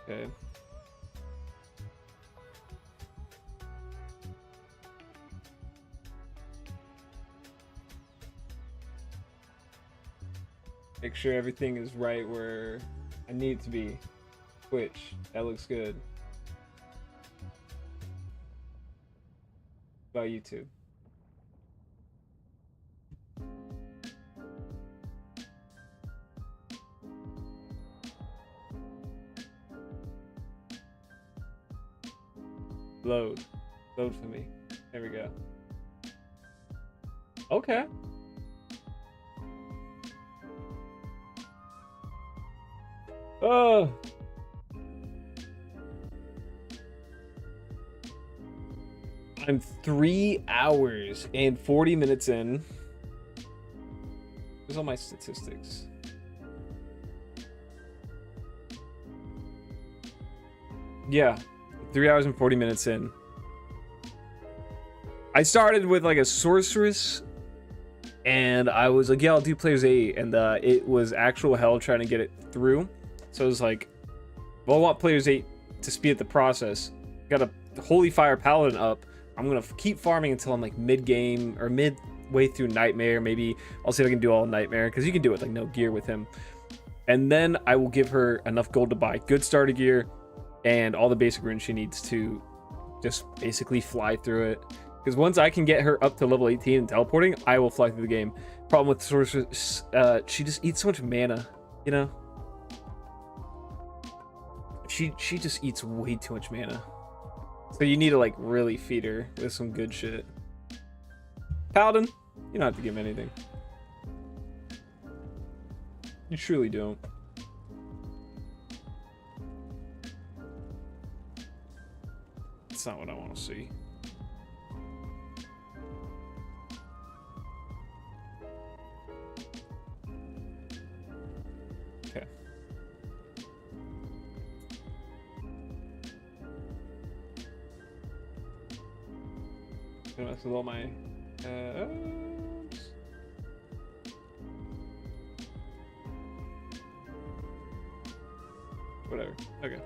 Okay. Make sure everything is right where I need it to be. Twitch, that looks good. About YouTube. Load. Load for me. There we go. Okay. Oh. I'm 3 hours and 40 minutes in. Where's all my statistics? Yeah, 3 hours and 40 minutes in. I started with like a sorceress, and I was like, yeah, I'll do players 8, and it was actual hell trying to get it through. So I was like, well, I want players 8 to speed up the process. Got a Holy Fire Paladin up. I'm gonna keep farming until I'm like mid-game or midway through Nightmare. Maybe I'll see if I can do all Nightmare, because you can do it with like no gear with him. And then I will give her enough gold to buy good starter gear and all the basic runes she needs to just basically fly through it. Because once I can get her up to level 18 and teleporting, I will fly through the game. Problem with Sorceress, she just eats so much mana, you know? She just eats way too much mana. So you need to like really feed her with some good shit. Paladin, you don't have to give him anything. You truly don't. That's not what I want to see. Okay. Gonna mess with all my whatever. Okay.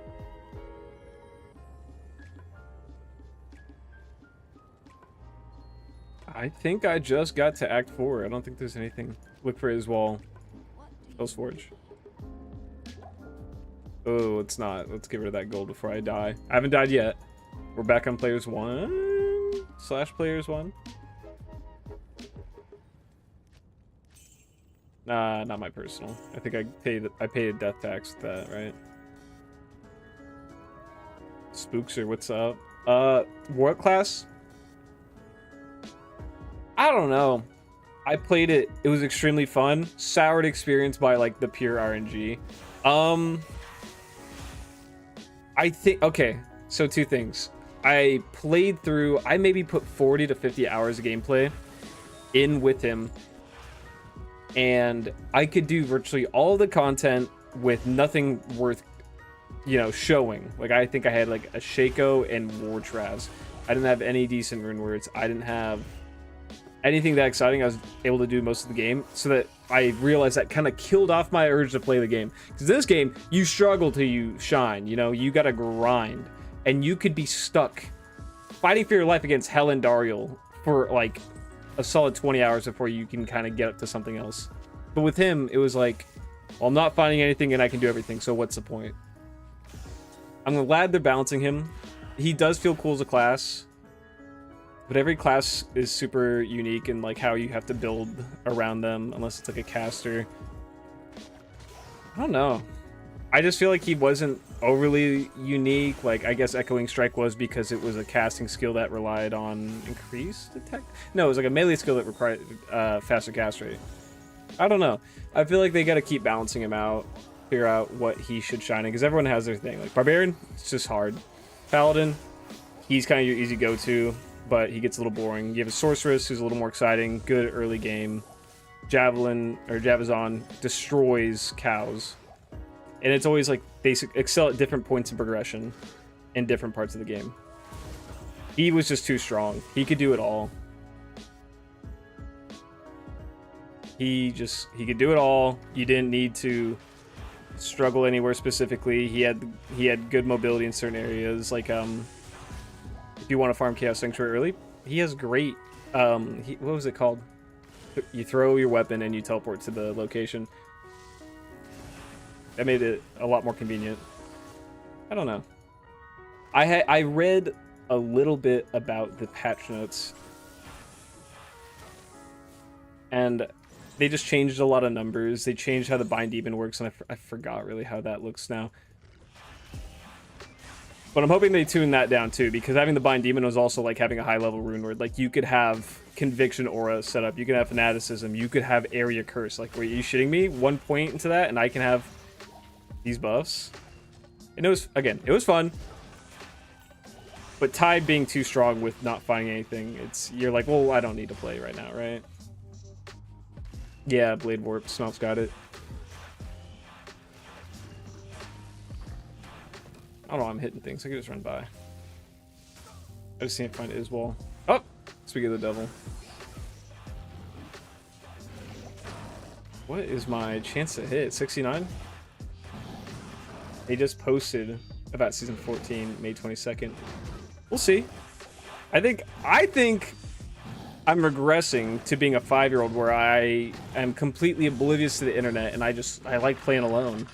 I think I just got to Act 4. I don't think there's anything. Look for his wall. Hell's Forge. Oh, it's not. Let's get rid of that gold before I die. I haven't died yet. We're back on players 1/players 1. Nah, not my personal. I think I paid a death tax with that, right? Spookser, what's up? What class? I don't know. I played it. It was extremely fun. Soured experience by like the pure RNG. I think, okay, so two things. I played through, I maybe put 40 to 50 hours of gameplay in with him, and I could do virtually all the content with nothing worth, you know, showing. Like, I think I had like a Shaco and War Traz. I didn't have any decent rune words. I didn't have anything that exciting. I was able to do most of the game, so that I realized that kind of killed off my urge to play the game. Because this game, you struggle till you shine, you know, you gotta grind. And you could be stuck fighting for your life against Hell and Dariel for like a solid 20 hours before you can kind of get up to something else. But with him, it was like, well, I'm not finding anything and I can do everything, so what's the point? I'm glad they're balancing him. He does feel cool as a class, but every class is super unique in like how you have to build around them, unless it's like a caster. I don't know. I just feel like he wasn't overly unique. Like, I guess Echoing Strike was because it was a casting skill that relied on increased attack. No, it was like a melee skill that required faster cast rate. I don't know. I feel like they got to keep balancing him out, figure out what he should shine in, because everyone has their thing. Like Barbarian, it's just hard. Paladin, he's kind of your easy go-to, but he gets a little boring. You have a Sorceress, who's a little more exciting, good early game. Javelin, or Javazon, destroys cows. And it's always like they excel at different points of progression in different parts of the game. He was just too strong. He could do it all. He could do it all. You didn't need to struggle anywhere specifically. He had good mobility in certain areas. Like if you want to farm Chaos Sanctuary early, he has great what was it called? You throw your weapon and you teleport to the location. That made it a lot more convenient. I don't know. I read a little bit about the patch notes, and they just changed a lot of numbers. They changed how the Bind Demon works, and I forgot really how that looks now. But I'm hoping they tune that down too, because having the Bind Demon was also like having a high level rune word. Like you could have Conviction Aura set up, you could have Fanaticism, you could have Area Curse. Like, were you shitting me? 1 point into that, and I can have these buffs. And it was fun. But Tide being too strong with not finding anything, you're like, well, I don't need to play right now, right? Yeah, Blade Warp, Smelt's got it. I don't know, I'm hitting things. I could just run by. I just can't find Iswal. Oh! Speaking of the devil. What is my chance to hit? 69? They just posted about season 14, May 22nd. We'll see. I think I'm regressing to being a 5-year-old where I am completely oblivious to the internet and I like playing alone.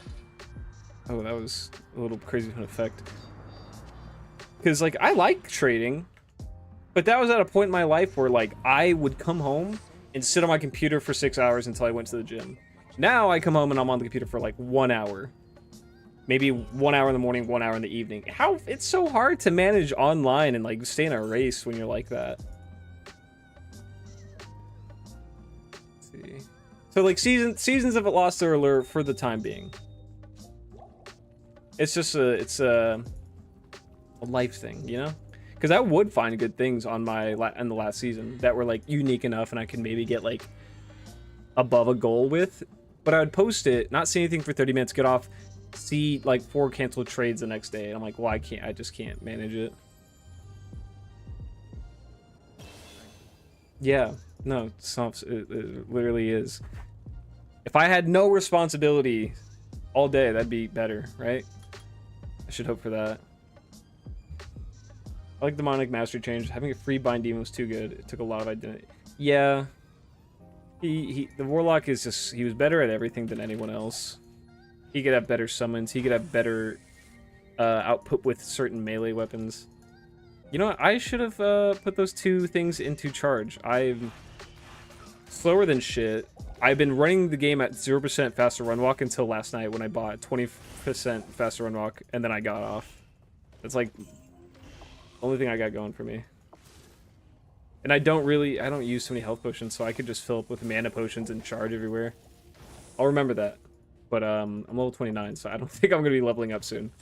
Oh, that was a little crazy of an effect. Because, like, I like trading, but that was at a point in my life where, like, I would come home and sit on my computer for 6 hours until I went to the gym. Now I come home and I'm on the computer for, like, 1 hour. Maybe 1 hour in the morning, 1 hour in the evening. It's so hard to manage online and, like, stay in a race when you're like that. Let's see. So, like, seasons of Lost their allure for the time being. It's just a life thing, you know? Because I would find good things on in the last season that were like unique enough, and I could maybe get like above a goal with. But I would post it, not see anything for 30 minutes, get off, see like 4 canceled trades the next day, and I'm like, well, I just can't manage it. Yeah, no, it literally is. If I had no responsibility all day, that'd be better, right? I should hope for that. I like Demonic Mastery change. Having a free Bind Demon was too good. It took a lot of identity. Yeah. The Warlock is just, he was better at everything than anyone else. He could have better summons. He could have better output with certain melee weapons. You know what? I should have put those 2 things into charge. I'm slower than shit. I've been running the game at 0% faster run walk until last night when I bought 20% faster run walk, and then I got off. It's like the only thing I got going for me. And I don't use so many health potions, so I could just fill up with mana potions and charge everywhere. I'll remember that. But I'm level 29, so I don't think I'm gonna be leveling up soon.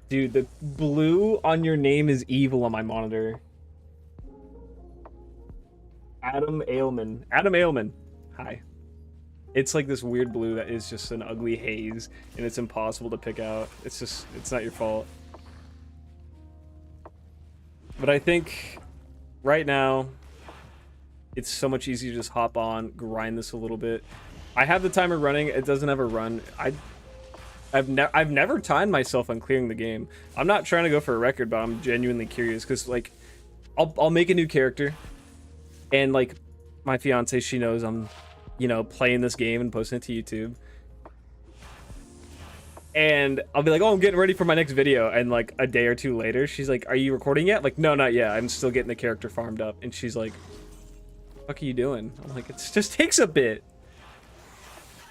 Dude, the blue on your name is evil on my monitor. Adam Ailman. Adam Ailman. Hi. It's like this weird blue that is just an ugly haze, and it's impossible to pick out. It's not your fault. But I think right now, it's so much easier to just hop on, grind this a little bit. I have the timer running. It doesn't ever run. I've never timed myself on clearing the game. I'm not trying to go for a record, but I'm genuinely curious because like I'll make a new character. And, like, my fiance, she knows I'm, you know, playing this game and posting it to YouTube. And I'll be like, oh, I'm getting ready for my next video. And, like, a day or 2 later, she's like, are you recording yet? Like, no, not yet. I'm still getting the character farmed up. And she's like, what are you doing? I'm like, it just takes a bit.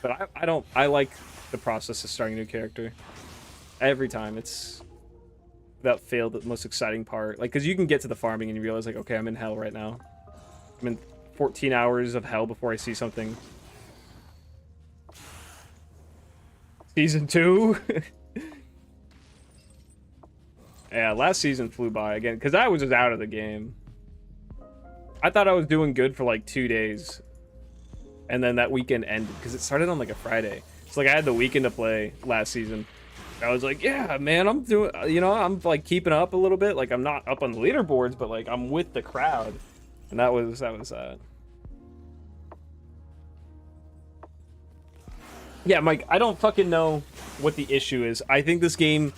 But I like the process of starting a new character. Every time. It's, without fail, the most exciting part. Like, because you can get to the farming and you realize, like, okay, I'm in hell right now. I'm in 14 hours of hell before I see something. Season 2? Yeah, last season flew by again, because I was just out of the game. I thought I was doing good for like 2 days. And then that weekend ended, because it started on like a Friday. So like I had the weekend to play last season. I was like, yeah, man, I'm doing, you know, I'm like keeping up a little bit. Like I'm not up on the leaderboards, but like I'm with the crowd. And that was Yeah, Mike, I don't fucking know what the issue is. I think this game,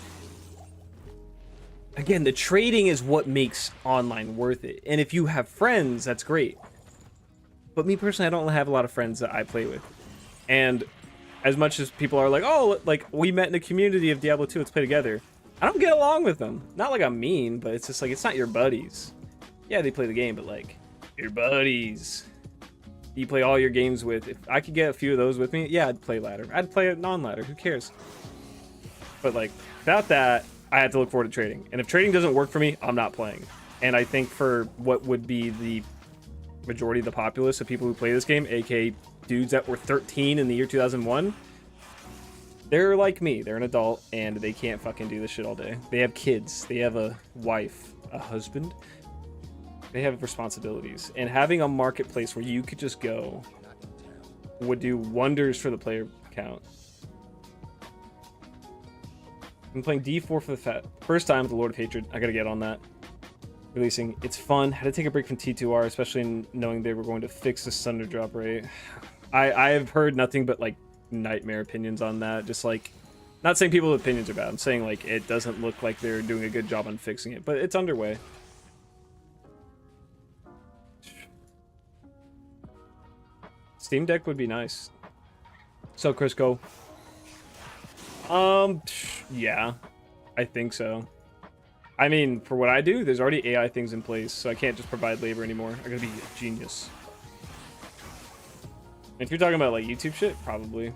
again, the trading is what makes online worth it. And if you have friends, that's great. But me personally, I don't have a lot of friends that I play with. And as much as people are like, oh, like, we met in a community of Diablo 2, let's play together. I don't get along with them. Not like I'm mean, but it's just like, it's not your buddies. Yeah, they play the game, but like, your buddies. You play all your games with. If I could get a few of those with me, yeah, I'd play ladder. I'd play non-ladder. Who cares? But like, without that, I had to look forward to trading. And if trading doesn't work for me, I'm not playing. And I think for what would be the majority of the populace of people who play this game, aka dudes that were 13 in the year 2001, they're like me. They're an adult and they can't fucking do this shit all day. They have kids. They have a wife, a husband. They have responsibilities, and having a marketplace where you could just go would do wonders for the player count. I'm playing D4 for the first time with the Lord of Hatred. I gotta get on that. Releasing. It's fun. Had to take a break from T2R, especially knowing they were going to fix the Thunder drop rate. I have heard nothing but like nightmare opinions on that. Just like, not saying people's opinions are bad. I'm saying like it doesn't look like they're doing a good job on fixing it, but it's underway. Steam Deck would be nice. So, Crisco. Yeah, I think so. I mean, for what I do, there's already AI things in place, so I can't just provide labor anymore. I gotta be a genius. If you're talking about like YouTube shit, probably.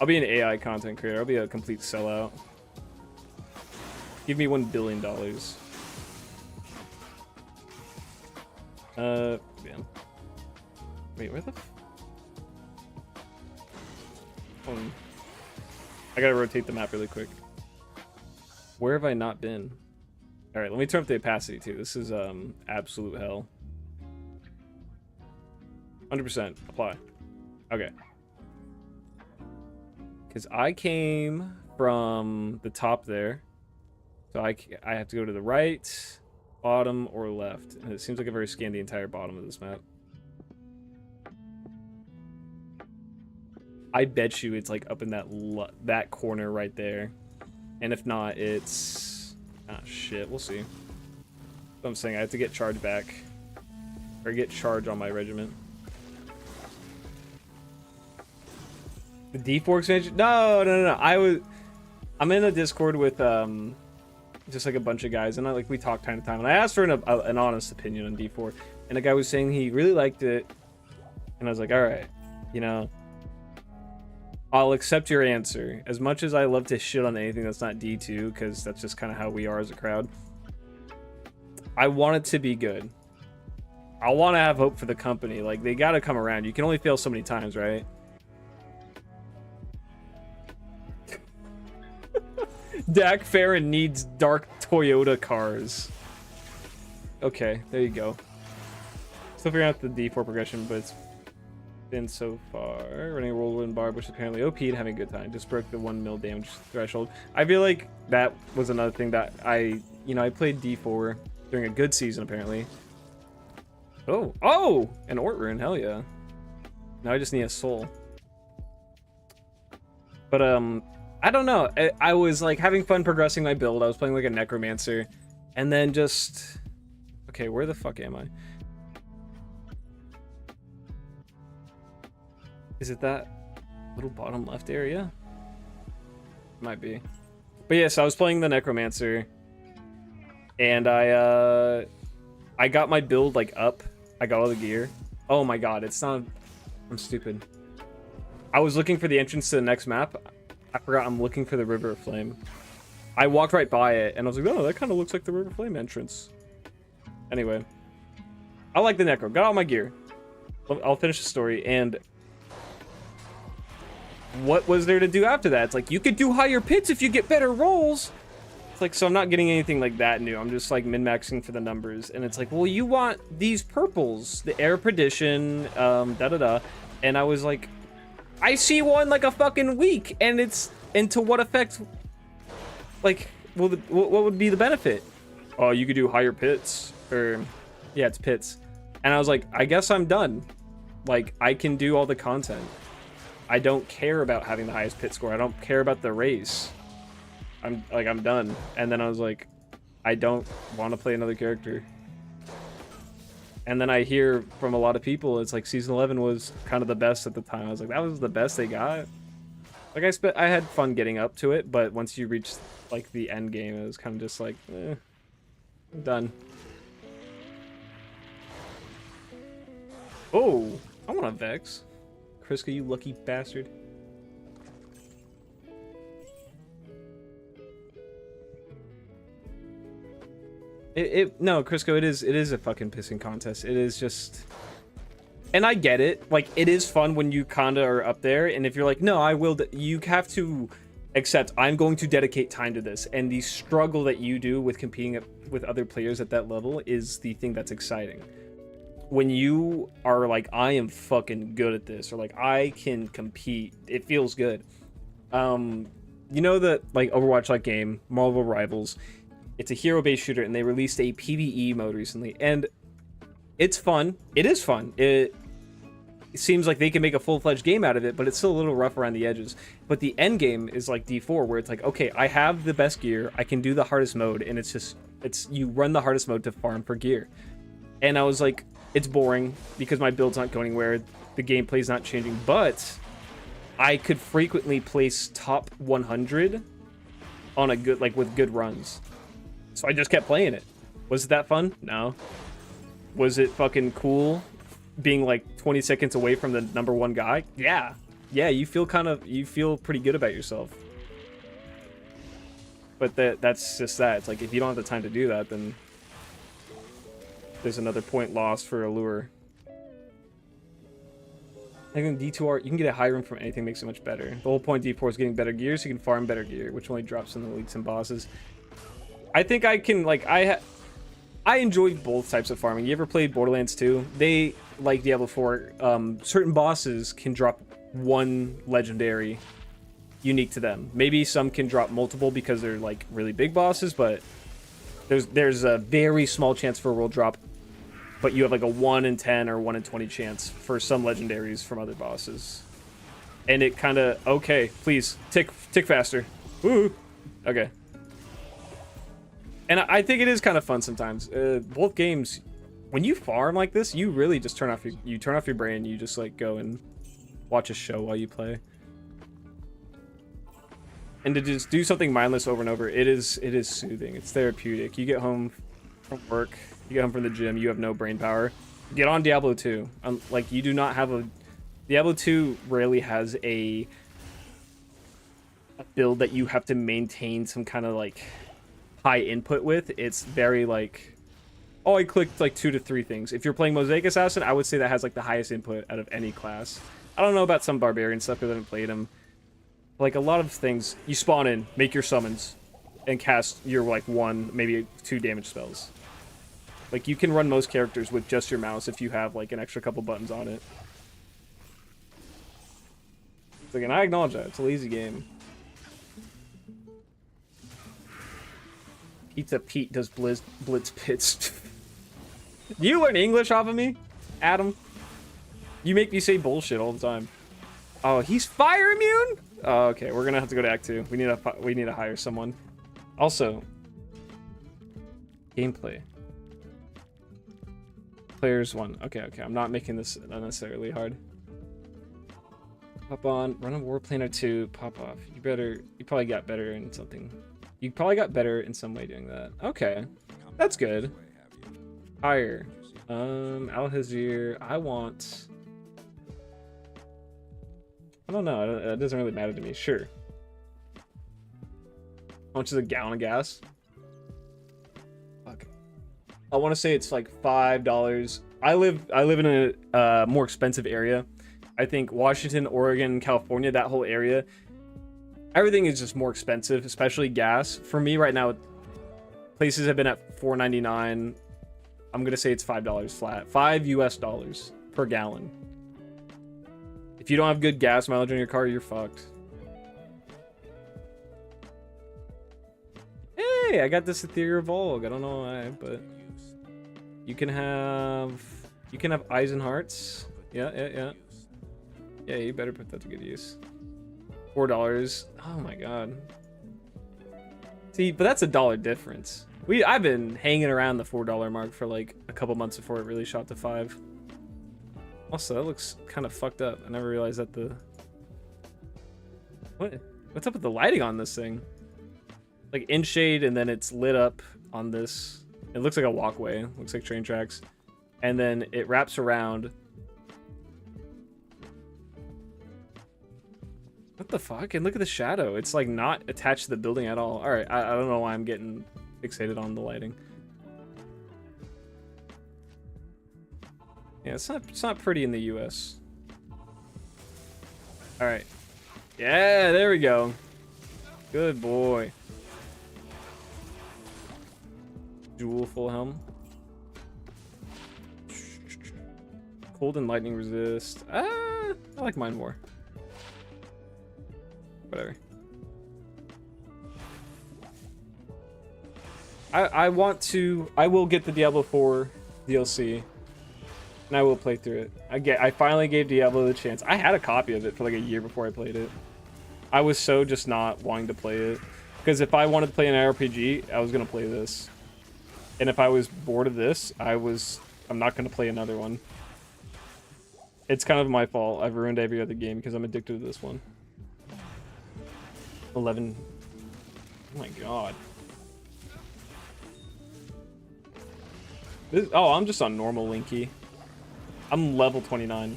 I'll be an AI content creator. I'll be a complete sellout. Give me $1 billion. Man. Wait, where the Hold on. I gotta rotate the map really quick. Where have I not been? Alright, let me turn up the opacity too. This is absolute hell. 100% apply. Okay. Because I came from the top there. So I have to go to the right, bottom, or left. And it seems like I've already scanned the entire bottom of this map. I bet you it's like up in that corner right there. And if not, it's... ah, shit. We'll see. So I'm saying I have to get charge back. Or get charge on my regiment. The D4 expansion? No. I'm in a Discord with just like a bunch of guys, and we talk time to time. And I asked for an honest opinion on D4, and the guy was saying he really liked it. And I was like, all right, you know, I'll accept your answer. As much as I love to shit on anything that's not D2, because that's just kind of how we are as a crowd, I want it to be good. I want to have hope for the company. Like, they got to come around. You can only fail so many times, right? Dak Farron needs dark Toyota cars. Okay, there you go. Still figuring out the D4 progression, but it's been so far. Running a whirlwind barb, which is apparently OP and having a good time. Just broke the 1 mil damage threshold. I feel like that was another thing that I played D4 during a good season, apparently. Oh! An Ort rune, hell yeah. Now I just need a soul. But, I don't know. I was like having fun progressing my build. I was playing like a necromancer, and then just... okay, where the fuck am I? Is it that little bottom left area? Might be. But yeah, so I was playing the necromancer, and I got my build like up. I got all the gear. Oh my god, it's not... I'm stupid. I was looking for the entrance to the next map. I forgot I'm looking for the River of Flame. I walked right by it, and I was like, oh, that kind of looks like the River of Flame entrance. Anyway. I like the Necro. Got all my gear. I'll finish the story, and... what was there to do after that? It's like, you could do higher pits if you get better rolls. It's like, so I'm not getting anything like that new. I'm just, like, min-maxing for the numbers. And it's like, well, you want these purples. The Air Perdition, da-da-da. And I was like... I see one like a fucking week, and it's... and to what effect? Like, well, what would be the benefit? Oh, you could do higher pits, or... yeah, it's pits. And I was like, I guess I'm done. Like, I can do all the content. I don't care about having the highest pit score. I don't care about the race. I'm done. And then I was like, I don't want to play another character. And then I hear from a lot of people, it's like season 11 was kind of the best at the time. I was like, that was the best they got. Like I had fun getting up to it, but once you reach like the end game, it was kind of just like, I'm done. Oh, I want a Vex. Kriska, you lucky bastard. No, Crisco, it is a fucking pissing contest. It is just, and I get it. Like, it is fun when you kinda are up there, and if you're like, no, I will, you have to accept, I'm going to dedicate time to this, and the struggle that you do with competing with other players at that level is the thing that's exciting. When you are like, I am fucking good at this, or like, I can compete, it feels good. You know that, like, Overwatch like game, Marvel Rivals, it's a hero-based shooter, and they released a PvE mode recently, and it's fun. It is fun. It seems like they can make a full-fledged game out of it, but it's still a little rough around the edges. But the end game is like D4, where it's like, okay, I have the best gear, I can do the hardest mode, and it's you run the hardest mode to farm for gear. And I was like, it's boring because my build's not going anywhere, the gameplay's not changing, but I could frequently place top 100 on a good, like, with good runs. So I just kept playing it. Was it that fun? No. Was it fucking cool being like 20 seconds away from the #1 guy? Yeah. Yeah, you feel pretty good about yourself. But that's just that. It's like, if you don't have the time to do that, then there's another point lost for Allure. I think D2R, you can get a high room from anything, makes it much better. The whole point of D4 is getting better gear, so you can farm better gear, which only drops in the elites and bosses. I think I can, like, I enjoy both types of farming. You ever played Borderlands 2? They, like Diablo 4, certain bosses can drop one legendary unique to them. Maybe some can drop multiple because they're, like, really big bosses, but there's a very small chance for a world drop, but you have, like, a 1 in 10 or 1 in 20 chance for some legendaries from other bosses. And it kind of, okay, please, tick faster. Woo! Okay. And I think it is kind of fun sometimes. Both games, when you farm like this, you really just turn off your brain. You just like go and watch a show while you play. And to just do something mindless over and over, it is soothing. It's therapeutic. You get home from work, you get home from the gym, you have no brain power. Get on Diablo 2. Like, you do not have a... Diablo 2 rarely has a build that you have to maintain some kind of like high input with. It's very like, oh, I clicked like 2 to 3 things. If you're playing Mosaic Assassin, I would say that has like the highest input out of any class. I don't know about some barbarian stuff because I haven't played them. Like, a lot of things, you spawn in, make your summons, and cast your like 1, maybe 2 damage spells. Like, you can run most characters with just your mouse if you have like an extra couple buttons on it. It's like, and I acknowledge that, it's a lazy game. Pizza Pete does blitz pits. You learn English off of me, Adam? You make me say bullshit all the time. Oh, he's fire immune? Oh, okay, we're gonna have to go to Act 2. We need to hire someone. Also, gameplay. Players 1. Okay, I'm not making this unnecessarily hard. Pop on, run a warplane or 2, pop off. You probably got better in something. You probably got better in some way doing that. Okay, that's good. Higher. Al-Hazir, I don't know, it doesn't really matter to me. Sure. How much is a gallon of gas? Fuck. I want to say it's like $5. I live in a more expensive area. I think Washington, Oregon, California, that whole area, everything is just more expensive, especially gas. For me right now, places have been at $4.99. I'm gonna say it's $5 flat. $5 US per gallon. If you don't have good gas mileage on your car, you're fucked. Hey, I got this Ethereal Vogue. I don't know why, but you can have eyes and hearts. Yeah. Yeah, you better put that to good use. $4. Oh my god. See, but that's $1 difference. I've been hanging around the $4 mark for like a couple months before it really shot to $5. Also, that looks kind of fucked up. I never realized that what's up with the lighting on this thing? Like in shade, and then it's lit up on this. It looks like a walkway. Looks like train tracks. And then it wraps around. What the fuck? And look at the shadow. It's like not attached to the building at all. All right, I don't know why I'm getting fixated on the lighting. Yeah, it's not pretty in the US. All right. Yeah, there we go. Good boy. Dual full helm. Cold and lightning resist. I like mine more. Whatever. I will get the Diablo 4 DLC. And I will play through it. I finally gave Diablo the chance. I had a copy of it for like a year before I played it. I was so just not wanting to play it. Because if I wanted to play an RPG, I was going to play this. And if I was bored of this, I'm not going to play another one. It's kind of my fault. I've ruined every other game because I'm addicted to this one. 11. Oh my god. I'm just on normal Linky. I'm level 29.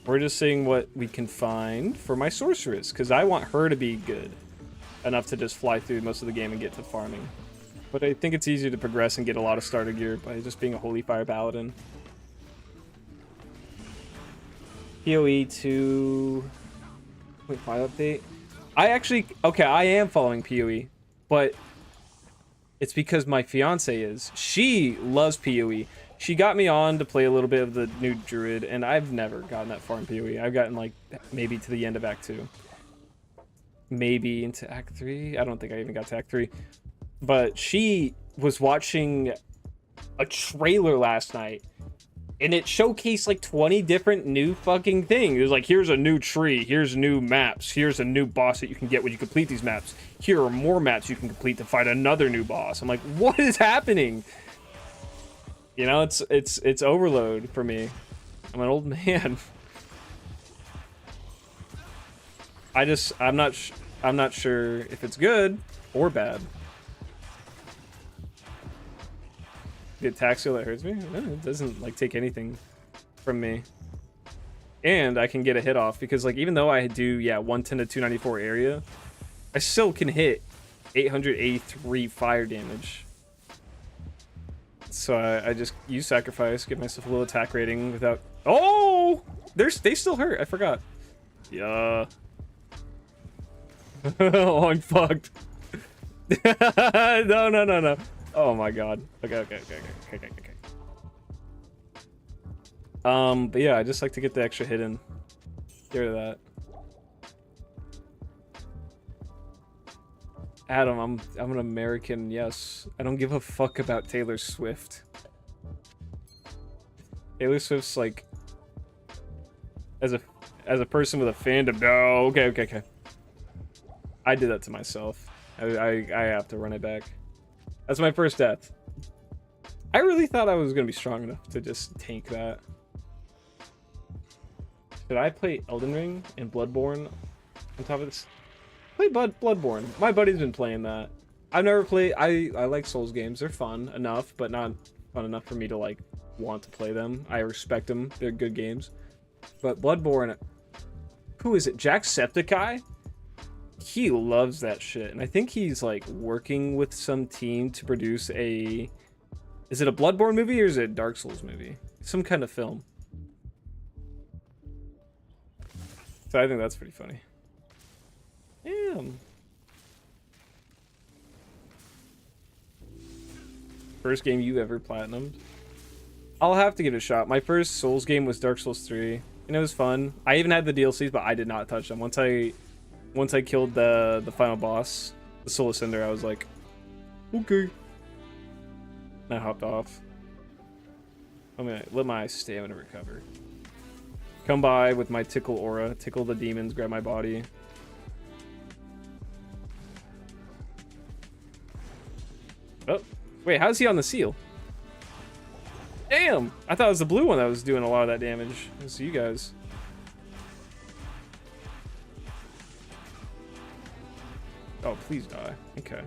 We're just seeing what we can find for my sorceress, because I want her to be good enough to just fly through most of the game and get to farming. But I think it's easier to progress and get a lot of starter gear by just being a Holy Fire Paladin. PoE 2.5 update. I am following PoE, but it's because my fiance is. She loves PoE. She got me on to play a little bit of the new Druid, and I've never gotten that far in PoE. I've gotten like maybe to the end of Act 2. Maybe into Act 3. I don't think I even got to Act 3. But she was watching a trailer last night, and it showcased like 20 different new fucking things. It was like, here's a new tree, here's new maps, here's a new boss that you can get when you complete these maps. Here are more maps you can complete to fight another new boss. I'm like, what is happening? You know, it's overload for me. I'm an old man. I'm not sure if it's good or bad. The attack skill that hurts me? No, it doesn't like take anything from me. And I can get a hit off because like even though I do 110 to 294 area, I still can hit 883 fire damage. So I just use sacrifice, get myself a little attack rating without. Oh, they still hurt. I forgot. Yeah. Oh, I'm fucked. No. Oh my god. Okay. But yeah, I just like to get the extra hit in. Get rid of that. Adam, I'm an American, yes. I don't give a fuck about Taylor Swift. Taylor Swift's like as a person with a fandom. No, okay. I did that to myself. I have to run it back. That's my first death. I really thought I was gonna be strong enough to just tank that. Should I play Elden Ring and Bloodborne on top of this? Play Bloodborne. My buddy's been playing that. I've never played. I like Souls games. They're fun enough, but not fun enough for me to like want to play them. I respect them. They're good games. But Bloodborne, who is it? Jacksepticeye? He loves that shit, and I think he's like working with some team to produce a. Is it a Bloodborne movie or is it a Dark Souls movie? Some kind of film. So I think that's pretty funny. Damn. First game you ever platinumed? I'll have to give it a shot. My first Souls game was Dark Souls 3, and it was fun. I even had the DLCs, but I did not touch them. Once I killed the final boss, the Soul Ascender, I was like, okay. And I hopped off. I'm gonna let my stamina recover. Come by with my tickle aura. Tickle the demons, grab my body. Oh, wait, how's he on the seal? Damn! I thought it was the blue one that was doing a lot of that damage. It's you guys. Oh, please die. Okay.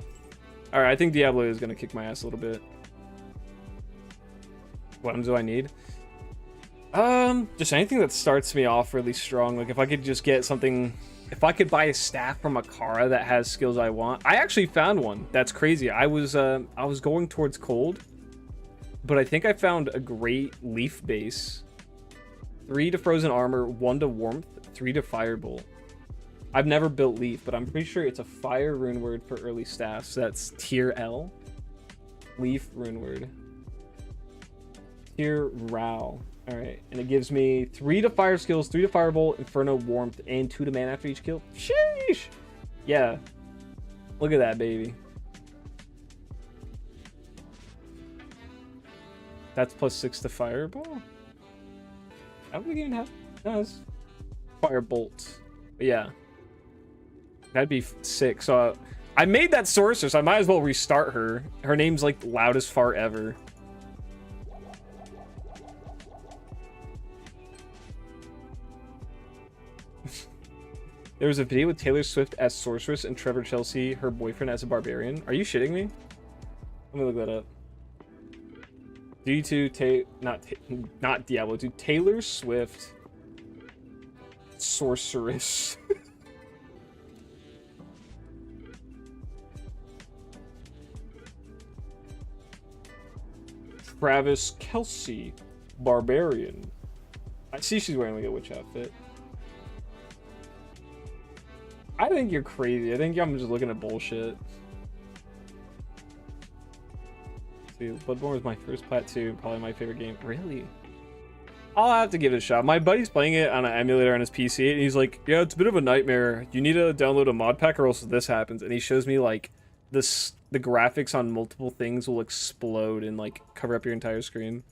Alright, I think Diablo is gonna kick my ass a little bit. What items do I need? Just anything that starts me off really strong. Like if I could just get something, if I could buy a staff from Akara that has skills I want. I actually found one. That's crazy. I was going towards cold, but I think I found a great leaf base. 3 to frozen armor, 1 to warmth, 3 to firebolt. I've never built leaf, but I'm pretty sure it's a fire rune word for early staffs. That's tier L. Leaf rune word. Tier Rao. Alright, and it gives me 3 to fire skills, 3 to firebolt, inferno, warmth, and 2 to mana after each kill. Sheesh! Yeah. Look at that, baby. That's plus 6 to fireball? I don't think even have... No, it's firebolt. But yeah. That'd be sick. So I made that sorceress. I might as well restart her. Her name's like loudest fart ever. There was a video with Taylor Swift as sorceress and Trevor Chelsea, her boyfriend, as a barbarian. Are you shitting me? Let me look that up. Due to not Diablo, to Taylor Swift sorceress. Travis Kelsey, barbarian. I see she's wearing like a witch outfit. I think you're crazy. I think I'm just looking at bullshit. See, Bloodborne was my first plat too, probably my favorite game. Really? I'll have to give it a shot. My buddy's playing it on an emulator on his PC, and he's like, yeah, it's a bit of a nightmare. You need to download a mod pack or else this happens. And he shows me like the graphics on multiple things will explode and like cover up your entire screen.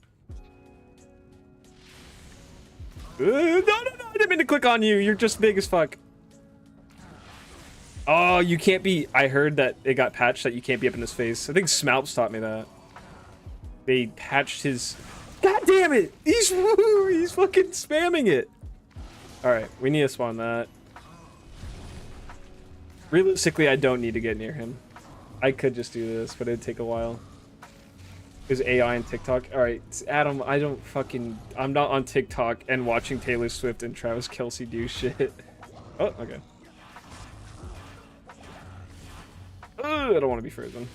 No, I didn't mean to click on you. You're just big as fuck. Oh, you can't be... I heard that it got patched that you can't be up in his face. I think Smoups taught me that. They patched his... God damn it! He's fucking spamming it. Alright, we need to spawn that. Realistically, I don't need to get near him. I could just do this, but it'd take a while. There's AI and TikTok. Alright, Adam, I'm not on TikTok and watching Taylor Swift and Travis Kelsey do shit. Oh, okay. I don't want to be frozen.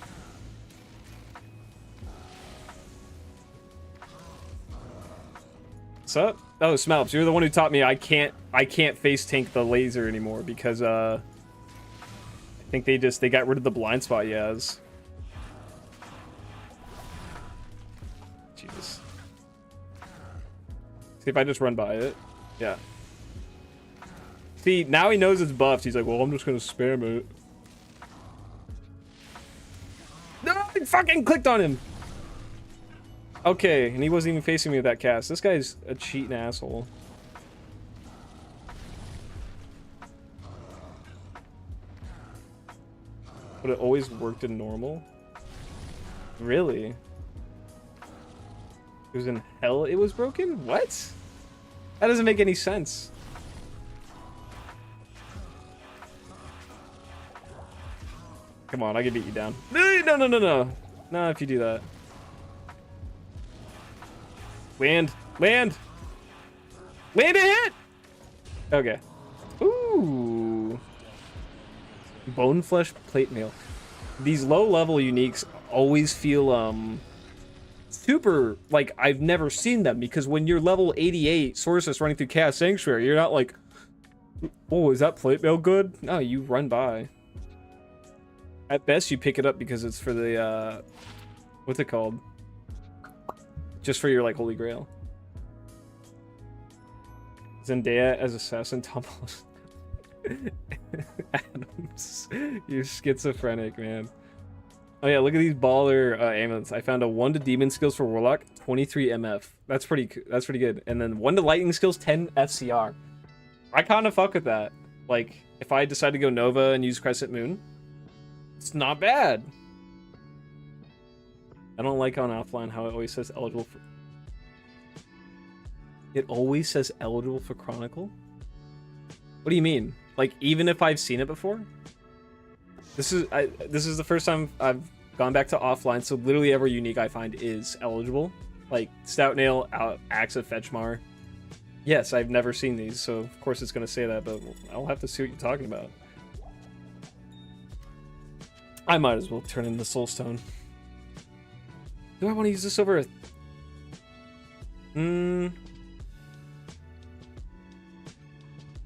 What's up? Oh, Smalps, you're the one who taught me I can't face tank the laser anymore because I think they got rid of the blind spot Yaz. Jesus. See if I just run by it. Yeah. See, now he knows it's buffed. He's like, well, I'm just gonna spam it. No, I fucking clicked on him. Okay, and he wasn't even facing me with that cast. This guy's a cheating asshole. But it always worked in normal? Really? It was in hell it was broken? What? That doesn't make any sense. Come on, I can beat you down. No. Not if you do that. Land a hit! Okay. Ooh. Bone flesh plate mail. These low level uniques always feel super like I've never seen them, because when you're level 88 sorceress running through Chaos Sanctuary, you're not like, oh, is that plate mail good? No, you run by. At best, you pick it up because it's for the, what's it called? Just for your, like, Holy Grail. Zendaya as Assassin Tom Adams. You're schizophrenic, man. Oh yeah, look at these baller amulets. I found a 1 to demon skills for Warlock, 23 MF. That's pretty good. And then 1 to lightning skills, 10 FCR. I kind of fuck with that. Like, if I decide to go Nova and use Crescent Moon, it's not bad. I don't like on offline how it always says eligible for... It always says eligible for Chronicle? What do you mean? Like, even if I've seen it before? This is the first time I've gone back to offline, so literally every unique I find is eligible. Like, Stout Nail, Axe of Fetchmar. Yes, I've never seen these, so of course it's going to say that, but I'll have to see what you're talking about. I might as well turn in the Soulstone. Do I want to use this over a...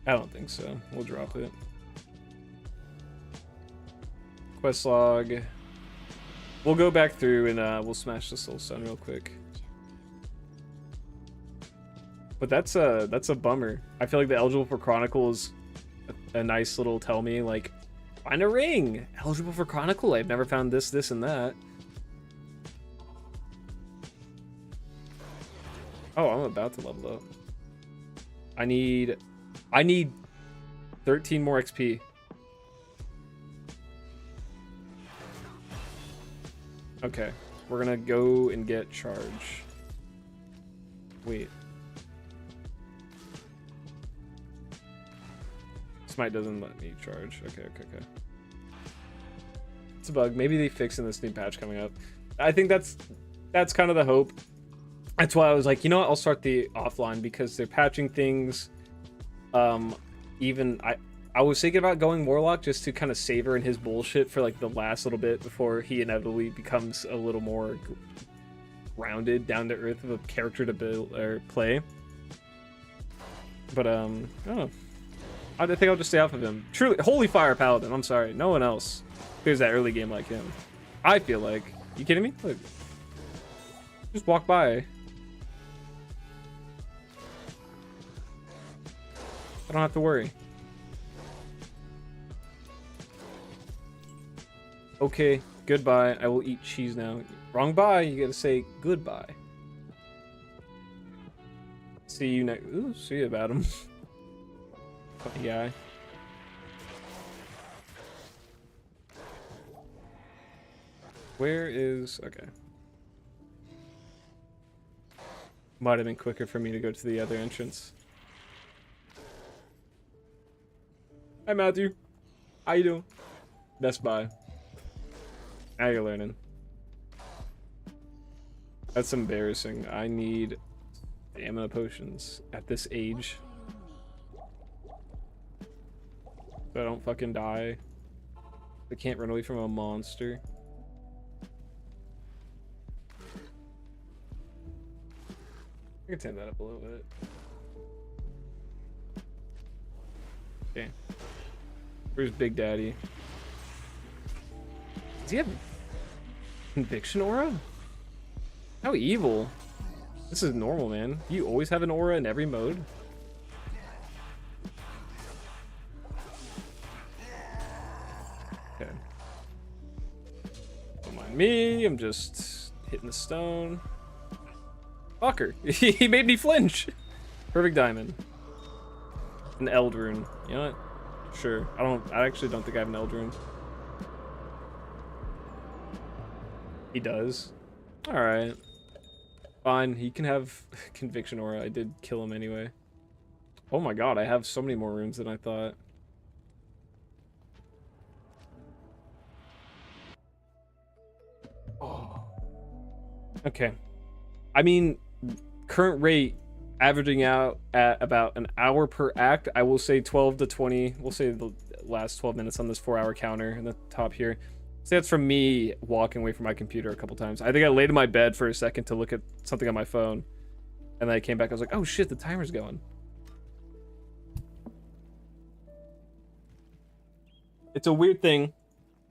I don't think so. We'll drop it. Quest log. We'll go back through and we'll smash the Soulstone real quick. But that's a bummer. I feel like the eligible for Chronicle is a nice little tell me, like, find a ring. Eligible for Chronicle. I've never found this, this, and that. Oh, I'm about to level up. I need 13 more XP. Okay, we're gonna go and get charge. Wait. Smite doesn't let me charge. Okay. It's a bug. Maybe they fix in this new patch coming up. I think that's kind of the hope. That's why I was like, you know what? I'll start the offline because they're patching things. Even I was thinking about going Warlock just to kind of savor in his bullshit for like the last little bit before he inevitably becomes a little more grounded, down to earth of a character to build or play. But I don't know. I think I'll just stay off of him. Truly, Holy Fire Paladin. I'm sorry, no one else clears that early game like him. I feel like. You kidding me? Look, just walk by. I don't have to worry. Okay, goodbye. I will eat cheese now. Wrong bye. You gotta say goodbye. See you next. Ooh, see you about him. Funny guy. Where is... Okay. Might have been quicker for me to go to the other entrance. Hi, Matthew. How you doing? Best Buy. Now you're learning. That's embarrassing. I need stamina potions at this age. So I don't fucking die. I can't run away from a monster. I can turn that up a little bit. Okay. Where's Big Daddy? Does he have conviction aura? How evil. This is normal, man. You always have an aura in every mode. Okay. Don't mind me. I'm just hitting the stone. Fucker. He made me flinch. Perfect diamond. An Eld rune. You know what? Sure. I actually don't think I have an Eld rune. He does. Alright. Fine. He can have conviction aura. I did kill him anyway. Oh my god, I have so many more runes than I thought. Oh. Okay. I mean, current rate averaging out at about an hour per act. I will say 12 to 20. We'll say the last 12 minutes on this 4-hour counter in the top here. So that's from me walking away from my computer a couple times. I think I laid in my bed for a second to look at something on my phone. And then I came back, I was like, oh shit, the timer's going. It's a weird thing,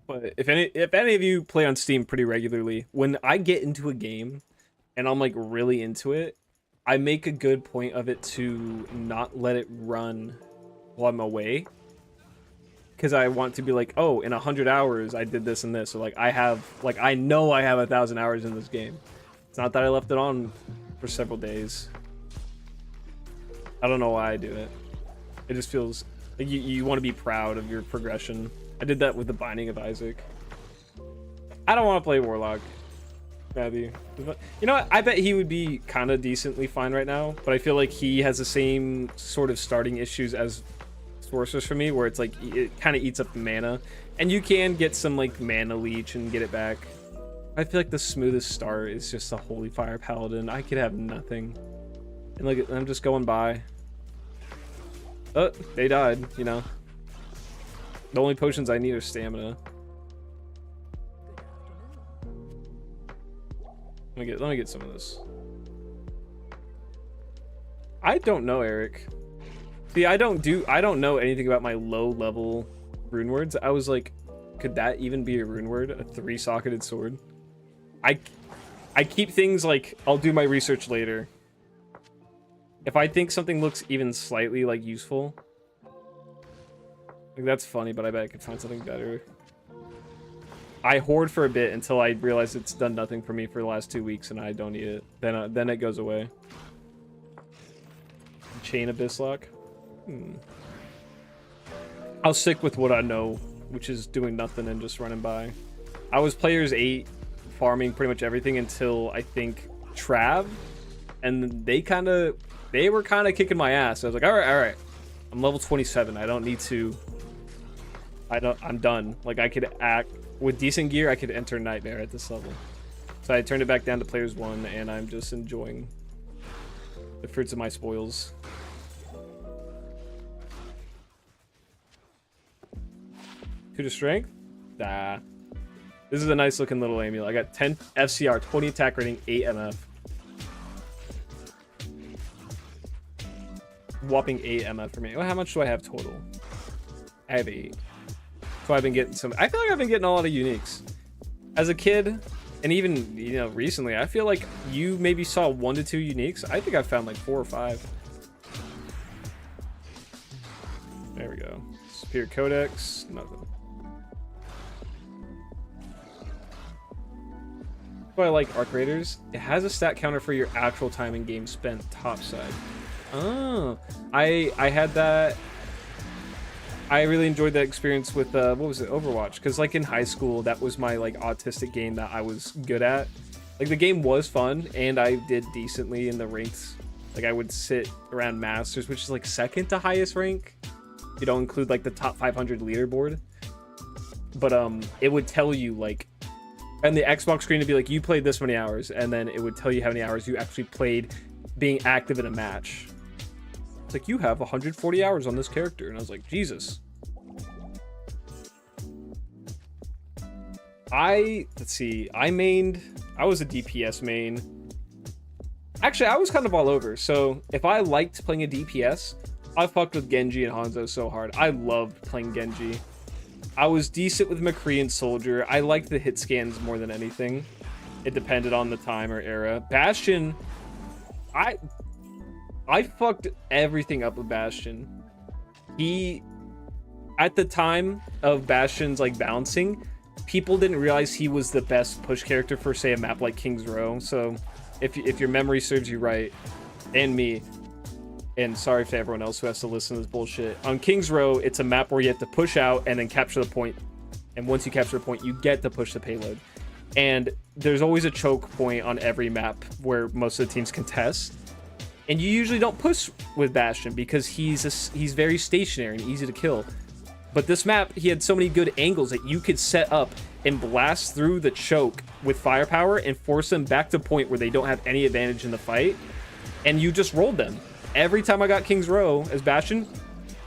but if any of you play on Steam pretty regularly, when I get into a game and I'm like really into it, I make a good point of it to not let it run while I'm away. because I want to be like, oh, in 100 hours I did this and this, or like I know I have 1,000 hours in this game. It's not that I left it on for several days. I don't know why I do it. It just feels like you want to be proud of your progression. I did that with the Binding of Isaac. I don't want to play Warlock. Matthew. You know what? I bet he would be kind of decently fine right now, but I feel like he has the same sort of starting issues as Sorceress for me, where it's like it kind of eats up the mana, and you can get some like mana leech and get it back. I feel like the smoothest start is just a Holy Fire Paladin. I could have nothing, and look, I'm just going by. Oh, they died. You know, the only potions I need are stamina. Let me get some of this. I don't know, Eric. See, I don't know anything about my low level rune words. I was like, could that even be a rune word? A 3-socketed sword? I keep things like, I'll do my research later. If I think something looks even slightly like useful, like that's funny, but I bet I could find something better. I hoard for a bit until I realize it's done nothing for me for the last 2 weeks and I don't need it. Then it goes away. Chain Abyss Lock. I'll stick with what I know, which is doing nothing and just running by. I was players 8, farming pretty much everything until I think Trav, and they were kind of kicking my ass. I was like, all right, I'm level 27. I don't need to. I'm done. Like I could act with decent gear. I could enter Nightmare at this level. So I turned it back down to players 1, and I'm just enjoying the fruits of my spoils. Two to strength. This is a nice looking little amulet. I got 10 FCR, 20 attack rating, 8 MF. Whopping 8 MF for me. Well, how much do I have total? I have 8. So I've been getting some. I feel like I've been getting a lot of uniques. As a kid, and even recently, I feel like you maybe saw 1 to 2 uniques. I think I found like 4 or 5. There we go. Superior Codex, nothing. But I like Arc Raiders. It has a stat counter for your actual time in game spent topside. Oh, I had that. I really enjoyed that experience with what was it, Overwatch? Because like in high school, that was my like autistic game that I was good at. Like the game was fun, and I did decently in the ranks. Like I would sit around Masters, which is like second to highest rank. You don't include like the top 500 leaderboard. But it would tell you like, and the Xbox screen would be like, you played this many hours, and then it would tell you how many hours you actually played being active in a match. It's like, you have 140 hours on this character. And I was like, Jesus. Let's see. I was a DPS main. Actually, I was kind of all over. So if I liked playing a DPS, I fucked with Genji and Hanzo so hard. I loved playing Genji. I was decent with McCree and Soldier. I liked the hit scans more than anything. It depended on the time or era. Bastion, I fucked everything up with Bastion. At the time of Bastion's like balancing, people didn't realize he was the best push character for say a map like King's Row. So if your memory serves you right, and me, and sorry for everyone else who has to listen to this bullshit, on King's Row, it's a map where you have to push out and then capture the point. And once you capture the point, you get to push the payload. And there's always a choke point on every map where most of the teams contest. And you usually don't push with Bastion because he's very stationary and easy to kill. But this map, he had so many good angles that you could set up and blast through the choke with firepower and force them back to point where they don't have any advantage in the fight. And you just rolled them. Every time I got King's Row as Bastion,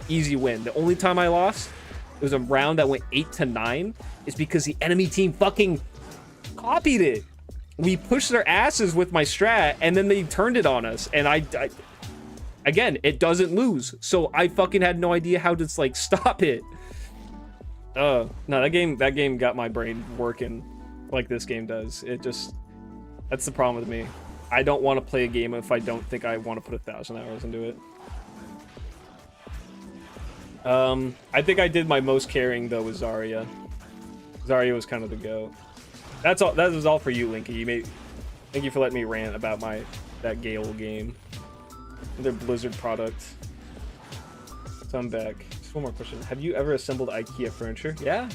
easy win. The only time I lost, it was a round that went 8-9, is because the enemy team fucking copied it. We pushed their asses with my strat, and then they turned it on us. And I again, it doesn't lose. So I fucking had no idea how to like stop it. No, that game got my brain working like this game does. That's the problem with me. I don't want to play a game if I don't think I want to put 1,000 hours into it. I think I did my most carrying though with Zarya. Zarya was kind of the go. That's all. That was all for you, Linky. Thank you for letting me rant about that Gale game. Their Blizzard product. So I'm back. Just one more question. Have you ever assembled IKEA furniture? Yeah,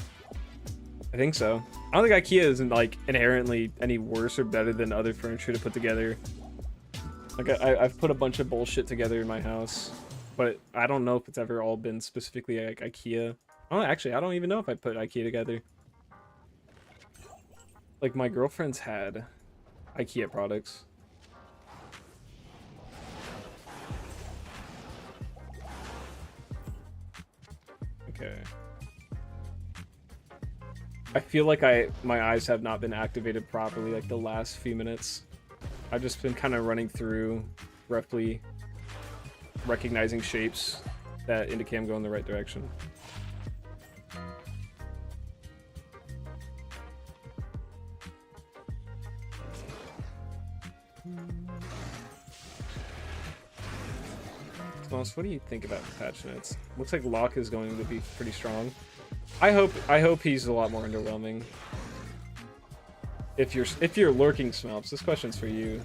I think so. I don't think IKEA isn't like inherently any worse or better than other furniture to put together. Like I've put a bunch of bullshit together in my house, but I don't know if it's ever all been specifically like IKEA. Oh, actually, I don't even know if I put IKEA together. Like my girlfriend's had IKEA products. Okay. I feel like my eyes have not been activated properly like the last few minutes. I've just been kind of running through, roughly recognizing shapes that indicate I'm going the right direction. What do you think about the patch notes? Looks like Locke is going to be pretty strong. I hope he's a lot more underwhelming. If you're lurking, Smelps, this question's for you.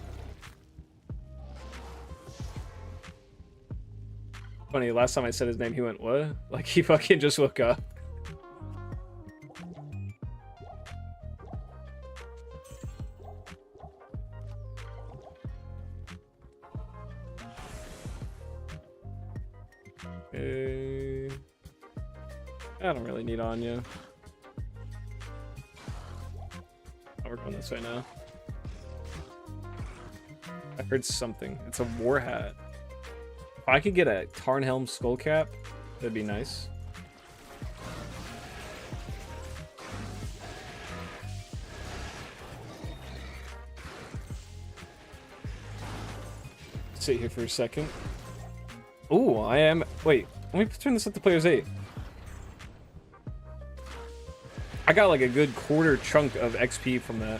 Funny, last time I said his name, he went, what? Like he fucking just woke up. I don't really need Anya. Oh, we're going this way now. I heard something. It's a war hat. If I could get a Tarnhelm skull cap, that'd be nice. Sit here for a second. Ooh, I am. Wait, let me turn this up to players 8. I got like a good quarter chunk of XP from that.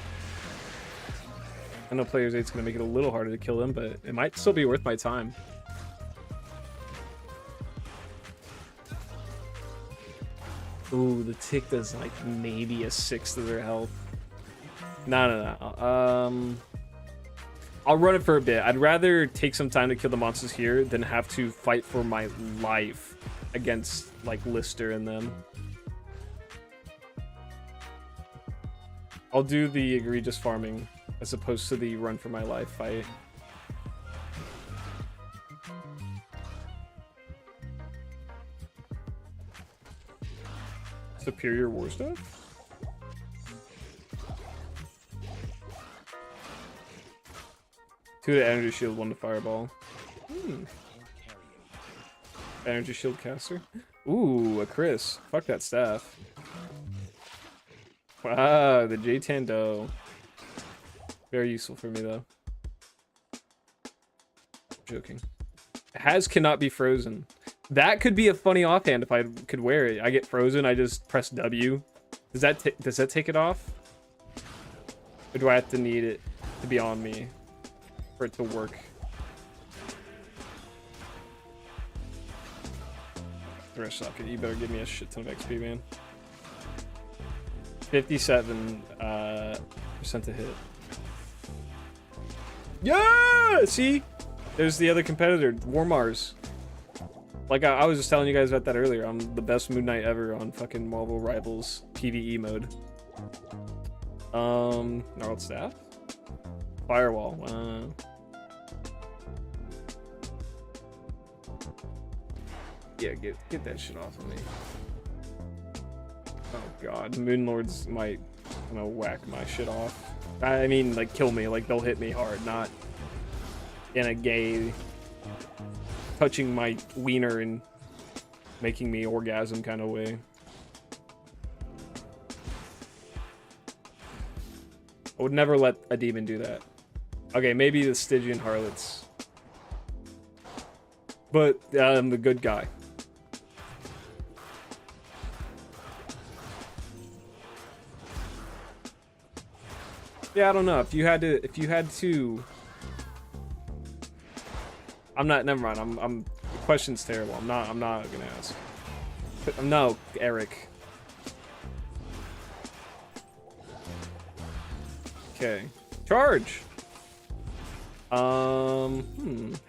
I know players 8's gonna make it a little harder to kill them, but it might still be worth my time. Ooh, the tick does like maybe a 1/6 of their health. No. I'll run it for a bit. I'd rather take some time to kill the monsters here than have to fight for my life against like Lister and them. I'll do the egregious farming as opposed to the run for my life fight. Superior war stuff? 2 to energy shield, 1 to fireball. Energy shield caster. Ooh, a Chris. Fuck that staff. Wow, the J-Tando. Very useful for me though. Joking. Has cannot be frozen. That could be a funny offhand if I could wear it. I get frozen, I just press W. Does that take it off? Or do I have to need it to be on me for it to work? Thresh socket, you better give me a shit ton of XP, man. 57% to hit. Yeah! See? There's the other competitor, Warmars. Like I was just telling you guys about that earlier. I'm the best Moon Knight ever on fucking Marvel Rivals PvE mode. Gnarled Staff? Firewall, wow. Yeah, get that shit off of me. Oh god, Moon Lords might, whack my shit off. I mean, like, kill me. Like, they'll hit me hard, not in a gay, touching my wiener and making me orgasm kind of way. I would never let a demon do that. Okay, maybe the Stygian Harlots. But I'm the good guy. Yeah, I don't know. If you had to I'm not, never mind. The question's terrible. I'm not gonna ask. No, Eric. Okay. Charge! How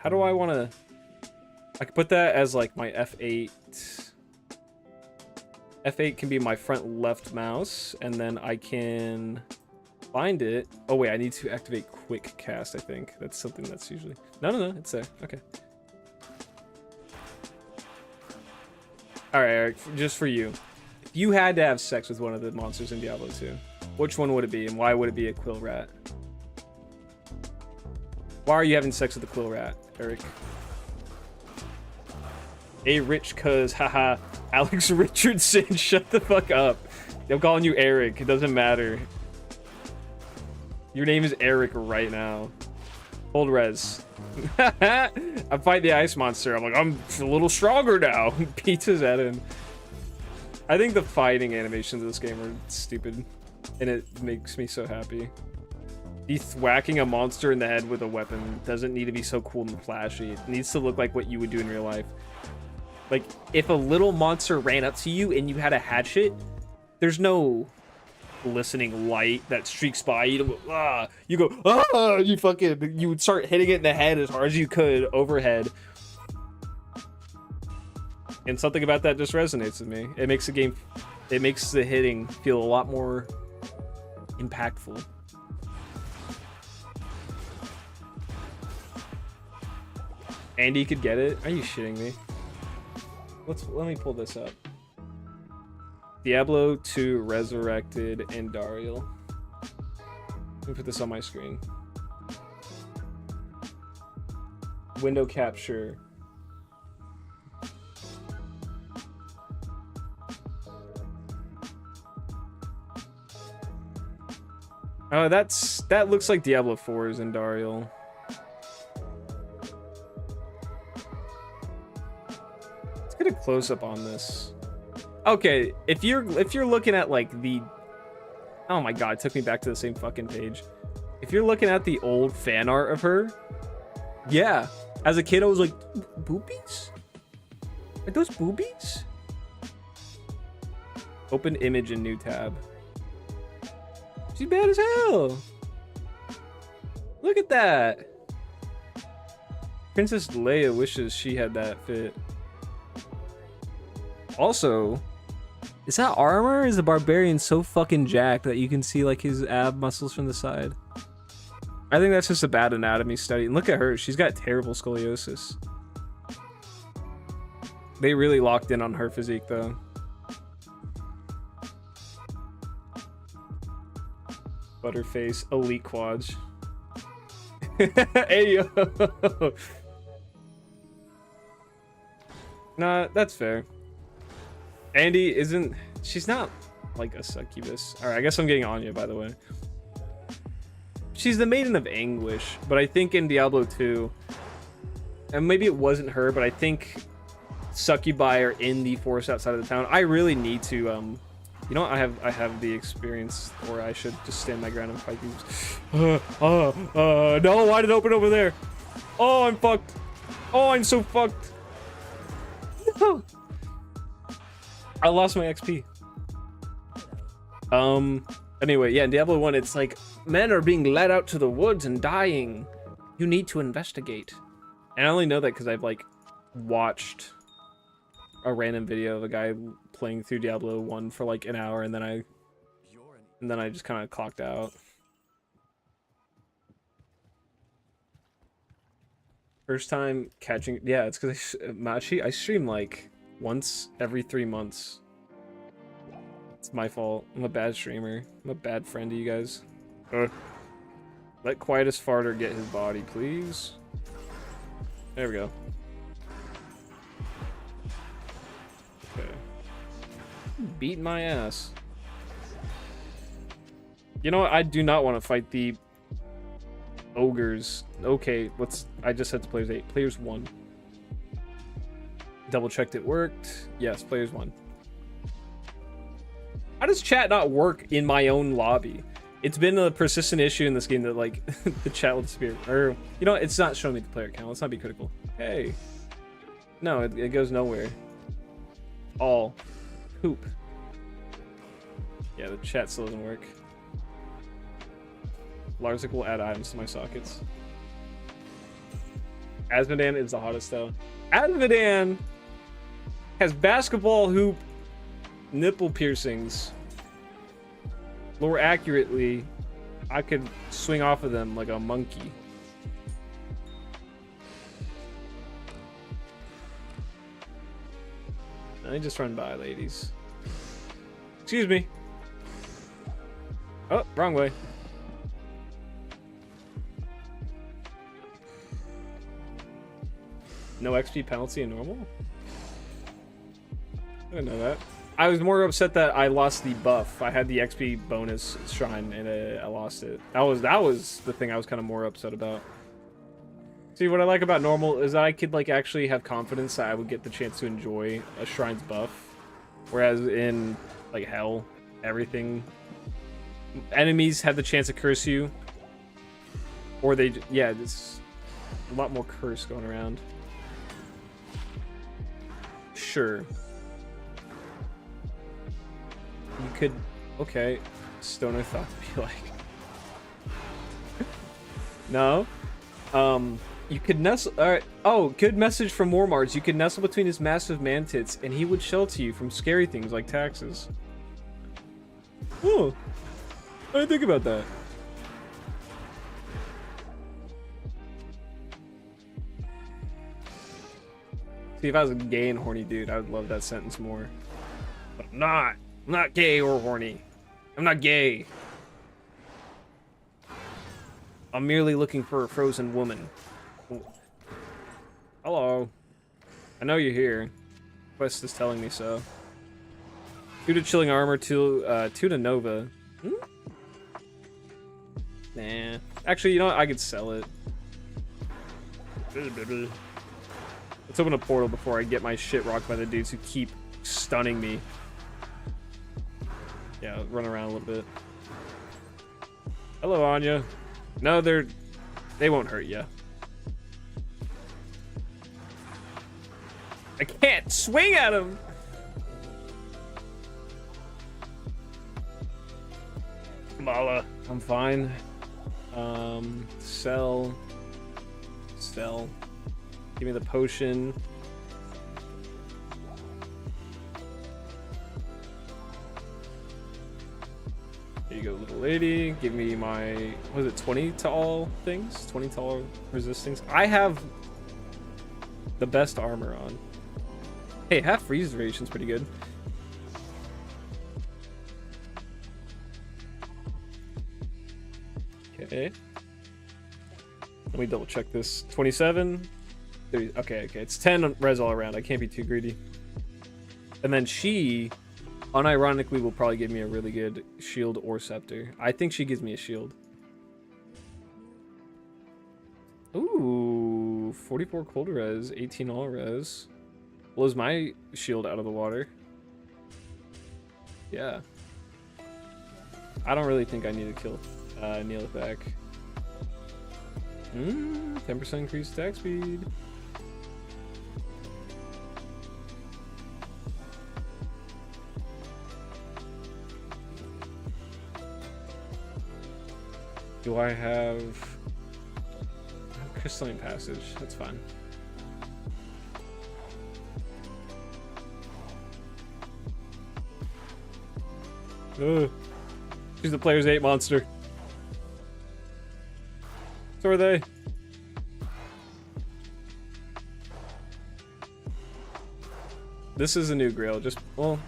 do I want to... I could put that as, like, my F8. F8 can be my front left mouse, and then I can find it. Oh, wait, I need to activate quick cast, I think. That's something that's usually... No, it's there. Okay. Alright, Eric, just for you. If you had to have sex with one of the monsters in Diablo 2, which one would it be, and why would it be a quill rat? Why are you having sex with the quill rat, Eric? Hey, Rich, cuz, haha. Alex Richardson, shut the fuck up. I'm calling you Eric. It doesn't matter. Your name is Eric right now. Hold res. I fight the ice monster. I'm like, I'm a little stronger now. Pizza's at him. I think the fighting animations of this game are stupid, and it makes me so happy. Whacking a monster in the head with a weapon doesn't need to be so cool and flashy. It needs to look like what you would do in real life. Like, if a little monster ran up to you and you had a hatchet, there's no glistening light that streaks by you. You go, you would start hitting it in the head as hard as you could overhead. And something about that just resonates with me. It makes the hitting feel a lot more impactful. Andy could get it? Are you shitting me? Let me pull this up. Diablo 2 Resurrected and Dariel. Let me put this on my screen. Window capture. Oh, that looks like Diablo 4's in Dariel. Let's get a close up on this. Okay, if you're looking at like the... Oh my god, it took me back to the same fucking page. If you're looking at the old fan art of her, yeah. As a kid, I was like, boobies? Are those boobies? Open image in new tab. She's bad as hell. Look at that. Princess Leia wishes she had that fit. Also, is that armor? Is the barbarian so fucking jacked that you can see like his ab muscles from the side? I think that's just a bad anatomy study. And look at her. She's got terrible scoliosis. They really locked in on her physique though. Butterface, elite quads. Hey yo. Nah, that's fair. Andy isn't... She's not like a succubus. Alright, I guess I'm getting Anya, by the way. She's the Maiden of Anguish, but I think in Diablo 2... And maybe it wasn't her, but I think succubi are in the forest outside of the town. I really need to... You know what? I have the experience, or I should just stand my ground and fight these. No, why did it open over there? Oh, I'm fucked. Oh, I'm so fucked. No. I lost my XP. Anyway, yeah, in Diablo 1, it's like, men are being led out to the woods and dying. You need to investigate. And I only know that because I've, like, watched a random video of a guy playing through Diablo 1 for, like, an hour, and then I just kind of clocked out. First time catching... Yeah, it's because I stream, like... once every 3 months. It's my fault. I'm a bad streamer. I'm a bad friend to you guys. Let Quietest Farter get his body, please. There we go. Okay. Beating my ass. You know what? I do not want to fight the ogres. Okay, I just said to players 8. Players 1. Double checked it worked. Yes, players 1. How does chat not work in my own lobby? It's been a persistent issue in this game that like the chat will disappear. Or you know, it's not showing me the player count. Let's not be critical. Hey, no, it goes nowhere. All. Poop. Yeah, the chat still doesn't work. Larzik will add items to my sockets. Asmodan is the hottest though. Asmodan has basketball hoop nipple piercings. More accurately, I could swing off of them like a monkey. I just run by, ladies. Excuse me. Oh, wrong way. No XP penalty in normal? I didn't know that. I was more upset that I lost the buff. I had the XP bonus shrine and I lost it. That was the thing I was kind of more upset about. See, what I like about normal is that I could like actually have confidence that I would get the chance to enjoy a shrine's buff. Whereas in like hell, everything, enemies have the chance to curse you. Or they, yeah, it's a lot more curse going around. Sure. You could, okay, Stoner thought to be like, no. You could nestle, alright, oh, good message from Warmars. You could nestle between his massive man tits and he would shelter you from scary things like taxes. Oh, I didn't think about that. See, if I was a gay and horny dude, I would love that sentence more. But I'm not. I'm not gay or horny. I'm not gay. I'm merely looking for a frozen woman. Hello. I know you're here. Quest is telling me so. 2 to chilling armor, 2 to Nova. Hmm? Nah. Actually, you know what? I could sell it. Let's open a portal before I get my shit rocked by the dudes who keep stunning me. Yeah, run around a little bit. Hello, Anya. No, they won't hurt you. I can't swing at him. Mala. I'm fine. Sell. Give me the potion. Here you go, little lady. Give me my, what is it, 20 to all things? 20 to all resistings. I have the best armor on. Hey, half freeze duration's pretty good. Okay. Let me double check this. 27. 30, okay, it's 10 res all around. I can't be too greedy. And then she, unironically, will probably give me a really good shield or scepter. I think she gives me a shield. Ooh, 44 cold res, 18 all res. Blows my shield out of the water. Yeah. I don't really think I need to kill Kneel it back. 10% increased attack speed. Do I have Crystalline Passage? That's fine. Ugh. She's the player's 8 monster. So are they. This is a new grail. Just, well,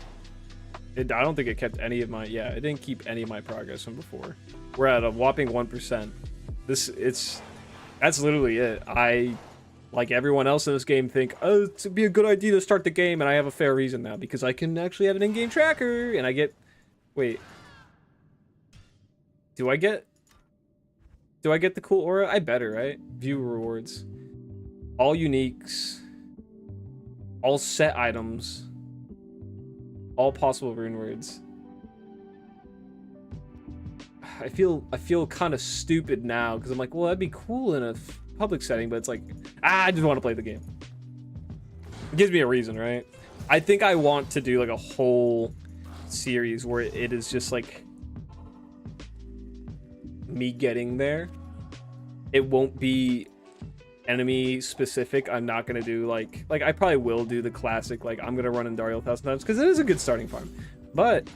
I don't think it kept any of my, yeah, it didn't keep any of my progress from before. We're at a whopping 1%. That's literally it. I, like everyone else in this game, think, oh, it'd be a good idea to start the game, and I have a fair reason now, because I can actually have an in-game tracker, and I get, wait. Do I get the cool aura? I better, right? View rewards. All uniques. All set items. All possible rune words. I feel kind of stupid now because I'm like, well, that'd be cool in a public setting, but it's like, I just want to play the game. It gives me a reason, right? I think I want to do like a whole series where it is just like me getting there. It won't be enemy specific. I'm not gonna do like I probably will do the classic, like I'm gonna run Indario 1,000 times because it is a good starting farm, but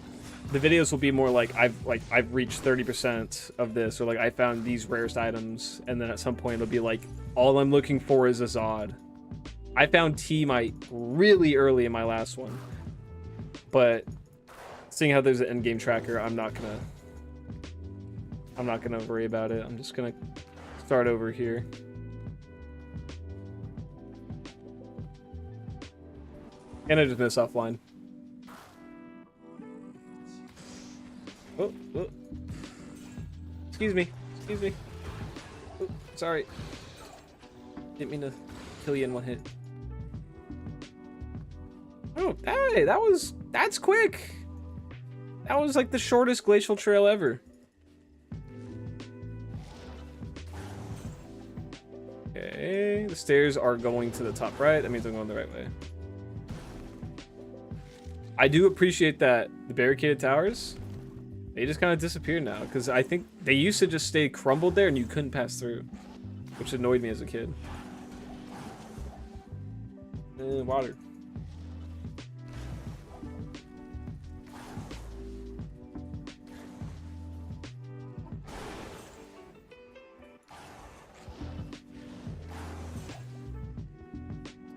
the videos will be more like I've reached 30% of this, or like I found these rarest items, and then at some point it'll be like all I'm looking for is a Zod. I found T-Mite really early in my last one, but seeing how there's an end game tracker, I'm not gonna worry about it. I'm just gonna start over here. And I just miss offline. Oh, oh. Excuse me. Excuse me. Oh, sorry. Didn't mean to kill you in one hit. Oh, hey, that's quick. That was like the shortest glacial trail ever. Okay, the stairs are going to the top right. That means I'm going the right way. I do appreciate that the barricaded towers, they just kind of disappeared now, because I think they used to just stay crumbled there and you couldn't pass through, which annoyed me as a kid. Water.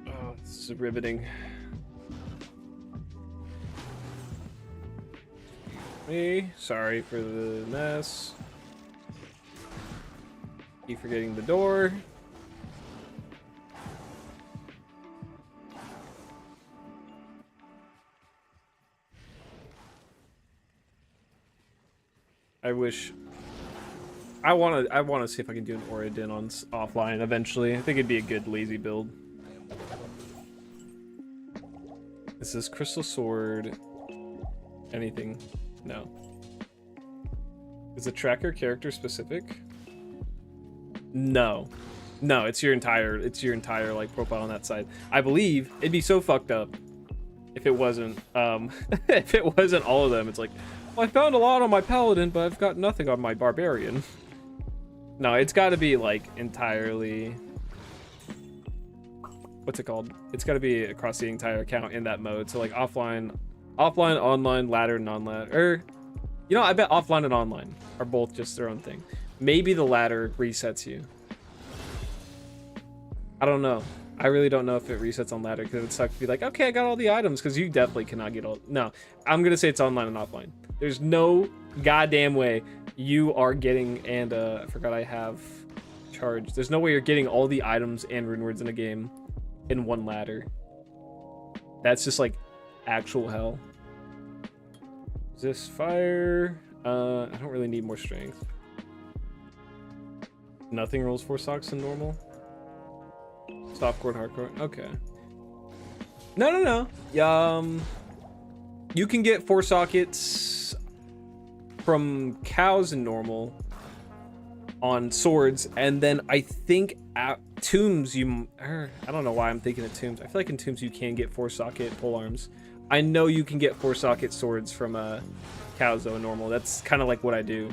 Oh, this is riveting. Sorry for the mess. Keep forgetting the door. I wish I want to see if I can do an Oridin on offline eventually. I think it'd be a good lazy build. Is this crystal sword anything? No. Is the tracker character specific? No. No, it's your entire like profile on that side. I believe it'd be so fucked up if it wasn't if it wasn't all of them. It's like, well, I found a lot on my paladin, but I've got nothing on my barbarian. No, it's got to be like entirely, what's it called? It's got to be across the entire account in that mode. So like offline, online, ladder, non-ladder. Or, you know, I bet offline and online are both just their own thing. Maybe the ladder resets you. I don't know. I really don't know if it resets on ladder, because it sucks to be like, okay, I got all the items, because you definitely cannot get all. No, I'm gonna say it's online and offline. There's no goddamn way you are getting, and I forgot I have charged. There's no way you're getting all the items and rune words in a game in one ladder. That's just like actual hell. Is this fire? I don't really need more strength. Nothing rolls 4 socks in normal. Softcore, hardcore. Okay. No. You can get 4 sockets from cows in normal on swords, and then I think at tombs I don't know why I'm thinking of tombs. I feel like in tombs you can get 4 socket pole arms. I know you can get 4 socket swords from cows though in normal. That's kind of like what I do.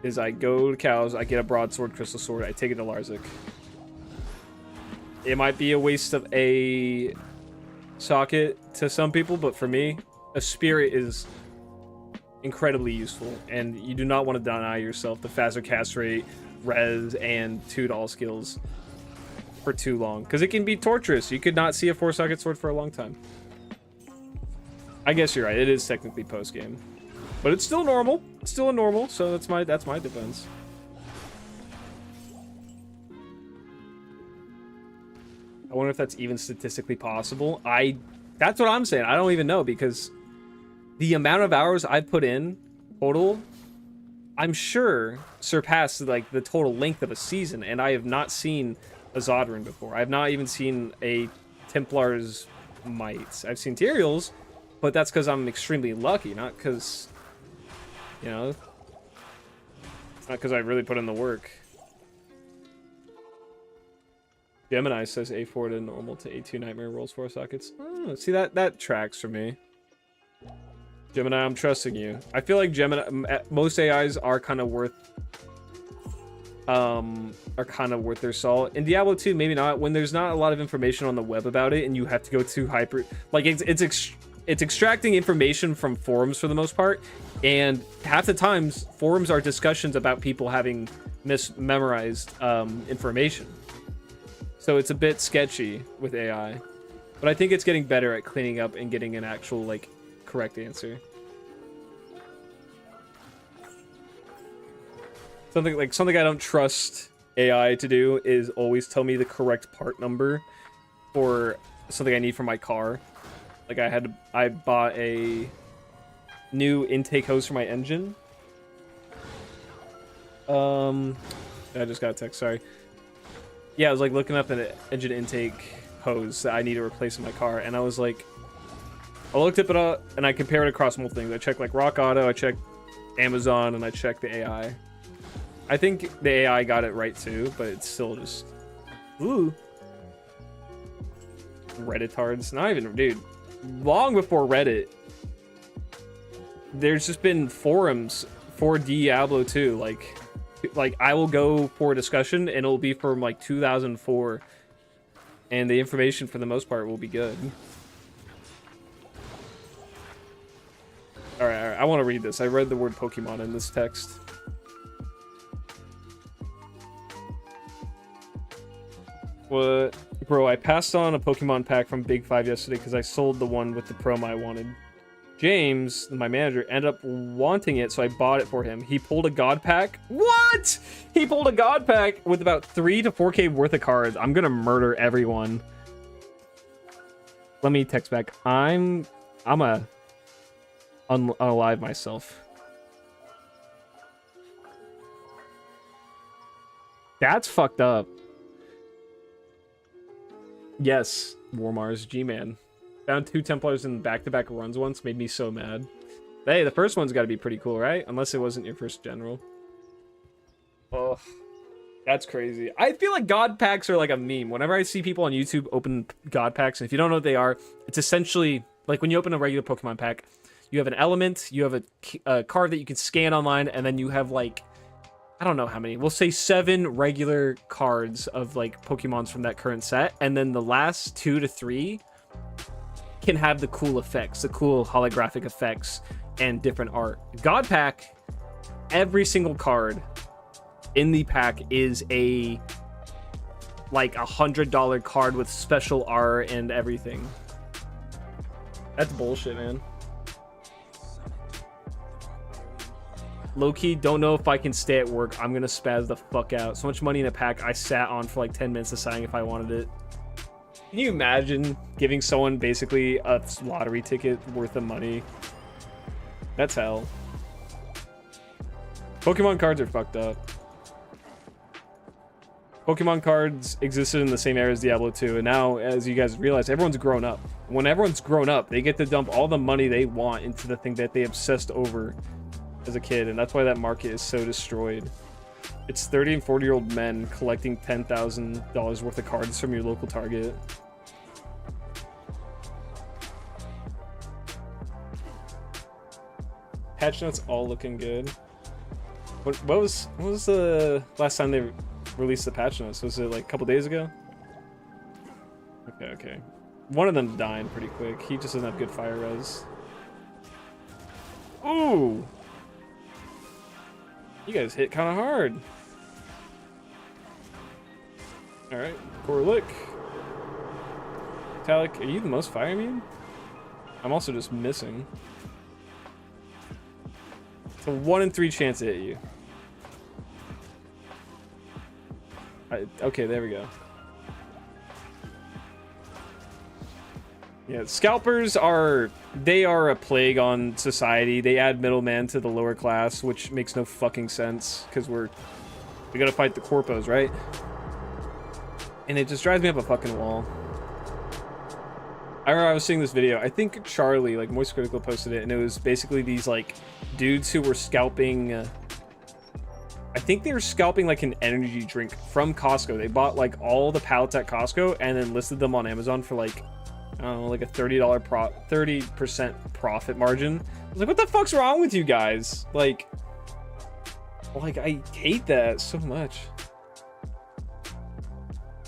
Is I go to cows, I get a broadsword, crystal sword, I take it to Larzik. It might be a waste of a socket to some people, but for me, a spirit is incredibly useful, and you do not want to deny yourself the faster cast rate, res, and 2 all skills for too long, because it can be torturous. You could not see a 4 socket sword for a long time. I guess you're right. It is technically post game, but it's still normal. It's still a normal, so that's my defense. I wonder if that's even statistically possible. That's what I'm saying. I don't even know, because the amount of hours I've put in total, I'm sure surpassed like the total length of a season, and I have not seen a Zod rune before. I have not even seen a Templar's Might. I've seen Tyrael's, but that's because I'm extremely lucky, not because, you know, it's not because I really put in the work. Gemini says A4 to normal to A2 nightmare rolls 4 sockets. Oh, see, that tracks for me. Gemini, I'm trusting you. I feel like Gemini, most AIs are kind of worth their salt. In Diablo 2, maybe not. When there's not a lot of information on the web about it, and you have to go to hyper, like it's extracting information from forums for the most part, and half the times forums are discussions about people having memorized information. So it's a bit sketchy with AI, but I think it's getting better at cleaning up and getting an actual like correct answer. Something I don't trust AI to do is always tell me the correct part number for something I need for my car. Like I bought a new intake hose for my engine. I just got a text, sorry. Yeah, I was like looking up an engine intake hose that I need to replace in my car, and I was like, I looked it up and I compared it across multiple things. I checked like Rock Auto, I checked Amazon, and I checked the AI. I think the AI got it right too, but it's still just, ooh. Redditards, not even, dude. Long before Reddit, there's just been forums for Diablo 2. Like I will go for a discussion and it'll be from like 2004, and the information for the most part will be good. All right, I want to read this. I read the word Pokemon in this text. What? Bro, I passed on a Pokemon pack from Big 5 yesterday because I sold the one with the promo I wanted. James, my manager, ended up wanting it, so I bought it for him. He pulled a god pack. What? He pulled a god pack with about 3 to 4K worth of cards. I'm gonna murder everyone. Let me text back. I'm unalive myself. That's fucked up. Yes, Warmars, G-Man. Found 2 Templars in back-to-back runs once. Made me so mad. Hey, the first one's got to be pretty cool, right? Unless it wasn't your first general. Oh, that's crazy. I feel like god packs are like a meme. Whenever I see people on YouTube open god packs, and if you don't know what they are, it's essentially like when you open a regular Pokemon pack, you have an element, you have a card that you can scan online, and then you have like, I don't know how many. We'll say 7 regular cards of like Pokemons from that current set, and then the last 2 to 3 can have the cool effects, the cool holographic effects, and different art. God pack, every single card in the pack is a like $100 card with special art and everything. That's bullshit, man. Low-key, don't know if I can stay at work. I'm gonna spaz the fuck out. So much money in a pack I sat on for like 10 minutes deciding if I wanted it. Can you imagine giving someone basically a lottery ticket worth of money? That's hell. Pokemon cards are fucked up. Pokemon cards existed in the same era as Diablo 2, and now, as you guys realize, everyone's grown up. When everyone's grown up, they get to dump all the money they want into the thing that they obsessed over as a kid, and that's why that market is so destroyed. It's 30 and 40-year-old men collecting $10,000 worth of cards from your local Target. Patch notes all looking good. What was the last time they released the patch notes? Was it like a couple days ago? Okay. One of them dying pretty quick. He just doesn't have good fire res. Ooh! You guys hit kind of hard. Alright, Warlock. Metallic, are you the most fire immune? I'm also just missing. It's a 1 in 3 chance to hit you. Okay, there we go. Yeah, scalpers are a plague on society. They add middlemen to the lower class, which makes no fucking sense because we gotta fight the corpos, right? And it just drives me up a fucking wall. I remember I was seeing this video. I think Charlie, like Moist Critical, posted it, and it was basically these like dudes who were scalping. I think they were scalping like an energy drink from Costco. They bought like all the pallets at Costco and then listed them on Amazon for like, I don't know, like a $30% profit margin. I was like, what the fuck's wrong with you guys? Like I hate that so much.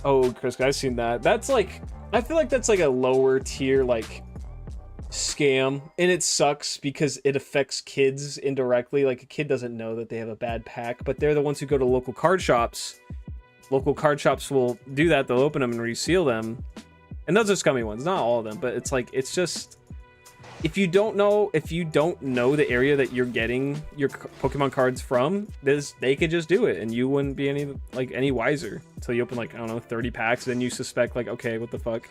Oh, Chris, I've seen that. That's like, I feel like that's like a lower tier like scam, and it sucks because it affects kids indirectly. Like a kid doesn't know that they have a bad pack, but they're the ones who go to local card shops. Local card shops will do that. They'll open them and reseal them, and those are scummy ones, not all of them, but it's like, it's just, if you don't know the area that you're getting your Pokemon cards from, they could just do it and you wouldn't be any wiser until you open like, I don't know, 30 packs, then you suspect like, okay, what the fuck.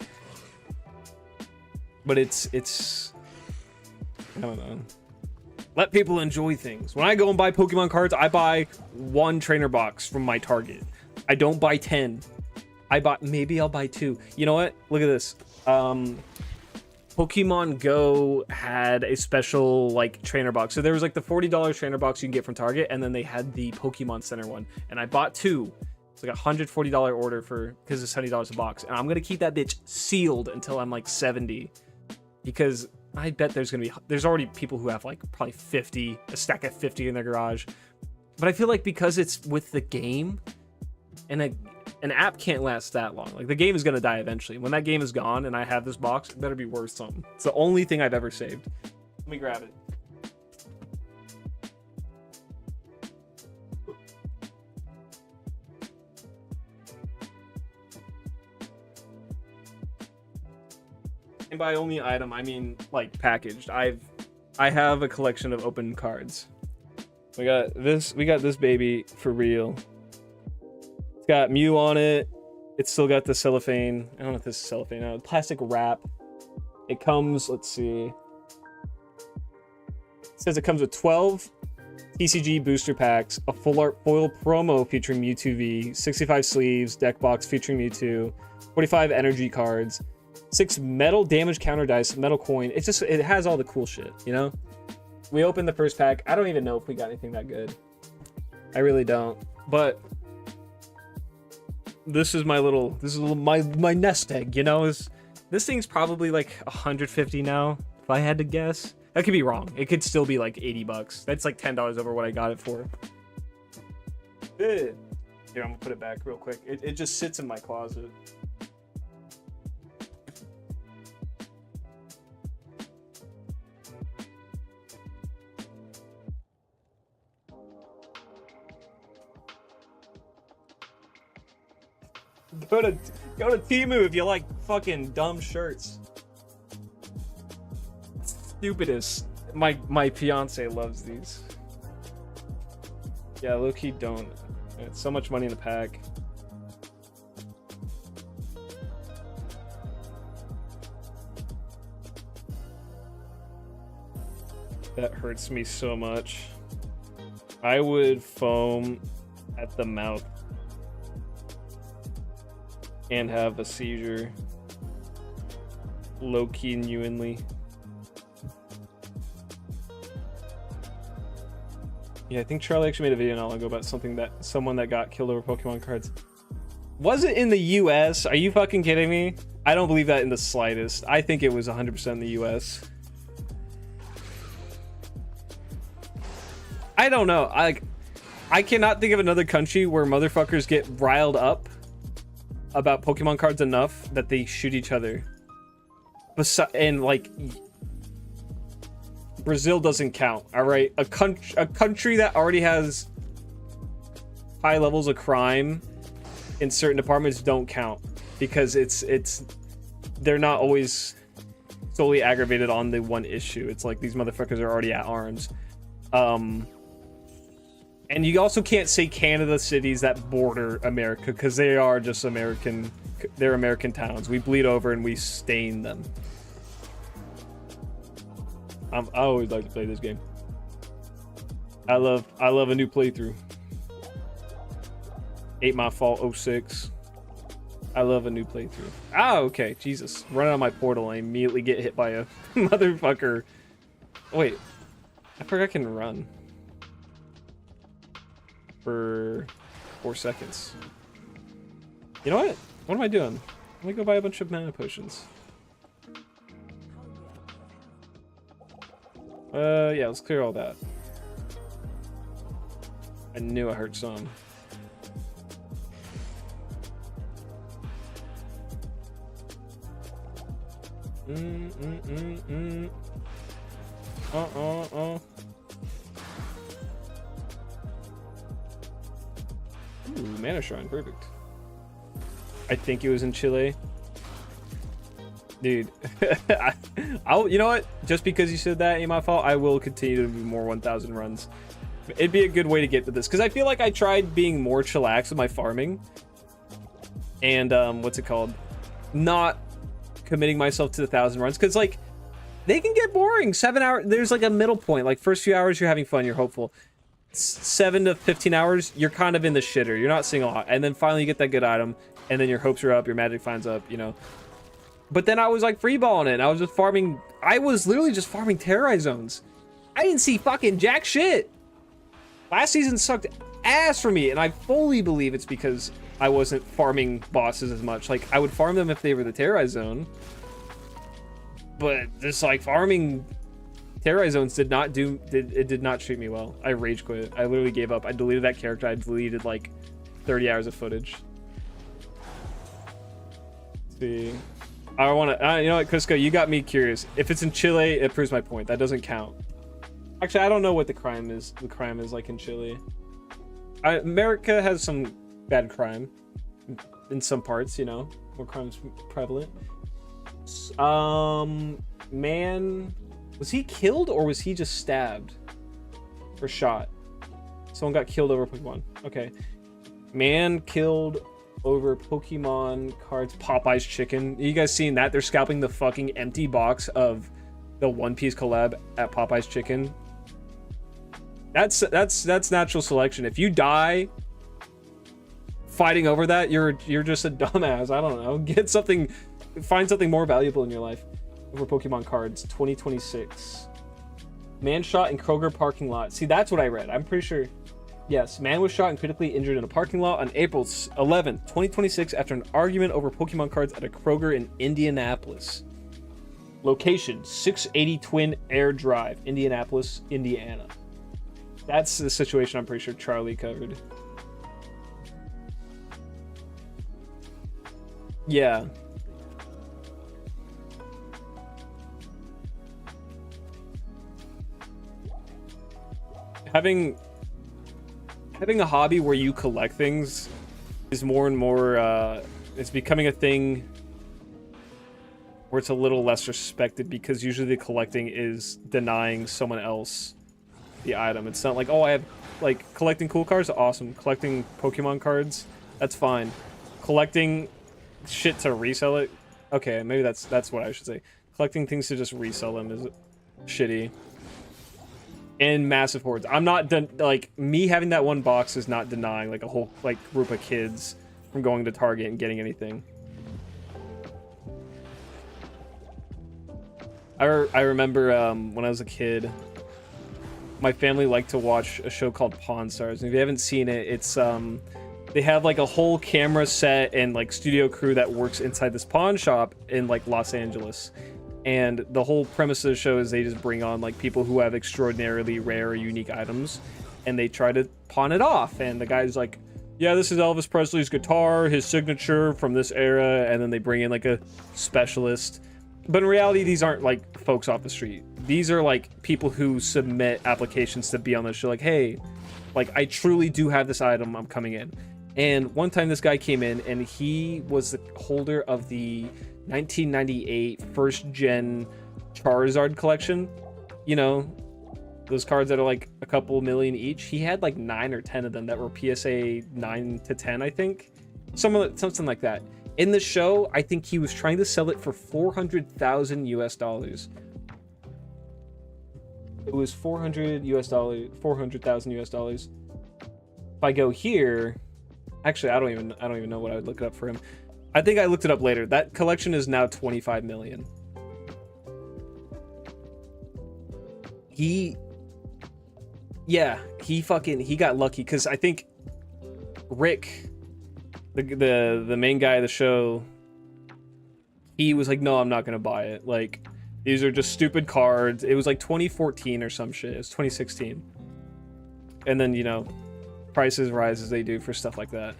But it's I don't know. Let people enjoy things. When I go and buy Pokemon cards, I buy one trainer box from my Target. I don't buy 10. Maybe I'll buy 2. You know what? Look at this. Pokemon Go had a special like trainer box. So there was like the $40 trainer box you can get from Target, and then they had the Pokemon Center one. And I bought 2. It's like a $140 order because it's $70 a box. And I'm gonna keep that bitch sealed until I'm like 70. Because I bet there's already people who have like probably a stack of 50 in their garage. But I feel like because it's with the game, and an app can't last that long. Like the game is gonna die eventually. When that game is gone and I have this box, it better be worth something. It's the only thing I've ever saved. Let me grab it. And by only item, I mean like packaged. I have a collection of open cards. We got this baby for real. It's got Mew on it. It's still got the cellophane. I don't know if this is cellophane. No, plastic wrap. It comes, let's see. It says it comes with 12 TCG booster packs, a full art foil promo featuring Mewtwo V, 65 sleeves, deck box featuring Mewtwo, 45 energy cards, 6 metal damage counter dice, metal coin. It has all the cool shit, you know? We opened the first pack. I don't even know if we got anything that good. I really don't. But this is my nest egg, you know? This thing's probably like 150 now, if I had to guess. That could be wrong. It could still be like $80. That's like $10 over what I got it for. Here, I'm gonna put it back real quick. It just sits in my closet. Go to Temu if you like fucking dumb shirts. Stupidest. My fiance loves these. Yeah, low-key don't. It's so much money in the pack. That hurts me so much. I would foam at the mouth and have a seizure. Low-key genuinely. Yeah, I think Charlie actually made a video not long ago about someone that got killed over Pokemon cards. Was it in the US? Are you fucking kidding me? I don't believe that in the slightest. I think it was 100% in the US. I don't know. I cannot think of another country where motherfuckers get riled up about Pokemon cards enough that they shoot each other. And like, Brazil doesn't count, all right? A country that already has high levels of crime in certain departments don't count, because they're not always solely aggravated on the one issue. It's like these motherfuckers are already at arms. And you also can't say Canada cities that border America, because they are just American. They're American towns. We bleed over and we stain them. I always like to play this game. I love a new playthrough. Ain't my fault 06. I love a new playthrough. Ah, okay. Jesus. Run out of my portal and I immediately get hit by a motherfucker. Wait. I forgot I can run. for 4 seconds. You know what? What am I doing? Let me go buy a bunch of mana potions. Yeah, let's clear all that. I knew I heard some. Ooh, mana shrine, perfect. I think it was in Chile. Dude, you know what? Just because you said that ain't my fault, I will continue to do more 1,000 runs. It'd be a good way to get to this, because I feel like I tried being more chillax with my farming. And, what's it called? Not committing myself to the 1,000 runs, because, like, they can get boring. 7 hours, there's, like, a middle point. Like, first few hours, you're having fun, you're hopeful. 7 to 15 hours, you're kind of in the shitter. You're not seeing a lot. And then finally you get that good item, and then your hopes are up, your magic finds up, you know. But then I was like freeballing it. I was just farming. I was literally just farming terrorize zones. I didn't see fucking jack shit. Last season sucked ass for me, and I fully believe it's because I wasn't farming bosses as much. Like, I would farm them if they were the terrorize zone, but just like farming terrorize zones did not treat me well. I rage quit. I literally gave up. I deleted that character. I deleted like 30 hours of footage. Let's see. I want to, you know what, Cusco, you got me curious. If it's in Chile, it proves my point. That doesn't count. Actually, I don't know what the crime is. The crime is like in Chile. America has some bad crime in some parts, you know, where crime's prevalent. Man, was he killed or was he just stabbed or shot? Someone got killed over Pokemon. Okay, man killed over Pokemon cards. Popeye's chicken. You guys seen that? They're scalping the fucking empty box of the One Piece collab at Popeye's chicken. That's natural selection. If you die fighting over that, you're just a dumbass. I don't know. Get something, find something more valuable in your life over Pokemon cards. 2026. Man shot in Kroger parking lot. See, that's what I read. I'm pretty sure. Yes, man was shot and critically injured in a parking lot on April 11th, 2026 after an argument over Pokemon cards at a Kroger in Indianapolis. Location, 680 Twin Air Drive, Indianapolis, Indiana. That's the situation I'm pretty sure Charlie covered. Yeah. Having a hobby where you collect things is more and more, it's becoming a thing where it's a little less respected, because usually the collecting is denying someone else the item. It's not like, oh, I have, like, collecting cool cards, awesome. Collecting Pokemon cards, that's fine. Collecting shit to resell it, okay, maybe that's what I should say. Collecting things to just resell them is shitty. And massive hordes. I'm not like, me having that one box is not denying like a whole like group of kids from going to Target and getting anything. I remember when I was a kid, my family liked to watch a show called Pawn Stars, and if you haven't seen it, it's they have like a whole camera set and like studio crew that works inside this pawn shop in like Los Angeles. And the whole premise of the show is they just bring on like people who have extraordinarily rare or unique items, and they try to pawn it off. And the guy's like, yeah, this is Elvis Presley's guitar, his signature from this era. And then they bring in like a specialist. But in reality, these aren't like folks off the street. These are like people who submit applications to be on the show. Like, hey, like I truly do have this item, I'm coming in. And one time this guy came in and he was the holder of the 1998 first gen Charizard collection, you know, those cards that are like a couple million each. He had like 9 or 10 of them that were PSA 9 to 10, I think, something like that. In the show, I think he was trying to sell it for 400,000 US dollars. It was 400,000 US dollars. If I go here, actually, I don't even know what I would look it up for him. I think I looked it up later. That collection is now 25 million. He got lucky, because I think Rick, the main guy of the show, he was like, no, I'm not gonna buy it. Like, these are just stupid cards. It was like 2014 or some shit. It was 2016. And then, you know, prices rise as they do for stuff like that.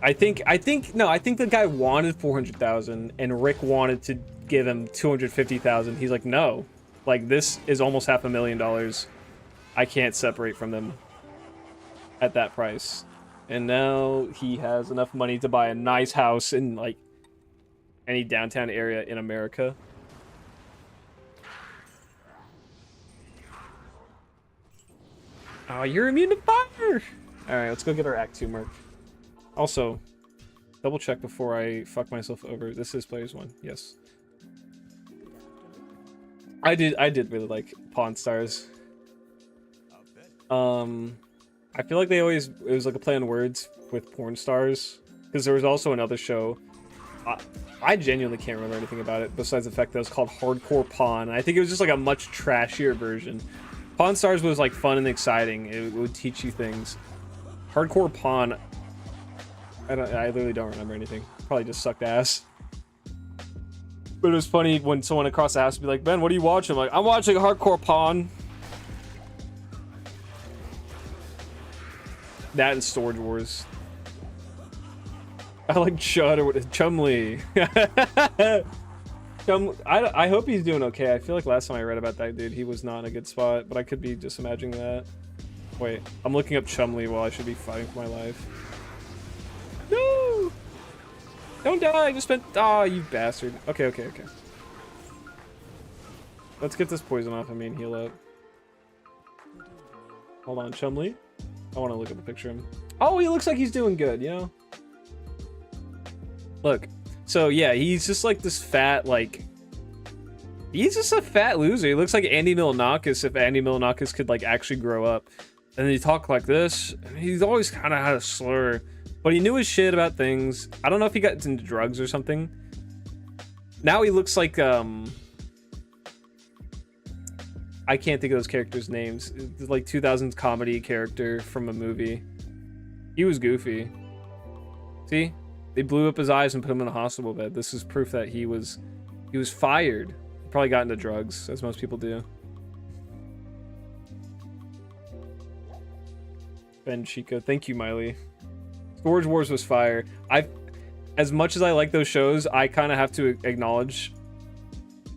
I think the guy wanted 400,000 and Rick wanted to give him 250,000. He's like, no, like, this is almost $500,000. I can't separate from them at that price. And now he has enough money to buy a nice house in like any downtown area in America. Oh, you're immune to fire! Alright, let's go get our Act 2 merc. Also, double check before I fuck myself over. This is Players 1, yes. I did really like Pawn Stars. I feel like it was like a play on words with porn stars, because there was also another show. I genuinely can't remember anything about it besides the fact that it was called Hardcore Pawn. I think it was just like a much trashier version. Pawn Stars was like fun and exciting. It would teach you things. Hardcore Pawn, I literally don't remember anything. Probably just sucked ass. But it was funny when someone across the house would be like, Ben, what are you watching? I'm like, I'm watching Hardcore Pawn. That and Storage Wars. I like Chud or Chumley. I hope he's doing okay. I feel like last time I read about that dude, he was not in a good spot, but I could be just imagining that. Wait, I'm looking up Chumley while I should be fighting for my life. No! Don't die! I just spent. Ah, you bastard. Okay. Let's get this poison off of me and heal up. Hold on, Chumley. I want to look at the picture of him. Oh, he looks like he's doing good, you know? Look. So, yeah, he's just like this fat, like... He's just a fat loser. He looks like Andy Milonakis if Andy Milonakis could, like, actually grow up. And then he talked like this. He's always kind of had a slur. But he knew his shit about things. I don't know if he got into drugs or something. Now he looks like, I can't think of those characters' names. It's like 2000s comedy character from a movie. He was goofy. See? They blew up his eyes and put him in a hospital bed. This is proof that he was fired. He probably got into drugs, as most people do. Ben Chico. Thank you, Miley. Storage Wars was fire. As much as I like those shows, I kind of have to acknowledge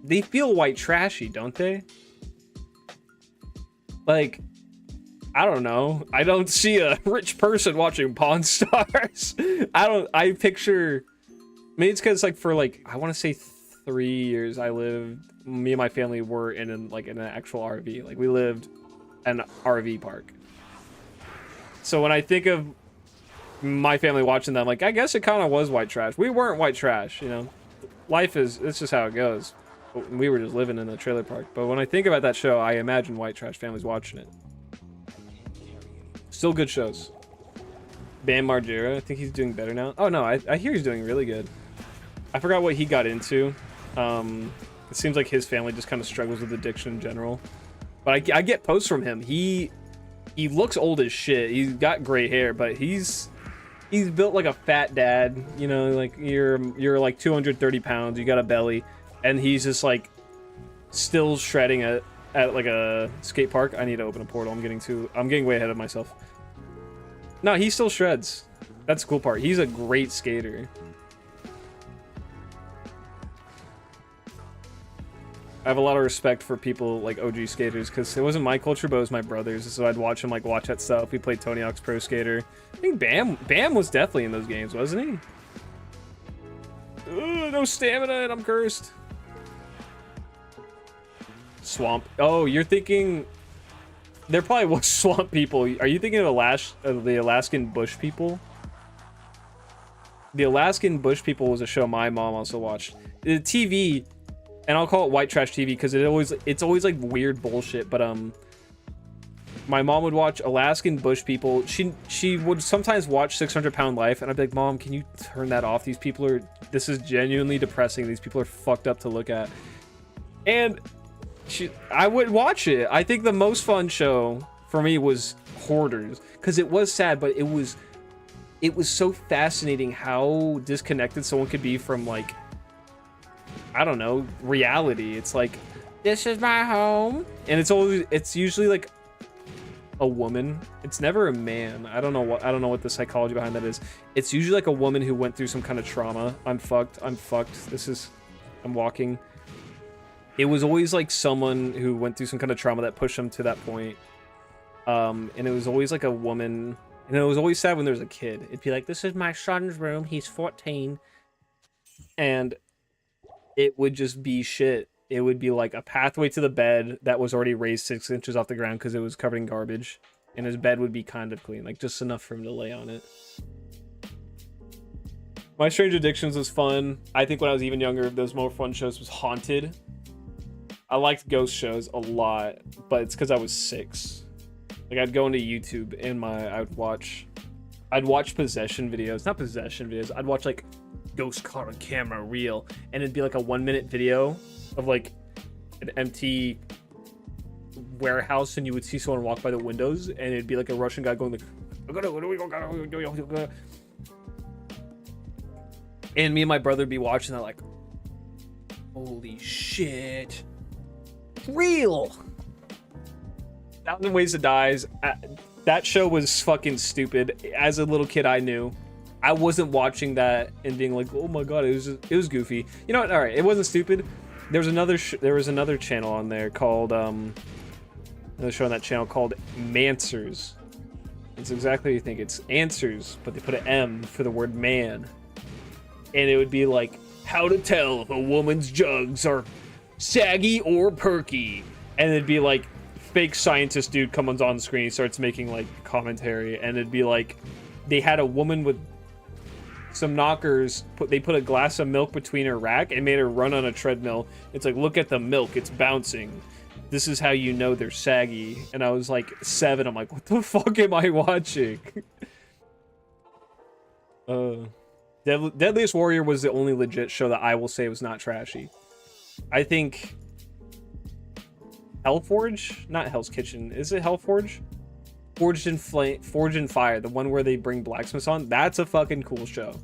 they feel white trashy, don't they? Like, I don't know. I don't see a rich person watching Pawn Stars. I picture, maybe it's because like for like, I want to say 3 years me and my family were in an actual RV. Like we lived in an RV park. So when I think of my family watching that, I'm like, I guess it kind of was white trash. We weren't white trash, you know. It's just how it goes. We were just living in a trailer park. But when I think about that show, I imagine white trash families watching it. Still good shows. Bam Margera, I think he's doing better now. Oh no, I hear he's doing really good. I forgot what he got into. It seems like his family just kind of struggles with addiction in general. But I get posts from him. He looks old as shit. He's got gray hair, but he's built like a fat dad. You know, like you're like 230 pounds. You got a belly, and he's just like still shredding at like a skate park. I need to open a portal. I'm getting way ahead of myself. No, he still shreds. That's the cool part. He's a great skater. I have a lot of respect for people like OG skaters because it wasn't my culture, but it was my brother's. So I'd watch him like watch that stuff. We played Tony Hawk's Pro Skater. I think Bam was definitely in those games, wasn't he? Ugh, no stamina and I'm cursed. Swamp. Oh, you're thinking there probably was swamp people. Are you thinking of the Alaskan bush people? The Alaskan bush people was a show my mom also watched. The TV, and I'll call it white trash TV because it's always like weird bullshit. But my mom would watch Alaskan bush people. She would sometimes watch 600 Pound Life, and I'd be like, Mom, can you turn that off? This is genuinely depressing. These people are fucked up to look at. And I would watch it. I think the most fun show for me was Hoarders, because it was sad, but it was so fascinating how disconnected someone could be from, like, I don't know, reality. It's like, this is my home, and it's usually like a woman. It's never a man. I don't know what the psychology behind that is. It's usually like a woman who went through some kind of trauma. I'm fucked. I'm walking. It was always like someone who went through some kind of trauma that pushed them to that point. And it was always like a woman, and it was always sad when there was a kid. It'd be like, this is my son's room, he's 14. And it would just be shit. It would be like a pathway to the bed that was already raised 6 inches off the ground because it was covered in garbage. And his bed would be kind of clean, like just enough for him to lay on it. My Strange Addictions was fun. I think when I was even younger, those more fun shows was Haunted. I liked ghost shows a lot, but it's because I was 6. Like, I'd go into YouTube and I'd watch possession videos. Not possession videos. I'd watch like ghost caught on camera reel, and it'd be like a 1-minute video of like an empty warehouse, and you would see someone walk by the windows, and it'd be like a Russian guy going like, and me and my brother would be watching that like, holy shit, real. 1,000 Ways to Die's. That show was fucking stupid. As a little kid, I knew. I wasn't watching that and being like, oh my god, it was goofy. You know what? All right, it wasn't stupid. There was another channel on there called another show on that channel called Mansers. It's exactly what you think. It's answers, but they put an M for the word man. And it would be like, how to tell if a woman's jugs are saggy or perky. And it'd be like, fake scientist dude comes on the screen, he starts making like commentary, and it'd be like, they had a woman with some knockers, they put a glass of milk between her rack and made her run on a treadmill. It's like, look at the milk, it's bouncing. This is how you know they're saggy. And I was like 7, I'm like, what the fuck am I watching? Deadliest Warrior was the only legit show that I will say was not trashy. I think Hellforge? Not Hell's Kitchen. Is it Hellforge? Forged in Fire, the one where they bring blacksmiths on. That's a fucking cool show.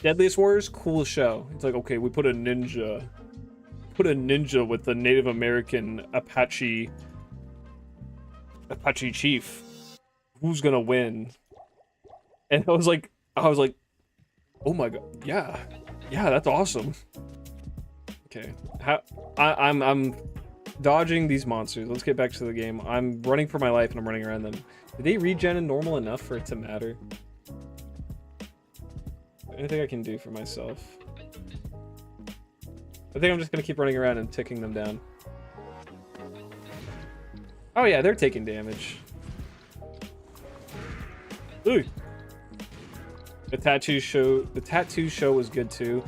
Deadliest Warriors, cool show. It's like, okay, we put a ninja with the Native American Apache chief. Who's gonna win? And I was like, oh my god, yeah, that's awesome. Okay, I'm dodging these monsters. Let's get back to the game. I'm running for my life and I'm running around them. Did they regen in normal enough for it to matter? Anything I can do for myself? I think I'm just gonna keep running around and ticking them down. Oh yeah, they're taking damage. Ooh. The tattoo show was good too.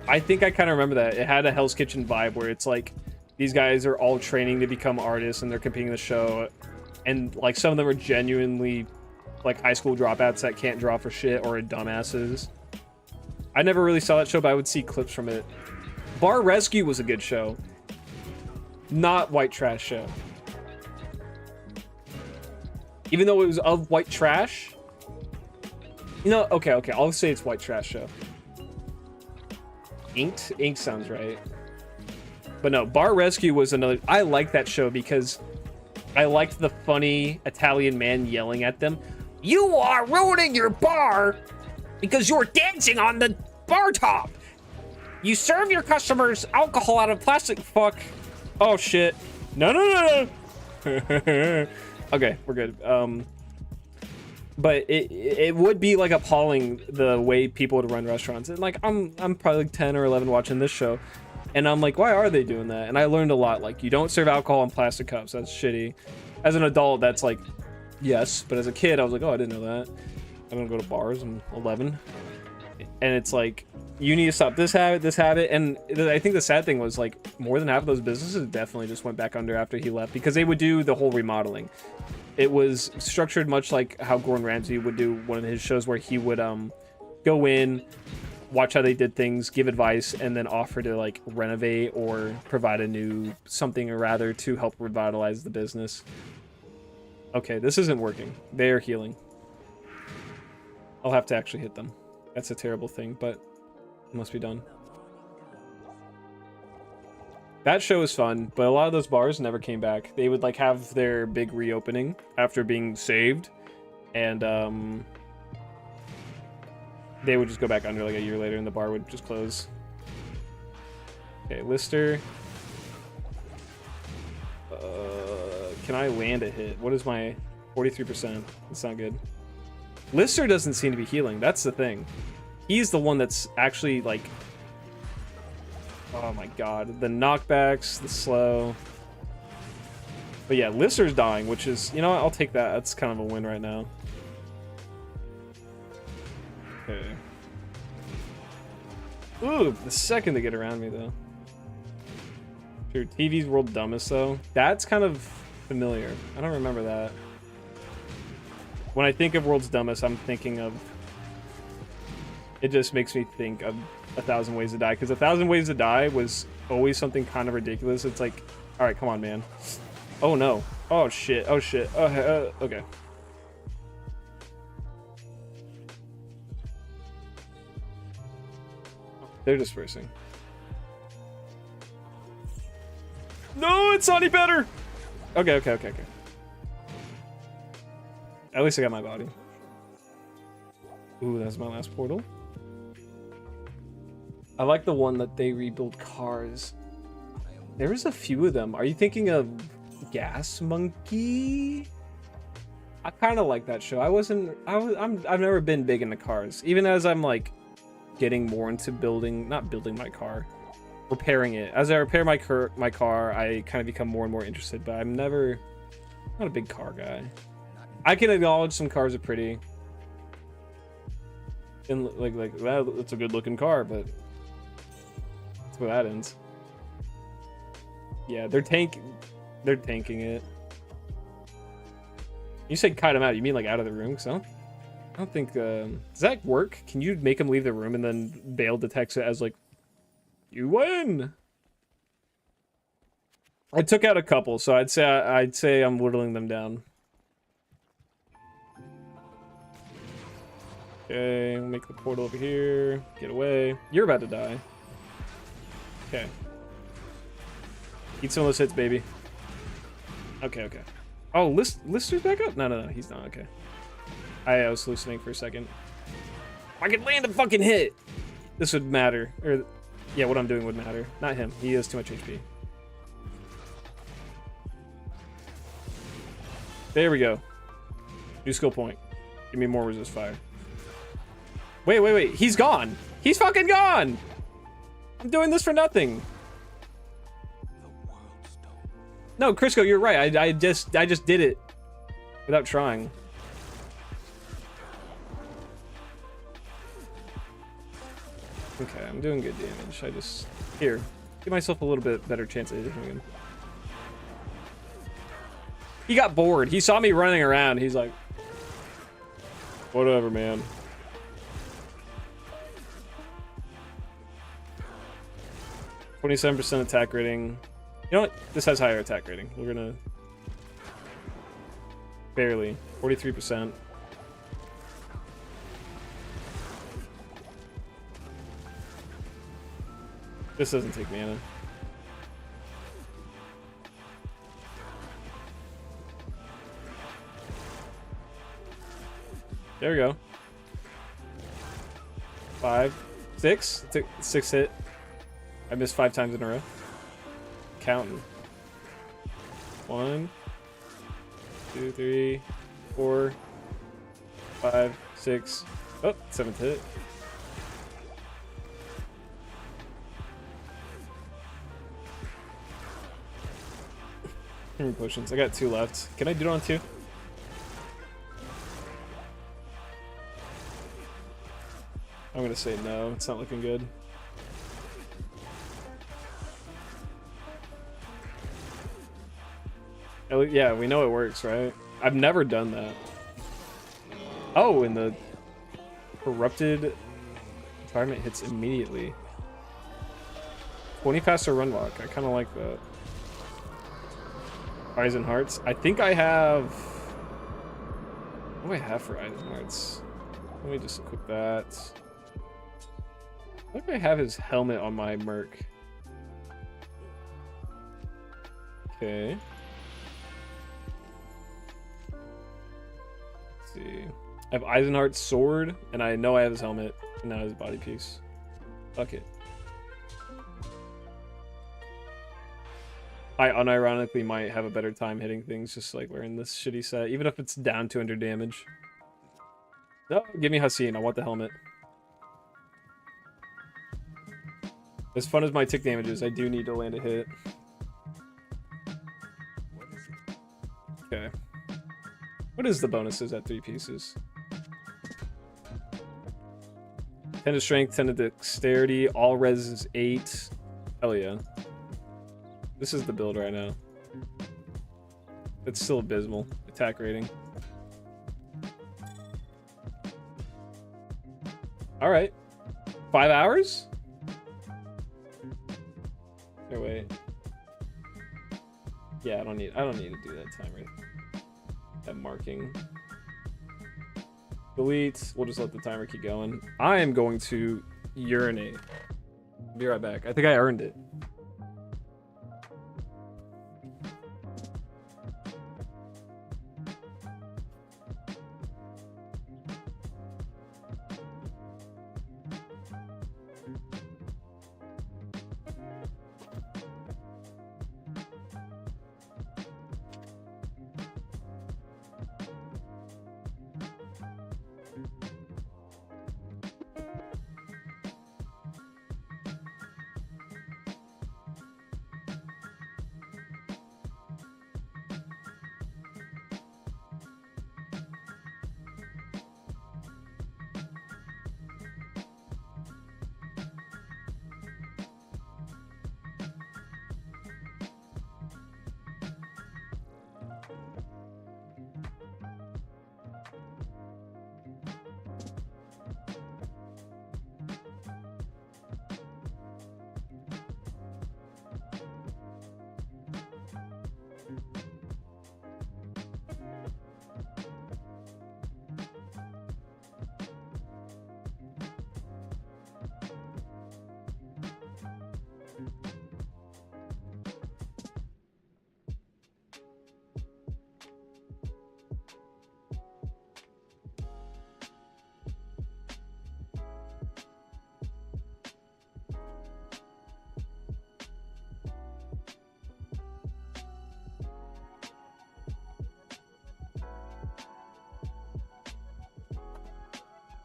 I think I kind of remember that. It had a Hell's Kitchen vibe where it's like, these guys are all training to become artists and they're competing in the show, and like some of them are genuinely like high school dropouts that can't draw for shit or dumbasses. I never really saw that show, but I would see clips from it. Bar Rescue was a good show. Not white trash show. Even though it was of white trash. You know, okay, I'll say it's white trash show. Inked sounds right. But no, Bar Rescue was another. I liked that show because I liked the funny Italian man yelling at them. You are ruining your bar because you're dancing on the bar top. You serve your customers alcohol out of plastic. Fuck. Oh shit. No. Okay, we're good. But it would be like appalling the way people would run restaurants. And like I'm probably like 10 or 11 watching this show. And I'm like, why are they doing that? And I learned a lot. Like, you don't serve alcohol in plastic cups. That's shitty. As an adult, that's like, yes. But as a kid, I was like, oh, I didn't know that. I'm gonna go to bars. I'm 11. And it's like, you need to stop this habit. And I think the sad thing was, like, more than half of those businesses definitely just went back under after he left. Because they would do the whole remodeling. It was structured much like how Gordon Ramsay would do one of his shows where he would go in, watch how they did things, give advice, and then offer to like renovate or provide a new something or rather to help revitalize the business. Okay, this isn't working. They're healing. I'll have to actually hit them. That's a terrible thing, but it must be done. That show was fun, but a lot of those bars never came back. They would like have their big reopening after being saved, and they would just go back under like a year later, and the bar would just close. Okay, Lister. Can I land a hit? What is my 43%? That's not good. Lister doesn't seem to be healing. That's the thing. He's the one that's actually like... Oh my god. The knockbacks, the slow. But yeah, Lister's dying, which is... You know what? I'll take that. That's kind of a win right now. Okay. Ooh, the second to get around me, though. Sure, TV's World Dumbest, though. That's kind of familiar. I don't remember that. When I think of World's Dumbest, I'm thinking of... It just makes me think of 1,000 Ways to Die, because 1,000 Ways to Die was always something kind of ridiculous. It's like, all right, come on, man. Oh, no. Oh, shit. Oh, shit. Okay. They're dispersing. No, it's not any better. Okay. At least I got my body. Ooh, that's my last portal. I like the one that they rebuild cars. There was a few of them. Are you thinking of Gas Monkey? I kind of like that show. I've never been big into cars. Even as I'm like getting more into not building my car, repairing it. As I repair my car, I kind of become more and more interested, but I'm not a big car guy. I can acknowledge some cars are pretty. And like well, it's a good looking car, but that's where that ends. Yeah, they're tanking it. You said kite them out, you mean like out of the room? Cause I don't think does that work? Can you make them leave the room and then Bale detects it as like, you win? I took out a couple, so I'd say I'm whittling them down. Okay, we'll make the portal over here. Get away. You're about to die. Okay. Eat some of those hits, baby. Okay. Oh, Lister's back up? No, he's not. Okay. I was hallucinating for a second. I could land a fucking hit. This would matter. Or, yeah, what I'm doing would matter. Not him. He has too much HP. There we go. New skill point. Give me more resist fire. Wait. He's gone. He's fucking gone. I'm doing this for nothing. No, Crisco, you're right. I just did it without trying. Okay, I'm doing good damage. Here, give myself a little bit better chance at hitting him. He got bored. He saw me running around. He's like, whatever, man. %27 attack rating. You know what? This has higher attack rating. We're gonna... Barely. 43%. This doesn't take mana. There we go. 5, 6. Took 6 hit. I missed 5 times in a row. Counting. 1, 2, 3, 4, 5, 6. Oh, 7th hit. How many potions? I got 2 left. Can I do it on 2? I'm gonna say no. It's not looking good. Yeah, we know it works, right? I've never done that. Oh, and the corrupted environment hits immediately. 20 faster run walk. I kind of like that. Eyes and hearts. I think I have What do I have for Iron Hearts? Let me just equip that. I think I have his helmet on my Merc. Okay. Let's see. I have Eisenhart's sword, and I know I have his helmet, and now his body piece. Fuck it. I unironically might have a better time hitting things just like wearing this shitty set, even if it's down 200 damage. No, give me Hassan. I want the helmet. As fun as my tick damage is, I do need to land a hit. Okay. What is the bonuses at 3 pieces? 10 to strength, 10 to dexterity, all res is 8. Hell yeah. This is the build right now. It's still abysmal. Attack rating. Alright. 5 hours? Here, wait. Yeah, I don't need to do that timer. That marking. Delete. We'll just let the timer keep going. I am going to urinate. Be right back. I think I earned it.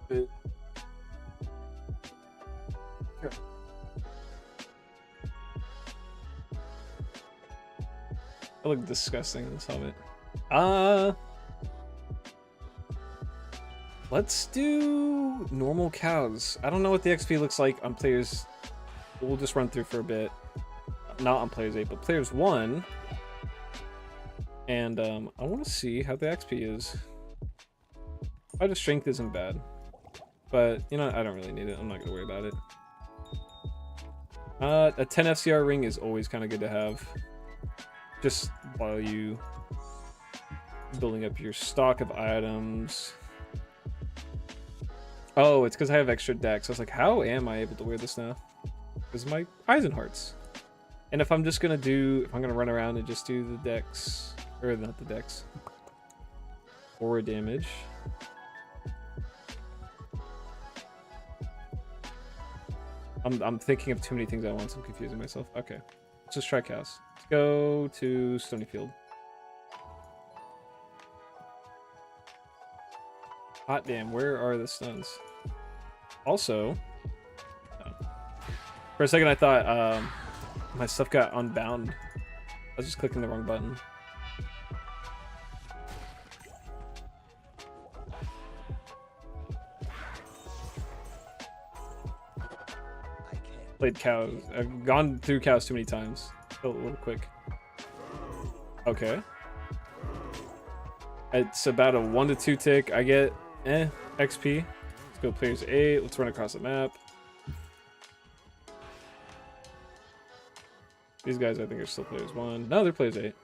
Bit. Okay. I look disgusting in this helmet. Let's do normal cows. I don't know what the XP looks like on players. We'll just run through for a bit. Not on players 8, but players 1. And I want to see how the XP is. Probably the strength isn't bad. But, you know, I don't really need it. I'm not going to worry about it. A 10 FCR ring is always kind of good to have. Just while you building up your stock of items. Oh, it's because I have extra dex. I was like, how am I able to wear this now? Because of my Eisenhearts. And if I'm just going to if I'm going to run around and just do the dex, or not the dex, aura damage. I'm thinking of too many things at once. I'm confusing myself. Okay, let's just try cows. Let's go to Stonyfield. Hot damn, where are the stones? Also, for a second I thought my stuff got unbound. I was just clicking the wrong button. Played cows. I've gone through cows too many times. Felt a little quick. Okay. It's about a 1 to 2 tick. I get XP. Let's go players 8. Let's run across the map. These guys I think are still players 1. No, they're players 8.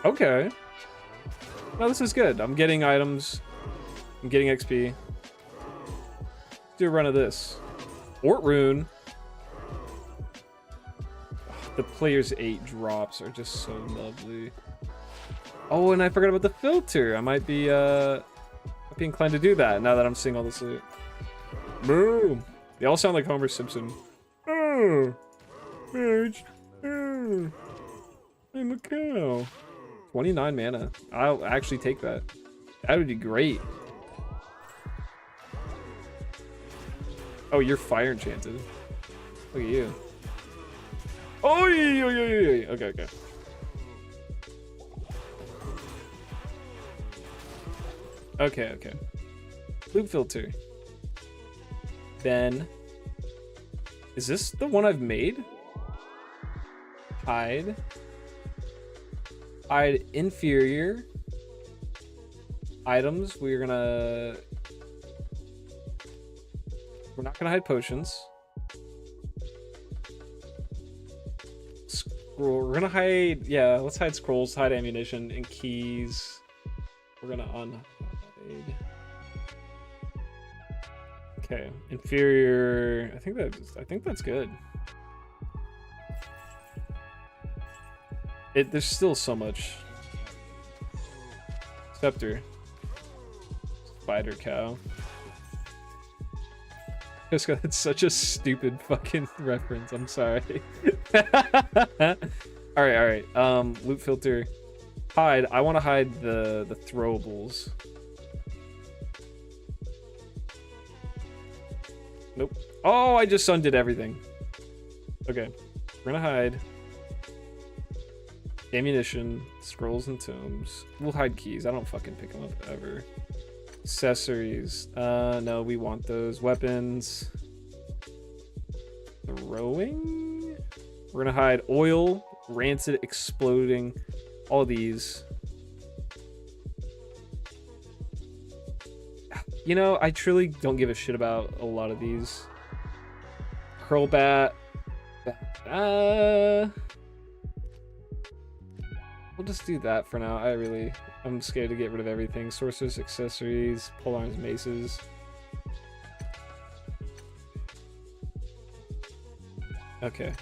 Okay. No, this is good. I'm getting items. I'm getting XP. Do a run of this. Ort rune. The player's 8 drops are just so lovely. Oh, and I forgot about the filter. I might be inclined to do that now that I'm seeing all this loot. Boom. They all sound like Homer Simpson. Oh, Marge. Oh, I'm a cow. 29 mana. I'll actually take that. That would be great. Oh, you're fire enchanted. Look at you. Oh, yeah. Okay. Okay. Loot filter. Then, is this the one I've made? Hide inferior items. We're not gonna hide potions. Scroll. We're gonna hide. Yeah, let's hide scrolls, hide ammunition, and keys. We're gonna unhide. Okay, inferior. I think that's good. There's still so much. Scepter. Spider cow. It's such a stupid fucking reference. I'm sorry. All right. Loot filter. Hide. I want to hide the throwables. Nope. Oh, I just undid everything. Okay. We're gonna hide ammunition, scrolls, and tomes. We'll hide keys. I don't fucking pick them up ever. Accessories. No, we want those. Weapons. Throwing. We're gonna hide oil, rancid, exploding. All these. You know, I truly don't give a shit about a lot of these. Curl bat. We'll just do that for now. I'm scared to get rid of everything. Sorcerers, accessories, polearms, maces. Okay.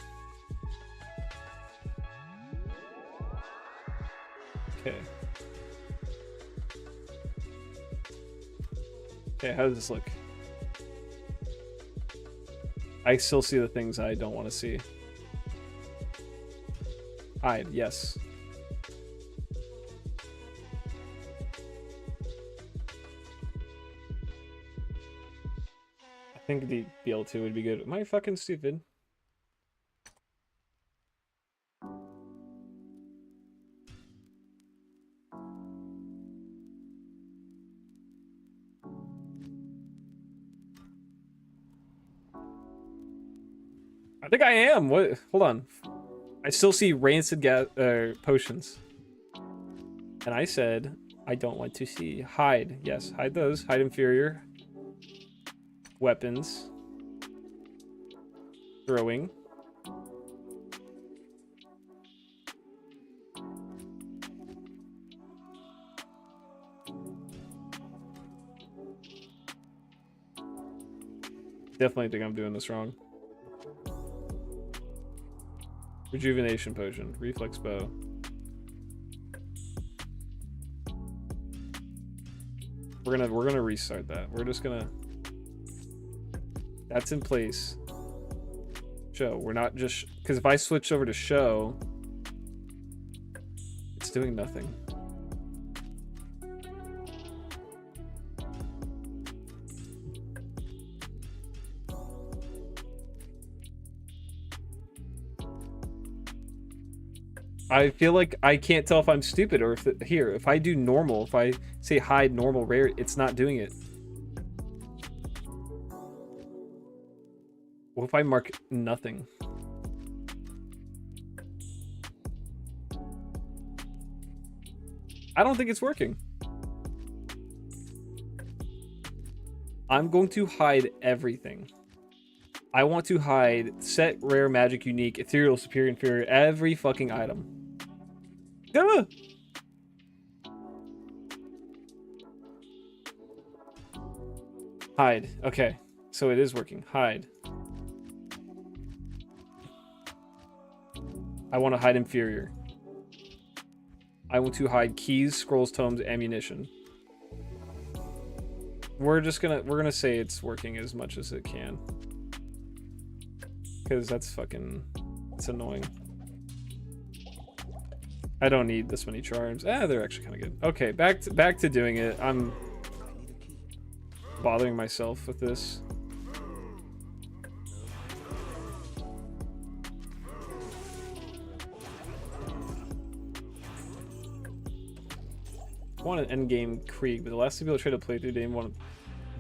Okay, how does this look? I still see the things I don't want to see. Hide, yes. I think the BL2 would be good. Am I fucking stupid? I think I am. What? Hold on. I still see rancid potions. And I said I don't want to see. Hide. Yes, hide those. Hide inferior. Weapons. Throwing. Definitely think I'm doing this wrong. Rejuvenation potion, reflex bow. We're gonna restart that. We're just gonna. That's in place. Show. We're not just because if I switch over to show, it's doing nothing. I feel like I can't tell if I'm stupid or if I do normal, if I say hide normal rare, it's not doing it. What if I mark nothing? I don't think it's working. I'm going to hide everything. I want to hide set, rare, magic, unique, ethereal, superior, inferior, every fucking item. Yeah. Hide. Okay. So it is working. Hide. I want to hide inferior. I want to hide keys, scrolls, tomes, ammunition. We're gonna say it's working as much as it can. Because it's annoying. I don't need this many charms. They're actually kind of good. Okay, back to doing it. I'm bothering myself with this. I want an endgame Krieg, but the last two people tried to play through didn't want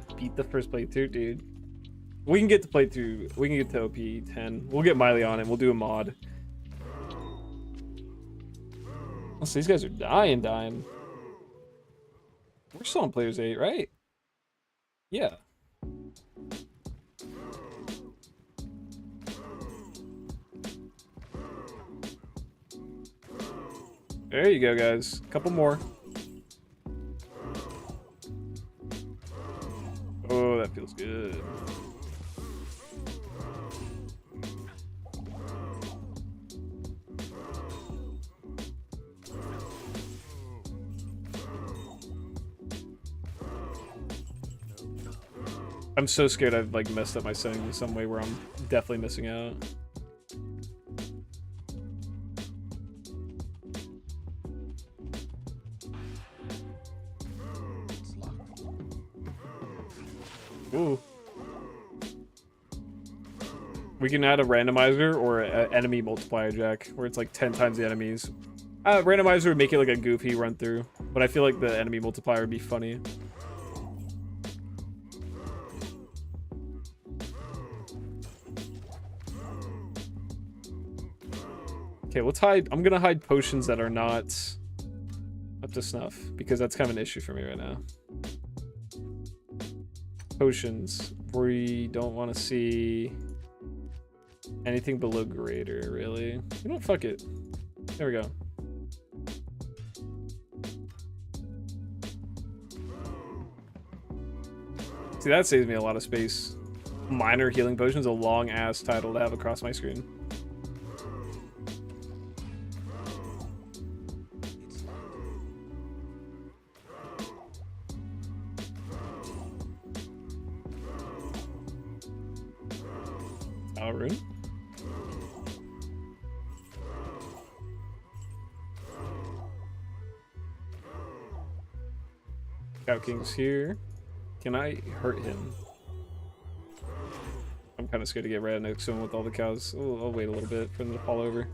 to beat the first playthrough, dude. We can get to playthrough. We can get to OP 10. We'll get Miley on it. We'll do a mod. Oh, so these guys are dying. We're still on Players 8, right? Yeah. There you go, guys. A couple more. Oh, that feels good. I'm so scared I've like messed up my settings in some way where I'm definitely missing out. Ooh. We can add a randomizer or an enemy multiplier jack where it's like 10 times the enemies. Randomizer would make it like a goofy run through, but I feel like the enemy multiplier would be funny. Okay, let's hide. I'm gonna hide potions that are not up to snuff because that's kind of an issue for me right now. Potions. We don't want to see anything below greater, really. You know, fuck it. There we go. See, that saves me a lot of space. Minor healing potions, a long ass title to have across my screen. Rune. Cow King's here. Can I hurt him? I'm kind of scared to get right next to him with all the cows. I'll wait a little bit for them to fall over.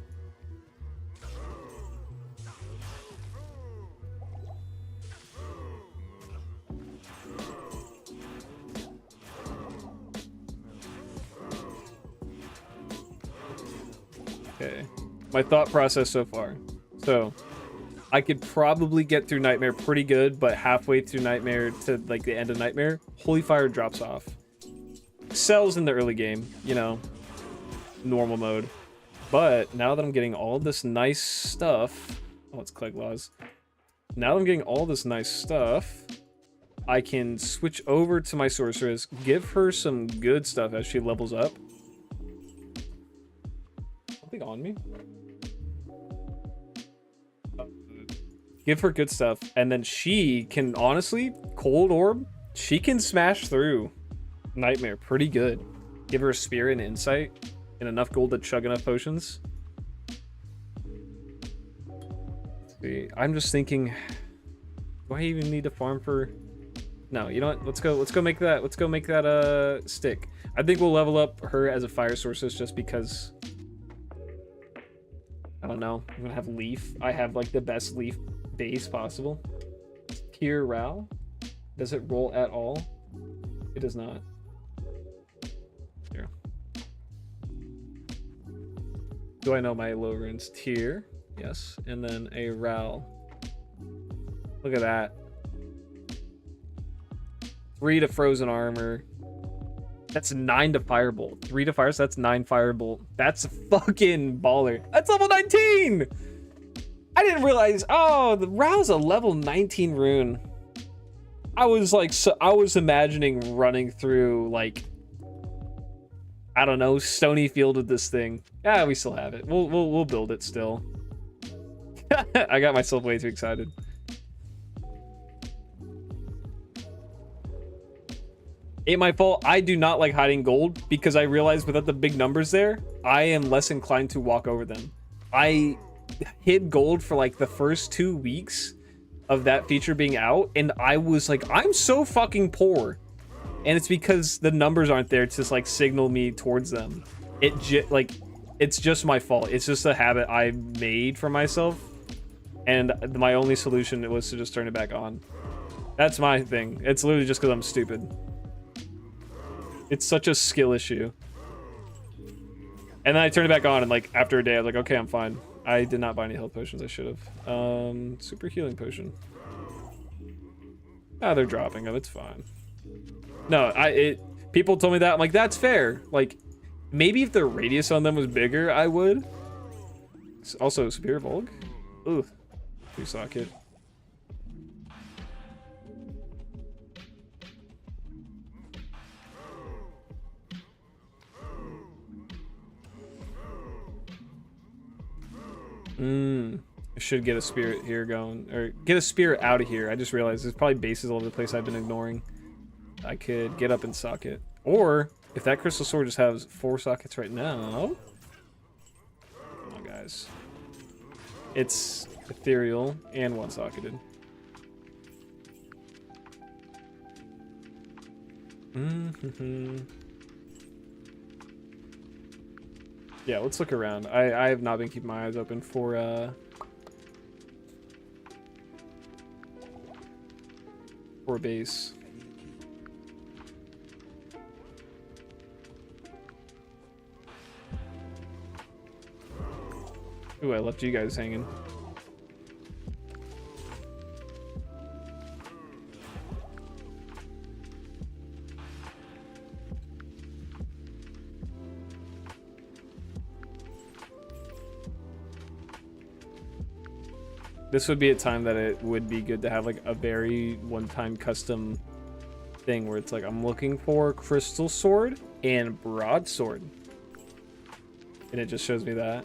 Okay, my thought process so far. So, I could probably get through Nightmare pretty good, but halfway through Nightmare to like the end of Nightmare, Holy Fire drops off. Sells in the early game, you know, normal mode. But now that I'm getting all this nice stuff, oh, it's Clegg Laws. Now that I'm getting all this nice stuff, I can switch over to my Sorceress, give her some good stuff as she levels up. On me, give her good stuff, and then she can honestly Cold Orb. She can smash through Nightmare pretty good. Give her a Spirit and Insight and enough gold to chug enough potions. Let's see, I'm just thinking, do I even need to farm for? No, you know what? Let's go make that. Let's go make that stick. I think we'll level up her as a Fire Sorceress just because. I don't know. I'm gonna have Leaf. I have like the best Leaf base possible. Pure Ral. Does it roll at all? It does not. Here. Do I know my low runes? Tier. Yes. And then a Ral. Look at that. 3 to Frozen Armor. That's 9 to Firebolt. 3 to Fire, so that's 9 Firebolt. That's fucking baller. That's level 19! I didn't realize. Oh, the Ral's a level 19 rune. I was like, so I was imagining running through like, I don't know, stony field with this thing. Yeah, we still have it. We'll build it still. I got myself way too excited. Ain't my fault. I do not like hiding gold because I realized without the big numbers there, I am less inclined to walk over them. I hid gold for like the first 2 weeks of that feature being out, and I was like, I'm so fucking poor. And it's because the numbers aren't there to just like signal me towards them. It's just my fault. It's just a habit I made for myself, and my only solution was to just turn it back on. That's my thing. It's literally just because I'm stupid. It's such a skill issue. And then I turned it back on, and like after a day I was like, okay, I'm fine. I did not buy any health potions. I should have. Super healing potion. Ah, they're dropping them. It's fine. No, people told me that. I'm like, that's fair. Like, maybe if the radius on them was bigger, I would. It's also, Superior Volg. Ooh, 2-socket. I should get a spirit here going, or get a spirit out of here. I just realized there's probably bases all over the place I've been ignoring. I could get up and socket, or if that crystal sword just has 4 sockets right now. Come on, guys. It's ethereal and 1-socketed. Yeah, let's look around. I have not been keeping my eyes open for a base. Ooh, I left you guys hanging. This would be a time that it would be good to have like a very one-time custom thing where it's like, I'm looking for crystal sword and broadsword, and it just shows me that.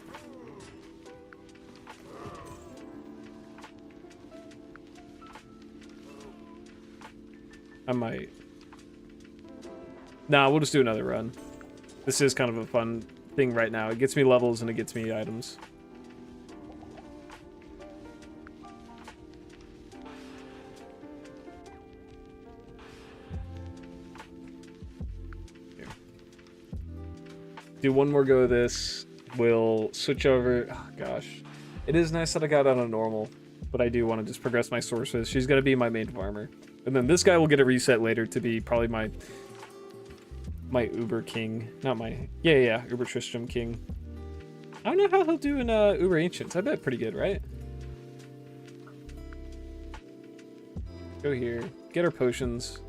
I might. Nah, we'll just do another run. This is kind of a fun thing right now. It gets me levels and it gets me items. Do one more go of this. We'll switch over. Oh, gosh. It is nice that I got on a normal, but I do want to just progress my sources. She's going to be my main farmer. And then this guy will get a reset later to be probably my Uber King. Not my... Yeah, Uber Tristram King. I don't know how he'll do in Uber Ancients. I bet pretty good, right? Go here. Get our potions.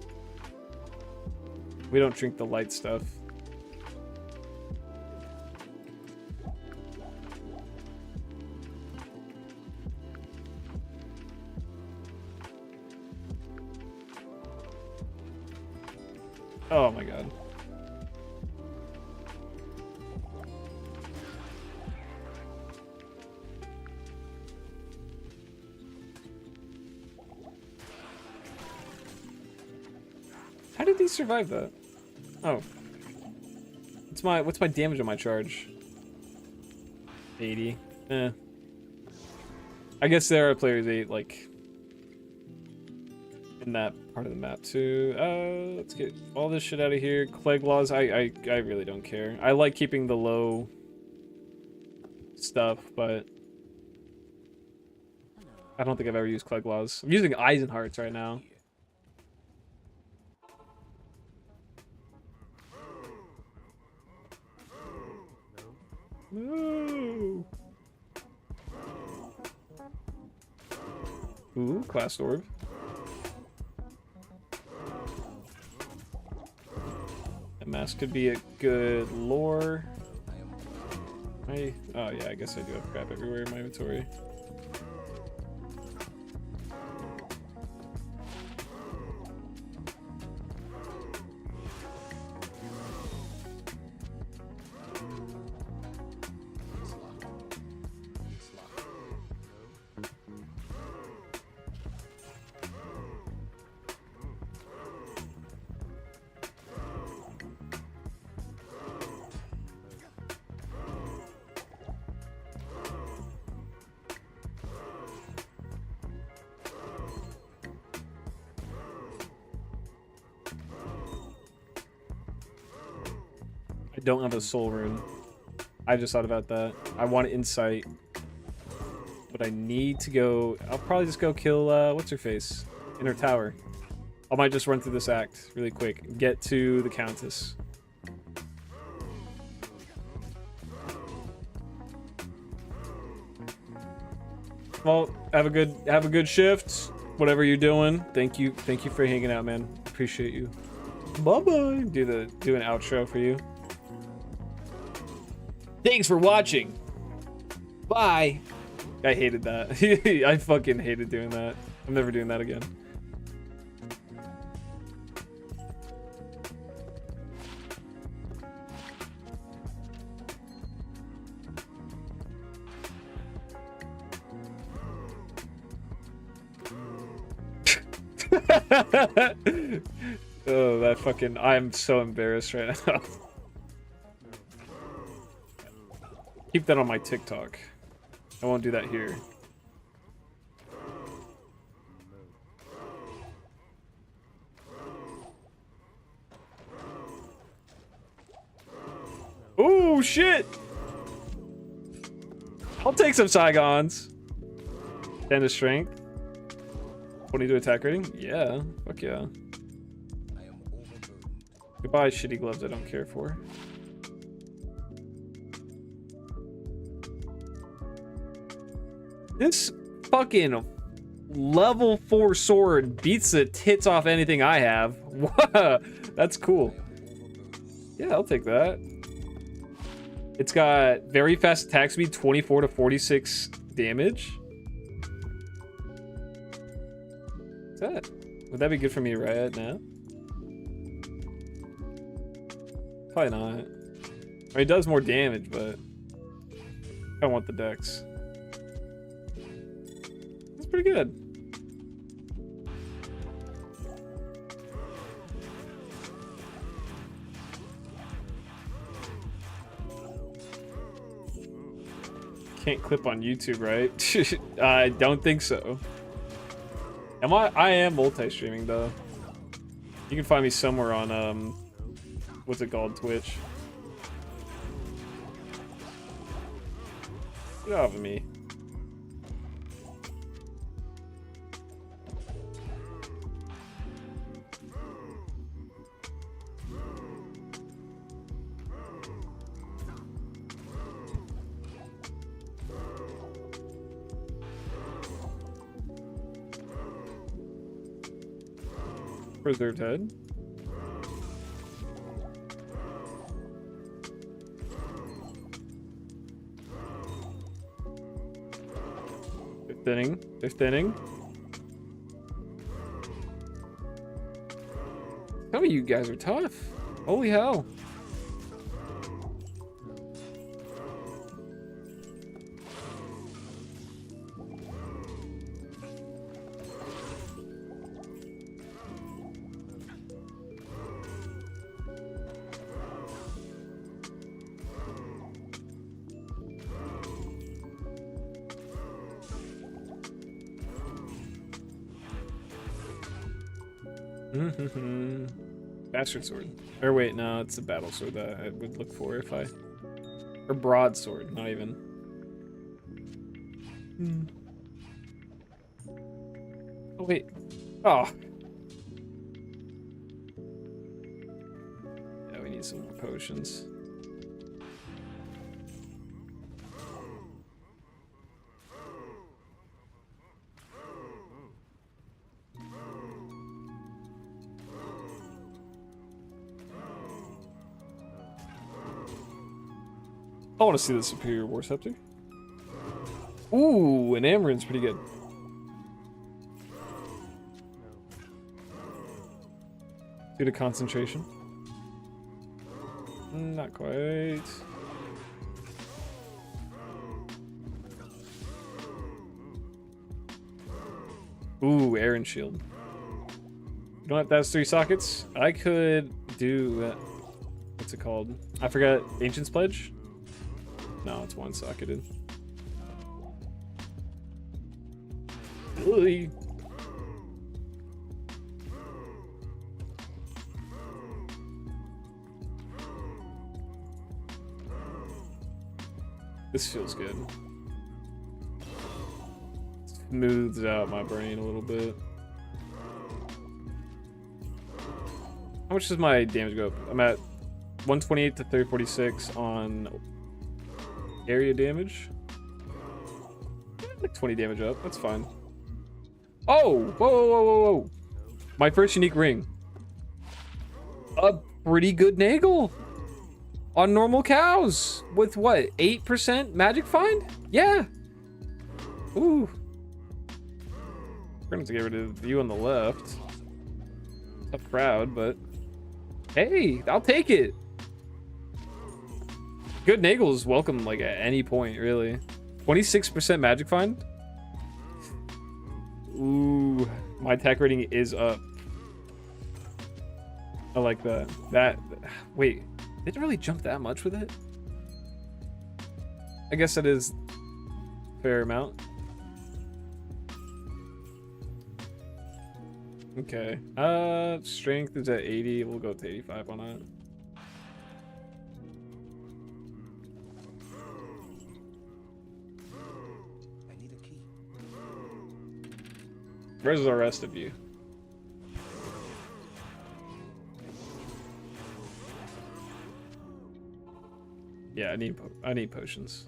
We don't drink the light stuff. Oh my god. How did these survive that? Oh. What's my damage on my charge? 80. Eh. I guess there are players 8 like in that part of the map too. Let's get all this shit out of here. Plague laws, I really don't care. I like keeping the low stuff, but I don't think I've ever used Plague laws. I'm using Eisenhearts right now. No. Ooh, class orb. That mask could be a good lore. Oh yeah, I guess I do have crap everywhere in my inventory. I don't have a soul rune. I just thought about that. I want insight. But I need to go... I'll probably just go kill, what's her face? In her tower. I might just run through this act really quick. Get to the Countess. Well, have a good shift. Whatever you're doing. Thank you for hanging out, man. Appreciate you. Bye-bye. Do an outro for you. Thanks for watching. Bye. I hated that. I fucking hated doing that. I'm never doing that again. Oh, that fucking... I'm so embarrassed right now. Keep that on my TikTok. I won't do that here. Oh shit! I'll take some Saigons. 10 to strength. 22 attack rating? Yeah. Fuck yeah. Goodbye, shitty gloves I don't care for. This fucking level 4 sword beats the tits off anything I have. Wow, that's cool. Yeah, I'll take that. It's got very fast attack speed, 24 to 46 damage. What's that? Would that be good for me right now? Probably not. I mean, it does more damage, but I want the dex. That's pretty good. Can't clip on YouTube, right? I don't think so. I am multi-streaming though. You can find me somewhere on what's it called? Twitch. Get off of me. Preserved head. Fifth inning. Some of you guys are tough. Holy hell. Bastard sword. Or wait, no, it's a battle sword that I would look for if I... Or broadsword, not even. Oh, wait. Oh. Yeah, we need some more potions. I want to see the superior war scepter. Ooh, an Amarin's pretty good. Due to concentration. Not quite. Ooh, Aaron shield. You don't have to have 3 sockets? I could do... what's it called? I forgot. Ancient's Pledge? No, it's 1 socketed. Oy. This feels good. Smooths out my brain a little bit. How much does my damage go up? I'm at 128 to 346 on area damage. Like 20 damage up. That's fine. Oh! Whoa, whoa, whoa, whoa, whoa. My first unique ring. A pretty good Nagel. On normal cows. With what? 8% magic find? Yeah. Ooh. We're going to get rid of you on the left. Tough crowd, but hey, I'll take it. Good Nagel is welcome like at any point, really. 26% magic find. Ooh, my attack rating is up. I like that. Wait, did it really jump that much with it? I guess that is a fair amount. Okay. Strength is at 80. We'll go to 85 on it. I need a key. Where's the rest of you? Yeah, I need potions.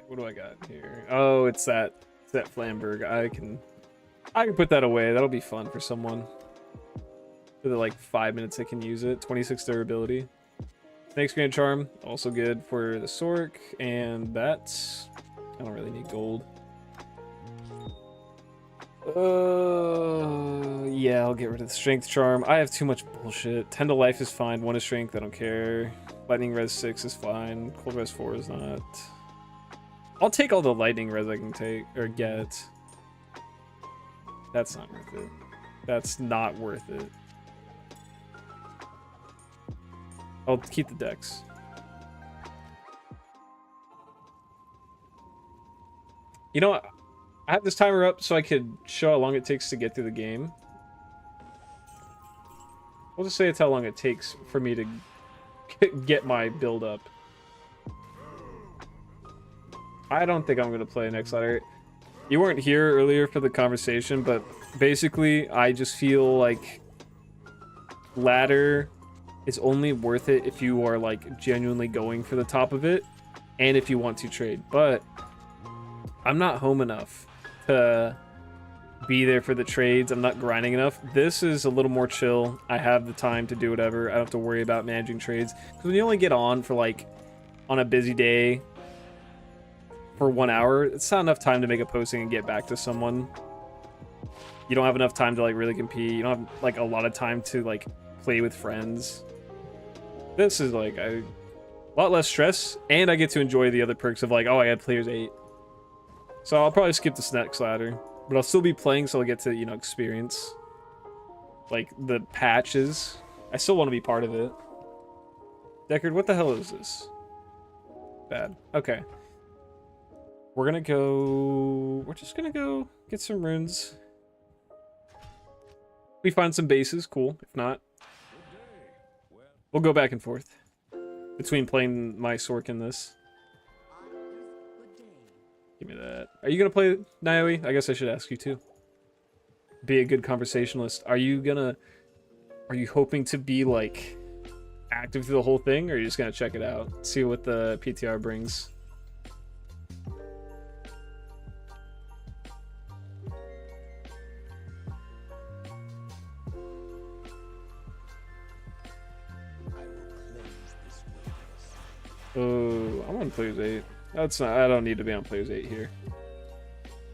What do I got here? Oh, it's that Flamberg. I can put that away. That'll be fun for someone. For the like 5 minutes I can use it. 26 durability. Snake's Grand Charm, also good for the Sork, and that's I don't really need gold. Yeah, I'll get rid of the Strength Charm. I have too much bullshit. 10 to life is fine. 1 is strength, I don't care. Lightning res 6 is fine. Cold res 4 is not. I'll take all the lightning res I can take or get. That's not worth it. That's not worth it. I'll keep the dex. You know what? I have this timer up so I could show how long it takes to get through the game. We'll just say it's how long it takes for me to get my build up. I don't think I'm going to play next ladder. You weren't here earlier for the conversation, but basically I just feel like ladder is only worth it if you are like genuinely going for the top of it and if you want to trade. But I'm not home enough to be there for the trades. I'm not grinding enough. This is a little more chill. I have the time to do whatever. I don't have to worry about managing trades. Because when you only get on for like on a busy day for 1 hour, it's not enough time to make a posting and get back to someone. You don't have enough time to like really compete. You don't have like a lot of time to like play with friends. This is like a lot less stress, and I get to enjoy the other perks of like, oh, I had players 8. So I'll probably skip this next ladder, but I'll still be playing, so I'll get to, you know, experience like the patches. I still want to be part of it. Deckard, what the hell is this? Bad. Okay. We're just gonna go get some runes. We find some bases, cool. If not, we'll go back and forth between playing my Sork and this. Give me that. Are you gonna play Naoe? I guess I should ask you too. Be a good conversationalist. Are you hoping to be like active through the whole thing, or are you just gonna check it out, see what the PTR brings? Oh, I'm on players 8. That's not. I don't need to be on players 8 here.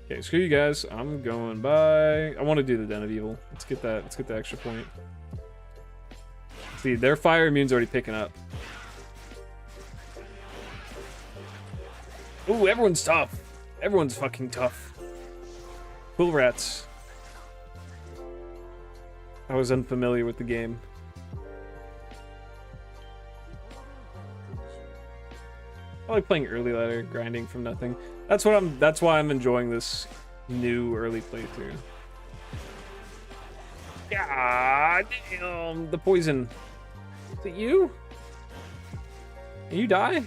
Okay, screw you guys. I'm going by. I want to do the Den of Evil. Let's get that. Let's get the extra point. See, their fire immune's already picking up. Ooh, everyone's tough. Everyone's fucking tough. Cool rats. I was unfamiliar with the game. I like playing early ladder, grinding from nothing. That's why I'm enjoying this new early playthrough. God damn, the poison. Is it you? Can you die?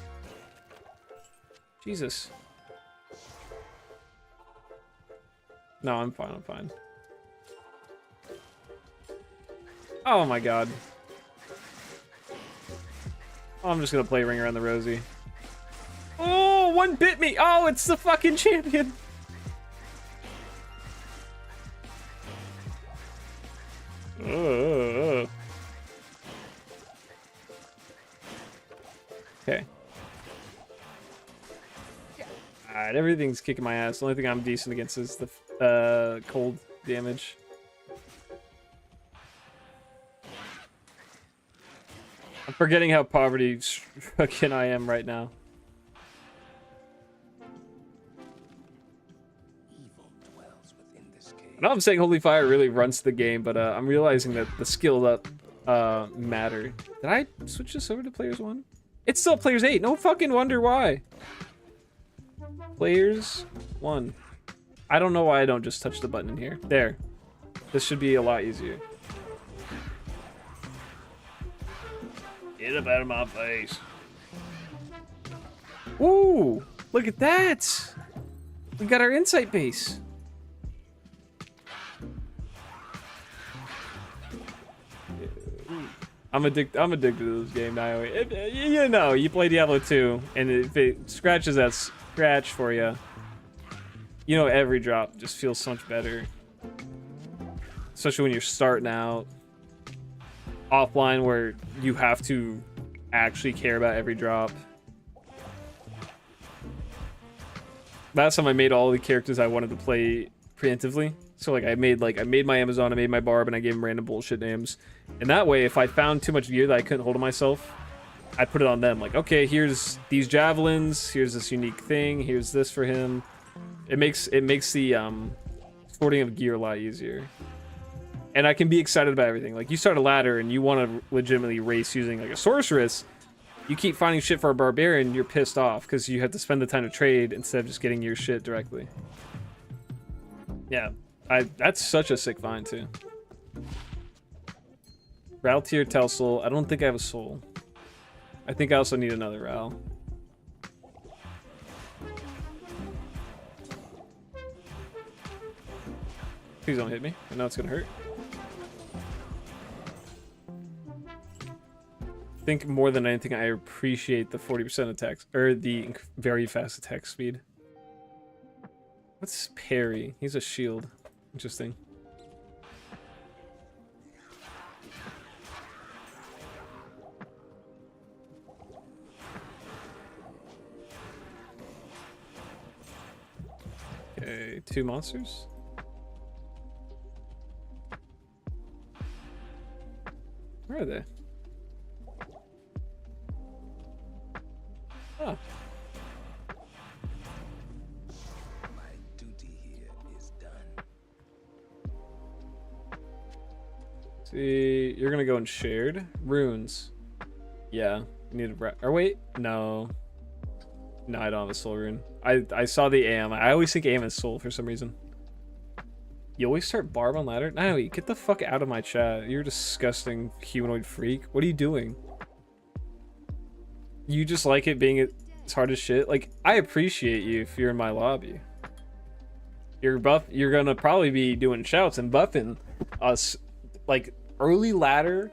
Jesus. No, I'm fine, I'm fine. Oh my god. Oh, I'm just gonna play Ring Around the Rosie. Oh, one bit me! Oh, it's the fucking champion! Okay. Alright, everything's kicking my ass. The only thing I'm decent against is the cold damage. I'm forgetting how poverty-stricken I am right now. I know I'm saying Holy Fire really runs the game, but I'm realizing that the skills up matter. Did I switch this over to Players 1? It's still Players 8. No fucking wonder why. Players 1. I don't know why I don't just touch the button in here. There. This should be a lot easier. Get up out of my face. Ooh, look at that. We got our insight base. I'm addicted to this game now. You know, you play Diablo 2, and if it scratches that scratch for you, you know every drop just feels so much better. Especially when you're starting out offline, where you have to actually care about every drop. Last time I made all the characters I wanted to play preemptively. So like I made my Amazon, I made my Barb, and I gave him random bullshit names. And that way, if I found too much gear that I couldn't hold on myself, I'd put it on them. Like, okay, here's these javelins, here's this unique thing, here's this for him. It makes the sorting of gear a lot easier. And I can be excited about everything. Like, you start a ladder and you want to legitimately race using like a sorceress. You keep finding shit for a barbarian, you're pissed off because you have to spend the time to trade instead of just getting your shit directly. Yeah, that's such a sick find too. Ral tier Telsol. I don't think I have a soul. I think I also need another Ral. Please don't hit me. I know it's gonna hurt. I think more than anything, I appreciate the 40% attacks, or the very fast attack speed. What's parry? He's a shield. Interesting. Okay, 2 monsters. Where are they? Oh. My duty here is done. See, you're gonna go in shared runes. Yeah, need a or wait, no. No, I don't have a soul rune. I saw the AM. I always think AM is soul for some reason. You always start Barb on ladder? No, get the fuck out of my chat. You're a disgusting humanoid freak. What are you doing? You just like it being as hard as shit? Like, I appreciate you if you're in my lobby. You're gonna probably be doing shouts and buffing us. Like, early ladder,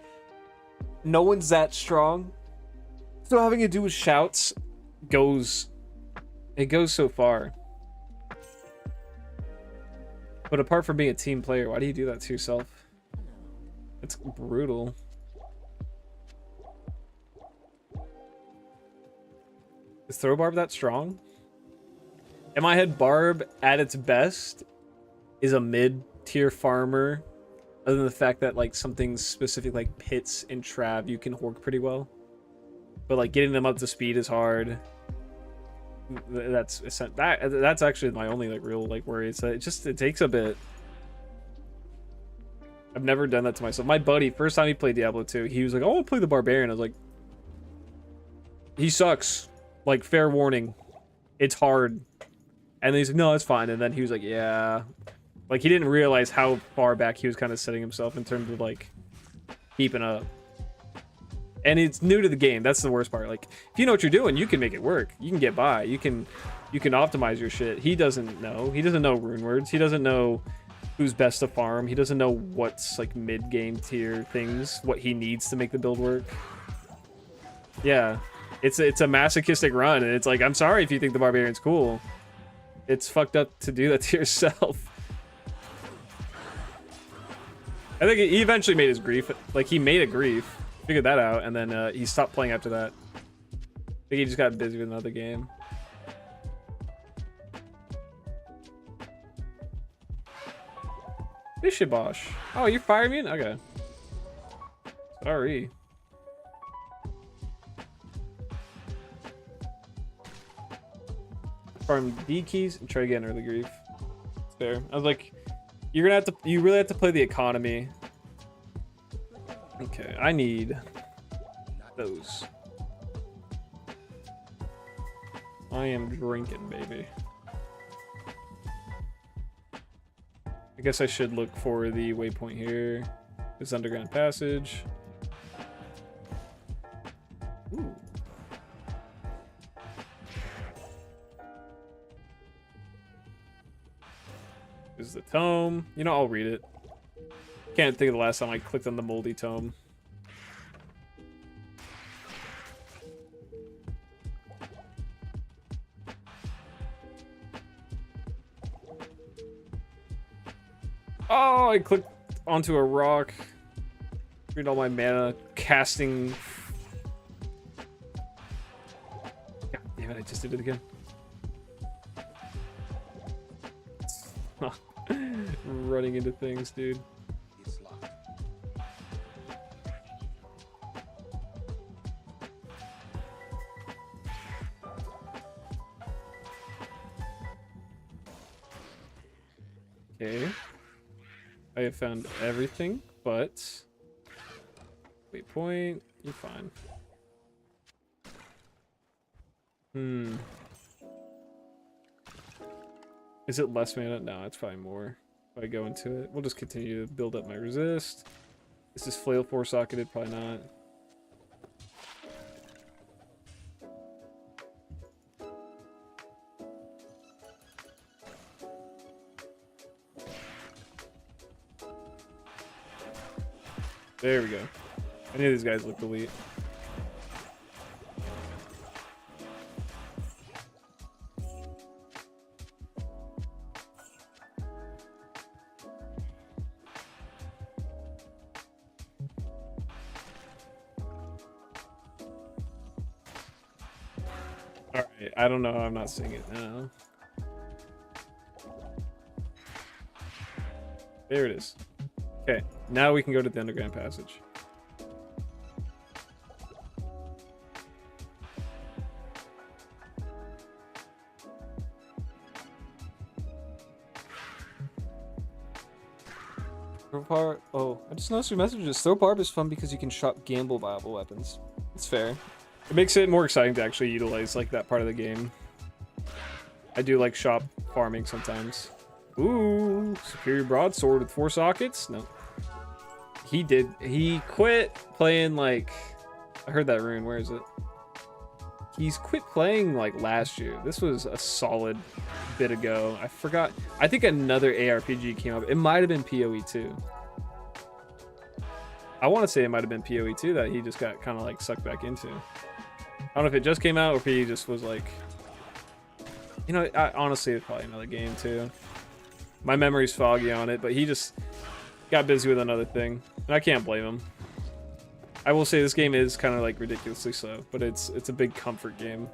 no one's that strong. So having to do with shouts goes so far. But apart from being a team player, why do you do that to yourself? It's brutal. Is throw Barb that strong? In my head, Barb at its best is a mid-tier farmer, other than the fact that like something specific like pits and Trav you can hork pretty well. But like getting them up to speed is hard. That's actually my only like real like worry. It's that it takes a bit. I've never done that to myself. My buddy, first time he played Diablo 2, he was like, "Oh, I'll play the barbarian." I was like, "He sucks. Like, fair warning, it's hard. And then he's like, no, it's fine. And then he was like, yeah. Like, he didn't realize how far back he was kind of setting himself in terms of, like, keeping up. And it's new to the game. That's the worst part. Like, if you know what you're doing, you can make it work. You can get by. You can optimize your shit. He doesn't know. He doesn't know rune words. He doesn't know who's best to farm. He doesn't know what's, like, mid-game tier things, what he needs to make the build work. Yeah. It's a masochistic run, and it's like, I'm sorry if you think the barbarian's cool. It's fucked up to do that to yourself. I think he eventually made his grief. Like, he made a grief. Figured that out, and then he stopped playing after that. I think he just got busy with another game. Bishibosh. Oh, you're fire immune? Okay. Sorry. Farm D keys and try to get an early grief. It's fair. I was like, you really have to play the economy. Okay, I need those. I am drinking, baby. I guess I should look for the waypoint here. This underground passage. Ooh. This is the tome. You know, I'll read it. Can't think of the last time I clicked on the moldy tome. Oh, I clicked onto a rock. Read all my mana. Casting. God damn it, I just did it again. Running into things, dude. It's locked. Okay. I have found everything, but waypoint, you're fine. Is it less mana? No, it's probably more. If I go into it, we'll just continue to build up my resist. Is this flail 4-socketed? Probably not. There we go. I knew these guys looked elite. Alright, I don't know. I'm not seeing it now. There it is. Okay, now we can go to the underground passage. Throw power. Oh, I just noticed your messages. Throw power is fun because you can shop gamble viable weapons. It's fair. It makes it more exciting to actually utilize like that part of the game. I do like shop farming sometimes. Ooh, superior broadsword with 4 sockets? No. He quit playing like, I heard that rune, where is it? He's quit playing like last year. This was a solid bit ago. I forgot. I think another ARPG came up. It might have been PoE 2. I want to say it might have been PoE 2 that he just got kind of like sucked back into. I don't know if it just came out or if he just was like, you know, honestly, it's probably another game too. My memory's foggy on it, but he just got busy with another thing. And I can't blame him. I will say this game is kind of like ridiculously slow, but it's a big comfort game.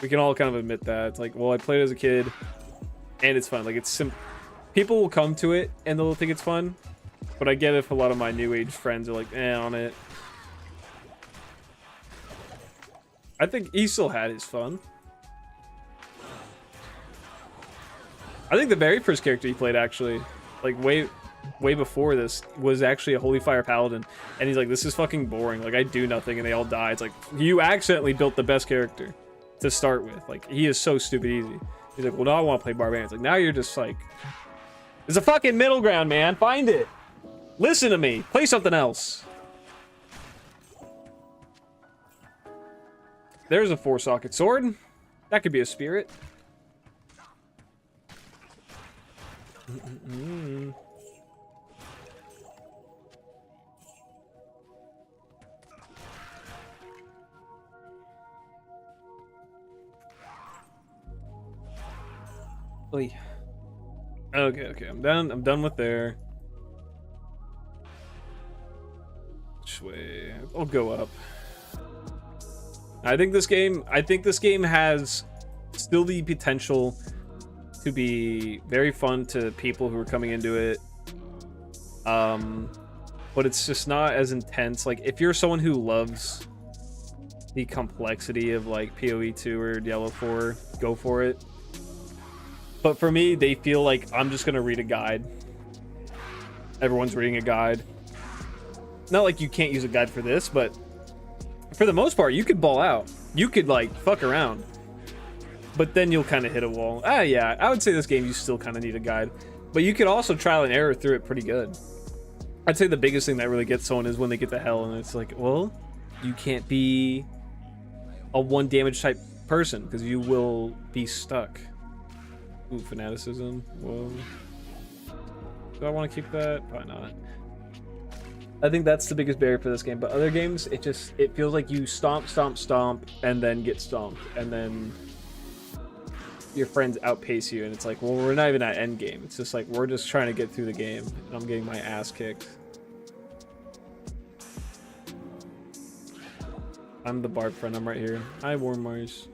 We can all kind of admit that. It's like, well, I played as a kid and it's fun. Like, it's people will come to it and they'll think it's fun, but I get if a lot of my new age friends are like, on it. I think he still had his fun. I think the very first character he played, actually, like way before this, was actually a Holy Fire Paladin. And he's like, this is fucking boring. Like, I do nothing and they all die. It's like, you accidentally built the best character. to start with. Like, he is so stupid easy. He's like, well, no, I want to play barbarian. It's like, now you're just like, there's a fucking middle ground, man. Find it. Listen to me. Play something else. There's a 4-socket sword. That could be a spirit. Oy. Okay, I'm done with there. Which way? I'll go up. I think this game has still the potential to be very fun to people who are coming into it. But it's just not as intense. Like, if you're someone who loves the complexity of like PoE 2 or Diablo 4, go for it. But for me, they feel like I'm just gonna read a guide. Everyone's reading a guide. Not like you can't use a guide for this, but for the most part, you could ball out. You could like fuck around. But then you'll kind of hit a wall. Yeah, I would say this game you still kind of need a guide. But you could also trial and error through it pretty good. I'd say the biggest thing that really gets someone is when they get to hell and it's like, well, you can't be a 1 damage type person because you will be stuck. Ooh, fanaticism. Whoa. Do I want to keep that? Probably not. I think that's the biggest barrier for this game. But other games, it feels like you stomp, and then get stomped. And then your friends outpace you. And it's like, well, we're not even at end game. It's just like, we're just trying to get through the game. And I'm getting my ass kicked. I'm the Barb friend. I'm right here. Hi, War Mars.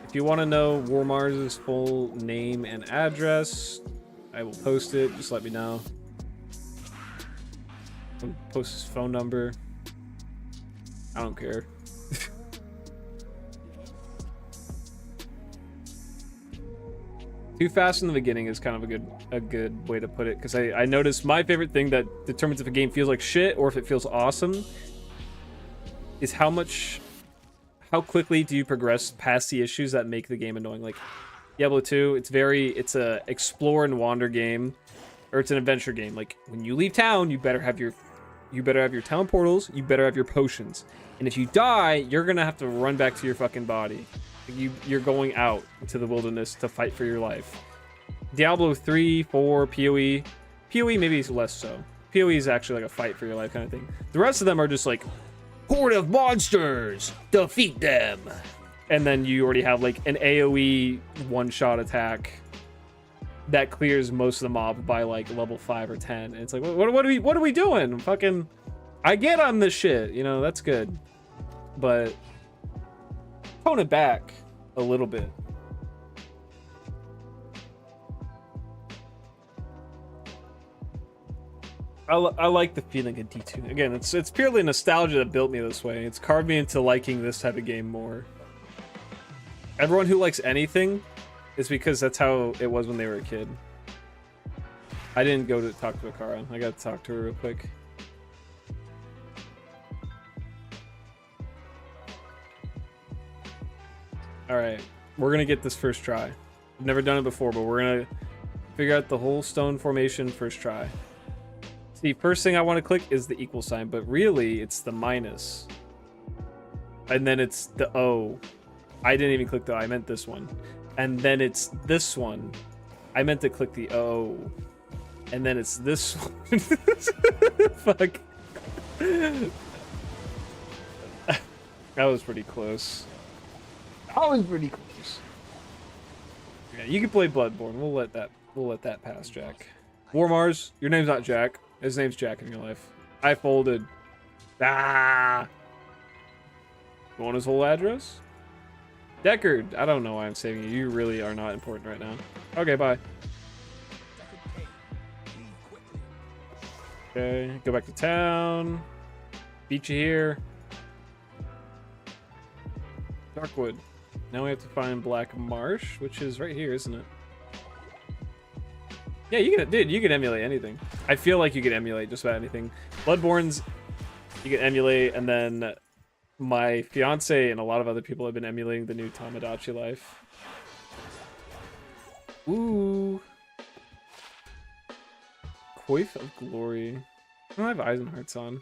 If you want to know War Mars's full name and address, I will post it. Just let me know. I'll post his phone number. I don't care. Too fast in the beginning is kind of a good way to put it, because I noticed my favorite thing that determines if a game feels like shit or if it feels awesome is how quickly do you progress past the issues that make the game annoying. Like Diablo 2, it's a explore and wander game, or it's an adventure game. Like when you leave town, you better have your town portals, you better have your potions, and if you die, you're gonna have to run back to your fucking body. You're going out into the wilderness to fight for your life. Diablo 3, 4, PoE maybe is less so. PoE is actually like a fight for your life kind of thing. The rest of them are just like horde of monsters, defeat them, and then you already have like an AoE one-shot attack that clears most of the mob by like level 5 or 10. And it's like, what are we doing? Fucking, I get on this shit, you know, that's good, but tone it back a little bit. I like the feeling of D2. Again, it's purely nostalgia that built me this way. It's carved me into liking this type of game more. Everyone who likes anything is because that's how it was when they were a kid. I didn't go to talk to Akara. I got to talk to her real quick. Alright, we're gonna get this first try. I've never done it before, but we're gonna figure out the whole stone formation first try. See, first thing I want to click is the equal sign, but really it's the minus. And then it's the O. I didn't even click the O, I meant this one. And then it's this one. I meant to click the O. And then it's this one. Fuck. That was pretty close. That was pretty close. Yeah, you can play Bloodborne. We'll let that pass, Jack. War Mars, your name's not Jack. His name's Jack in real life. I folded. Ah! You want his whole address? Deckard, I don't know why I'm saving you. You really are not important right now. Okay, bye. Okay, go back to town. Beat you here. Darkwood. Now we have to find Black Marsh, which is right here, isn't it? Yeah, you can emulate anything. I feel like you can emulate just about anything. Bloodborne's, you can emulate, and then My fiance and a lot of other people have been emulating the new Tamagotchi life. Ooh. Coif of Glory. I don't have Eyes and Hearts on.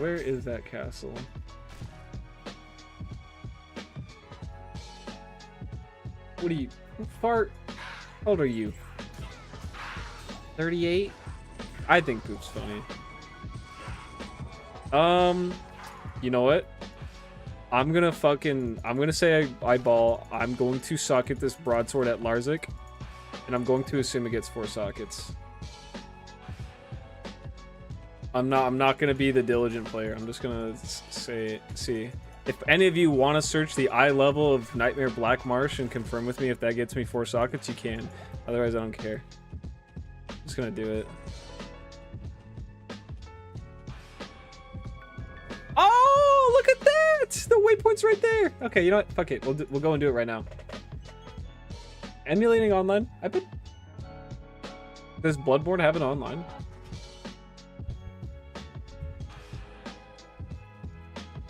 Where is that castle? What are you? Fart? How old are you? 38? I think poop's funny. You know what? I'm gonna say I ball. I'm going to socket this broadsword at Larzik, and I'm going to assume it gets 4 sockets. I'm not gonna be the diligent player. I'm just gonna see. If any of you want to search the eye level of Nightmare Black Marsh and confirm with me if that gets me 4 sockets, you can. Otherwise, I don't care. I'm just gonna do it. Oh, look at that! The waypoint's right there. Okay, you know what? Fuck it. We'll go and do it right now. Emulating online? I bet. Does Bloodborne have it online?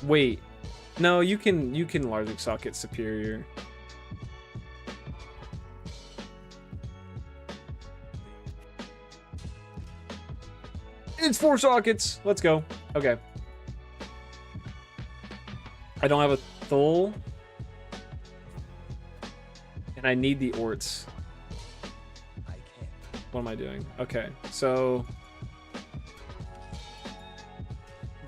Wait. No, you can Larzik socket superior. It's 4 sockets. Let's go. Okay. I don't have a Thul. And I need the Orts. What am I doing? Okay, so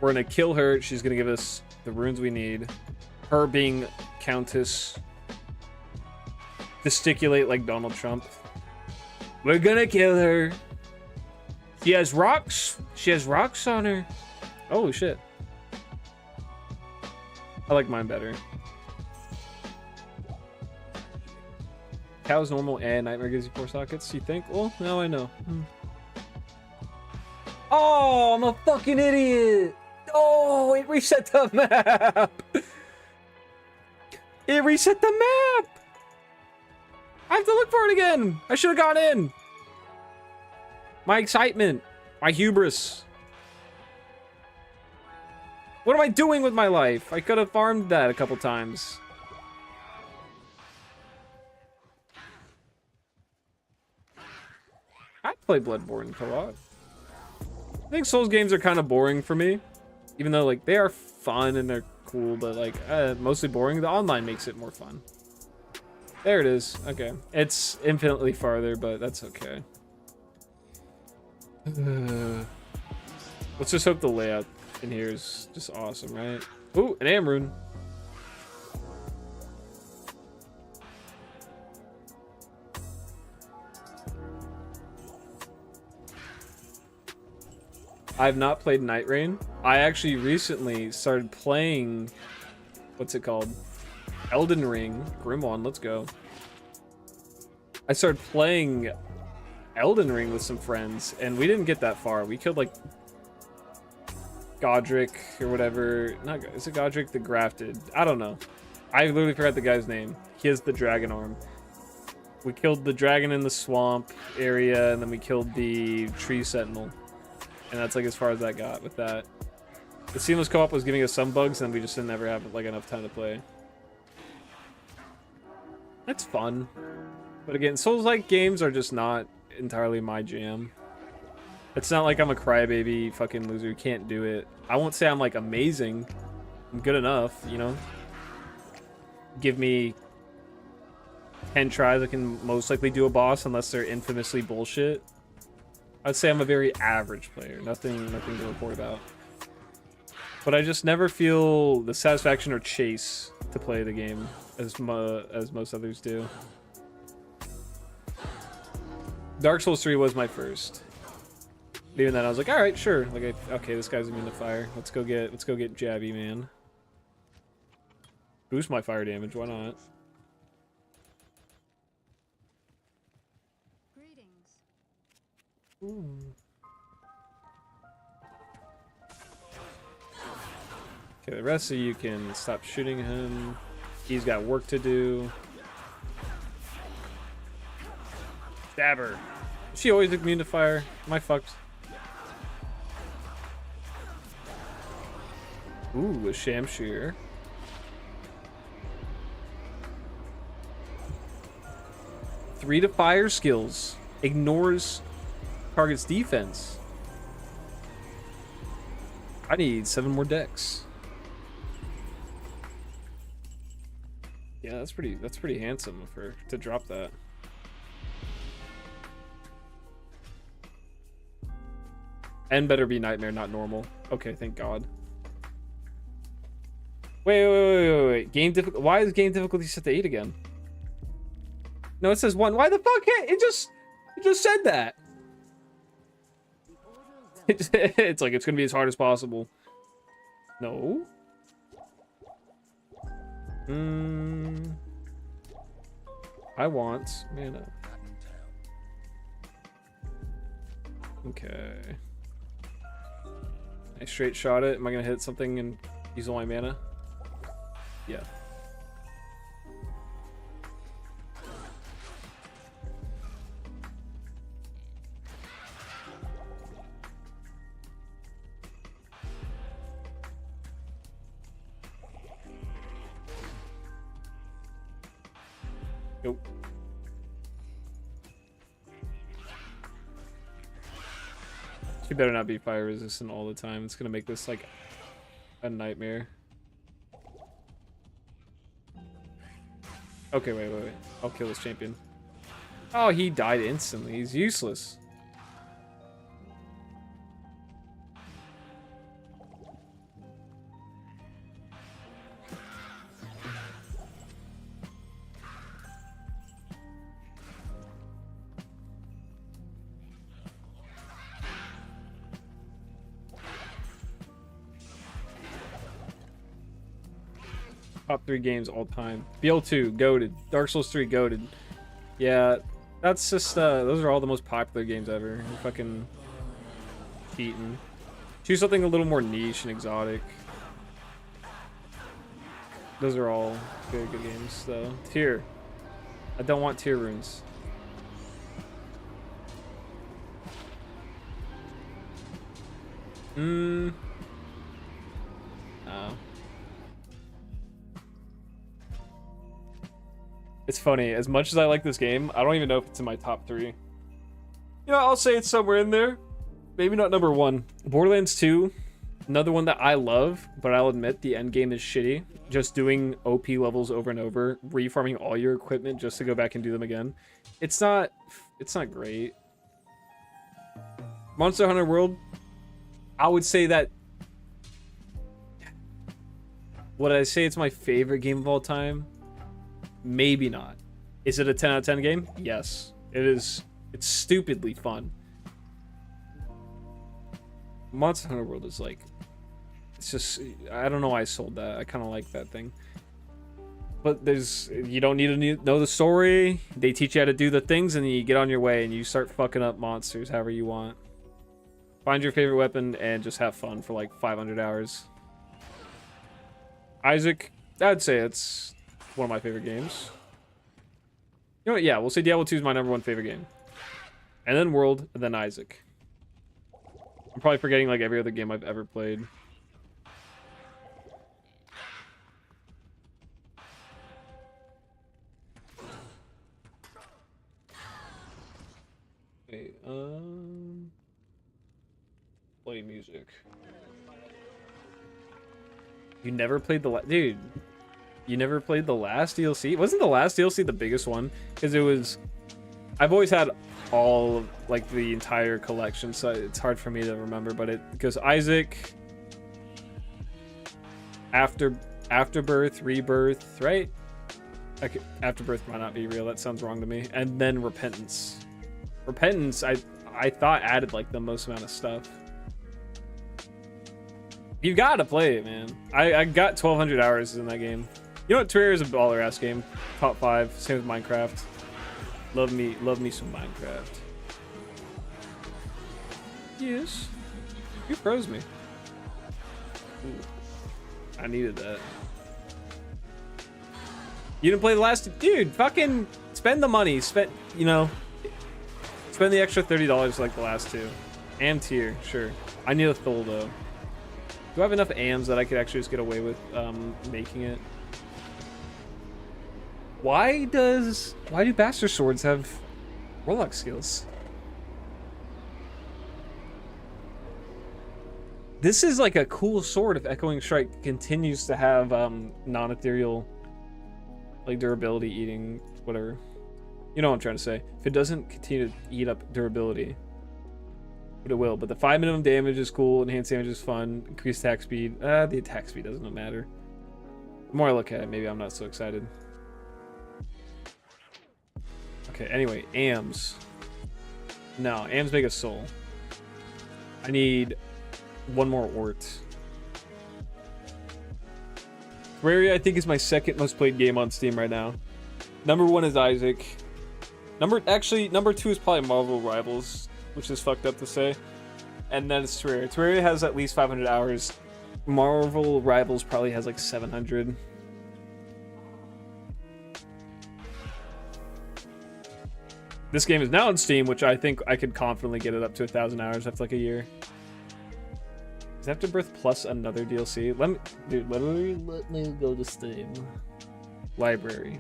we're gonna kill her. She's gonna give us the runes we need. Her being Countess gesticulate like Donald Trump. We're gonna kill her. She has rocks. She has rocks on her. Holy shit. I like mine better. Cow's normal and Nightmare gives you 4 sockets, you think? Well, now I know. Oh, I'm a fucking idiot. Oh, it reset the map. It reset the map. I have to look for it again. I should have gone in. My excitement. My hubris. What am I doing with my life? I could have farmed that a couple times. I play Bloodborne co-op. I think Souls games are kind of boring for me. Even though, like, they are fun and they're cool, but, like, mostly boring. The online makes it more fun. There it is. Okay. It's infinitely farther, but that's okay. Let's just hope the layout in here is just awesome, right? Ooh, an Amrune. I've not played Night Rain. I actually recently started playing, what's it called? Elden Ring. Grimwand, let's go. I started playing Elden Ring with some friends, and we didn't get that far. We killed, like, Godric or whatever. Not, is it Godric the Grafted? I don't know. I literally forgot the guy's name. He has the dragon arm. We killed the dragon in the swamp area, and then we killed the tree sentinel. And that's like as far as that got with that. The seamless co-op was giving us some bugs, and we just didn't ever have like enough time to play. That's fun. But again, Souls-like games are just not entirely my jam. It's not like I'm a crybaby fucking loser who can't do it. I won't say I'm like amazing. I'm good enough, you know? Give me 10 tries, I can most likely do a boss unless they're infamously bullshit. I'd say I'm a very average player. Nothing to report about. But I just never feel the satisfaction or chase to play the game as most others do. Dark Souls 3 was my first. Even then, I was like, all right, sure. Like, okay, this guy's immune to fire. Let's go get Jabby, man. Boost my fire damage. Why not? Greetings. Ooh. Okay, the rest of you can stop shooting him. He's got work to do. Stab her. Is she always immune to fire? Am I fucked? Ooh, a Shamshir. Three to fire skills. Ignores target's defense. I need 7 more decks. Yeah, that's pretty handsome of her to drop that. And better be nightmare, not normal. Okay, thank God. Wait. Game difficulty. Why is game difficulty set to 8 again? No, it says 1. Why the fuck? It just said that. It's like it's gonna be as hard as possible. No. I want mana. Okay. I straight shot it. Am I gonna hit something and use all my mana? Yeah. Nope. She better not be fire resistant all the time. It's gonna make this like a nightmare. Okay, wait. I'll kill this champion. Oh, he died instantly. He's useless. Top 3 games all time. BL2 goated. Dark Souls 3 goated. Yeah, that's just those are all the most popular games ever. You're fucking cheating. Choose something a little more niche and exotic. Those are all very good games though. Tier. I don't want tier runes. No. It's funny, as much as I like this game, I don't even know if it's in my top 3. You know, I'll say it's somewhere in there. Maybe not number 1. Borderlands 2, another one that I love, but I'll admit the end game is shitty. Just doing OP levels over and over, refarming all your equipment just to go back and do them again. It's not great. Monster Hunter World, I would say that... Would I say it's my favorite game of all time? Maybe not. Is it a 10 out of 10 game? Yes. It is. It's stupidly fun. Monster Hunter World is like... It's just... I don't know why I sold that. I kind of like that thing. But there's... You don't need to know the story. They teach you how to do the things and then you get on your way and you start fucking up monsters however you want. Find your favorite weapon and just have fun for like 500 hours. Isaac, I'd say it's one of my favorite games. You know what? Yeah, we'll say Diablo 2 is my number 1 favorite game. And then World, and then Isaac. I'm probably forgetting like every other game I've ever played. Wait, play music. You never played the dude. You never played the last DLC? Wasn't the last DLC the biggest one? Because it was... I've always had all of, like, the entire collection, so it's hard for me to remember, but it... Because Isaac... Afterbirth, Rebirth, right? Okay, Afterbirth might not be real, that sounds wrong to me. And then Repentance. Repentance, I thought added, like, the most amount of stuff. You gotta play it, man. I got 1,200 hours in that game. You know what? Terraria is a baller-ass game. Top 5. Same with Minecraft. Love me some Minecraft. Yes. You froze me. Ooh. I needed that. You didn't play the last... Dude, fucking spend the money. Spend the extra $30 like the last two. Am tier, sure. I need a Thul, though. Do I have enough AMs that I could actually just get away with making it? Why do Bastard Swords have Warlock skills? This is like a cool sword if Echoing Strike continues to have non-ethereal like durability eating, whatever. You know what I'm trying to say. If it doesn't continue to eat up durability, but it will. But the 5 minimum damage is cool. Enhanced damage is fun. Increased attack speed. The attack speed doesn't matter. The more I look at it, maybe I'm not so excited. Okay, anyway, AMs. No, AMs make a soul. I need one more Ort. Terraria, I think, is my second most played game on Steam right now. Number 1 is Isaac. Number 2 is probably Marvel Rivals, which is fucked up to say. And then it's Terraria. Terraria has at least 500 hours. Marvel Rivals probably has like 700. This game is now on Steam, which I think I could confidently get it up to 1,000 hours after like a year. Is Afterbirth plus another DLC? Literally let me go to Steam. Library.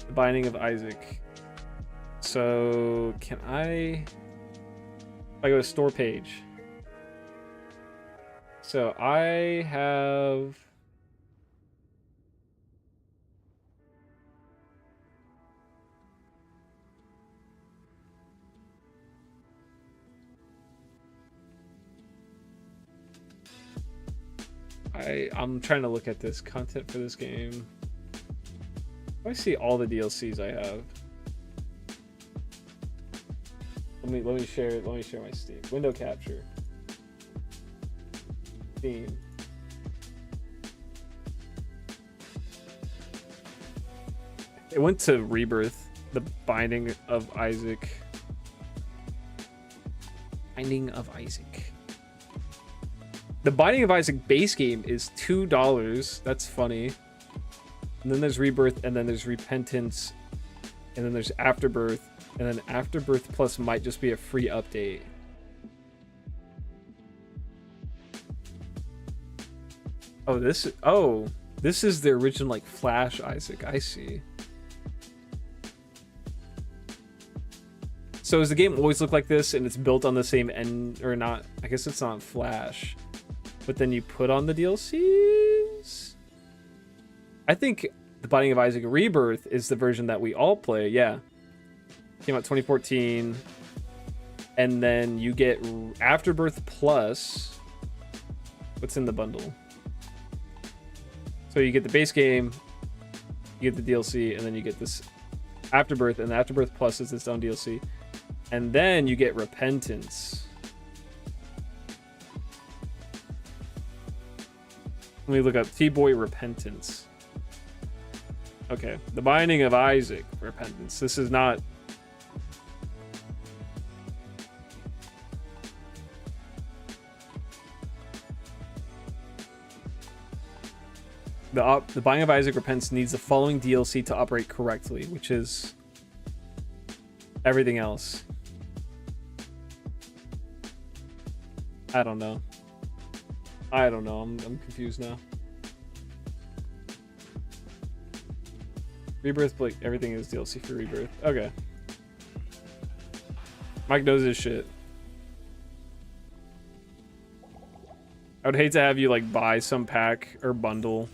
The Binding of Isaac. So can I... If I go to store page. So I have... I'm trying to look at this content for this game. I see all the DLCs I have. Let me share it. Let me share my Steam. Window capture. Steam. It went to Rebirth. The Binding of Isaac. Binding of Isaac. The Binding of Isaac base game is $2. That's funny. And then there's Rebirth, and then there's Repentance, and then there's Afterbirth, and then Afterbirth Plus might just be a free update. Oh, this is the original like Flash Isaac. I see. So does the game always look like this, and it's built on the same end, or not? I guess it's not Flash. But then you put on the DLCs? I think The Binding of Isaac Rebirth is the version that we all play. Yeah. Came out 2014. And then you get Afterbirth Plus. What's in the bundle? So you get the base game, you get the DLC, and then you get this Afterbirth, and the Afterbirth Plus is its own DLC. And then you get Repentance. Let me look up T-Boy Repentance. Okay, The Binding of Isaac Repentance. This is not... The Binding of Isaac Repentance needs the following DLC to operate correctly, which is everything else. I don't know. I'm confused now. Rebirth, like everything is DLC for Rebirth. Okay. Mike knows his shit. I would hate to have you like buy some pack or bundle.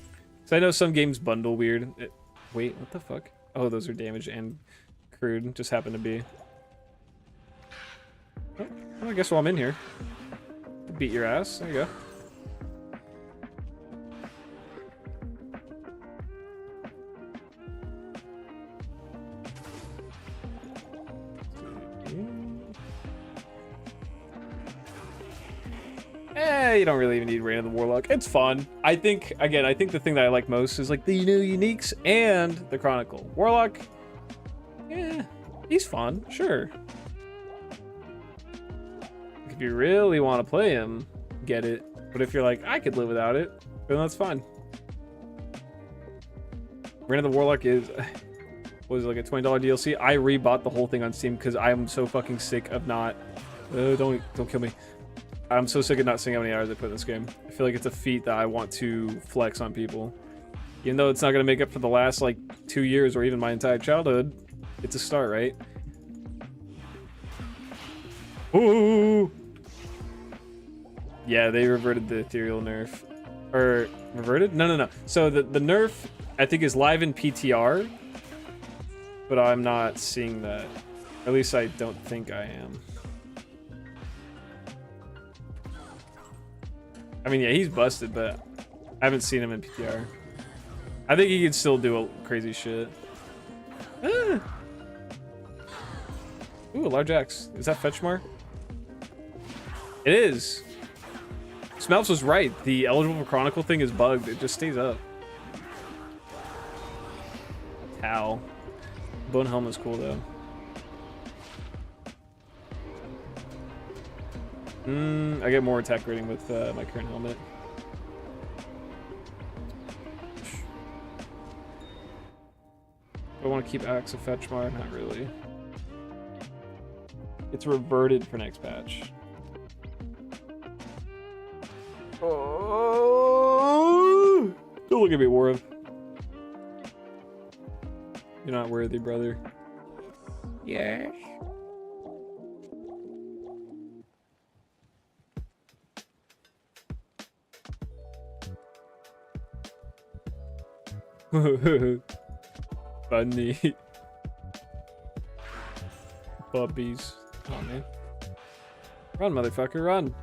So I know some games bundle weird. Wait, what the fuck? Oh, those are damaged and crude. Just happen to be. Oh, well, I guess while I'm in here, beat your ass. There you go. You don't really even need Reign of the Warlock. It's fun. I think the thing that I like most is like the new uniques and the Chronicle. Warlock, yeah, he's fun, sure. If you really want to play him, get it. But if you're like, I could live without it, then that's fine. Reign of the Warlock is, what was it, like a $20 DLC? I rebought the whole thing on Steam because I'm so fucking sick of not. Don't kill me. I'm so sick of not seeing how many hours I put in this game. I feel like it's a feat that I want to flex on people. Even though it's not going to make up for the last, like, 2 years or even my entire childhood, it's a start, right? Ooh! Yeah, they reverted the ethereal nerf. Or, reverted? No. So the nerf, I think, is live in PTR. But I'm not seeing that. At least I don't think I am. I mean, yeah, he's busted, but I haven't seen him in PTR. I think he can still do a crazy shit. Ah. Ooh, a large axe. Is that Fetchmar? It is. Smelps was right. The eligible for Chronicle thing is bugged. It just stays up. Ow. Bone Helm is cool, though. I get more attack rating with my current helmet. I want to keep Axe of Fetchmar? Not really. It's reverted for next patch. Oh! Don't look at me, Warv. You're not worthy, brother. Yes. Funny. Puppies. Oh man. Run, motherfucker, run.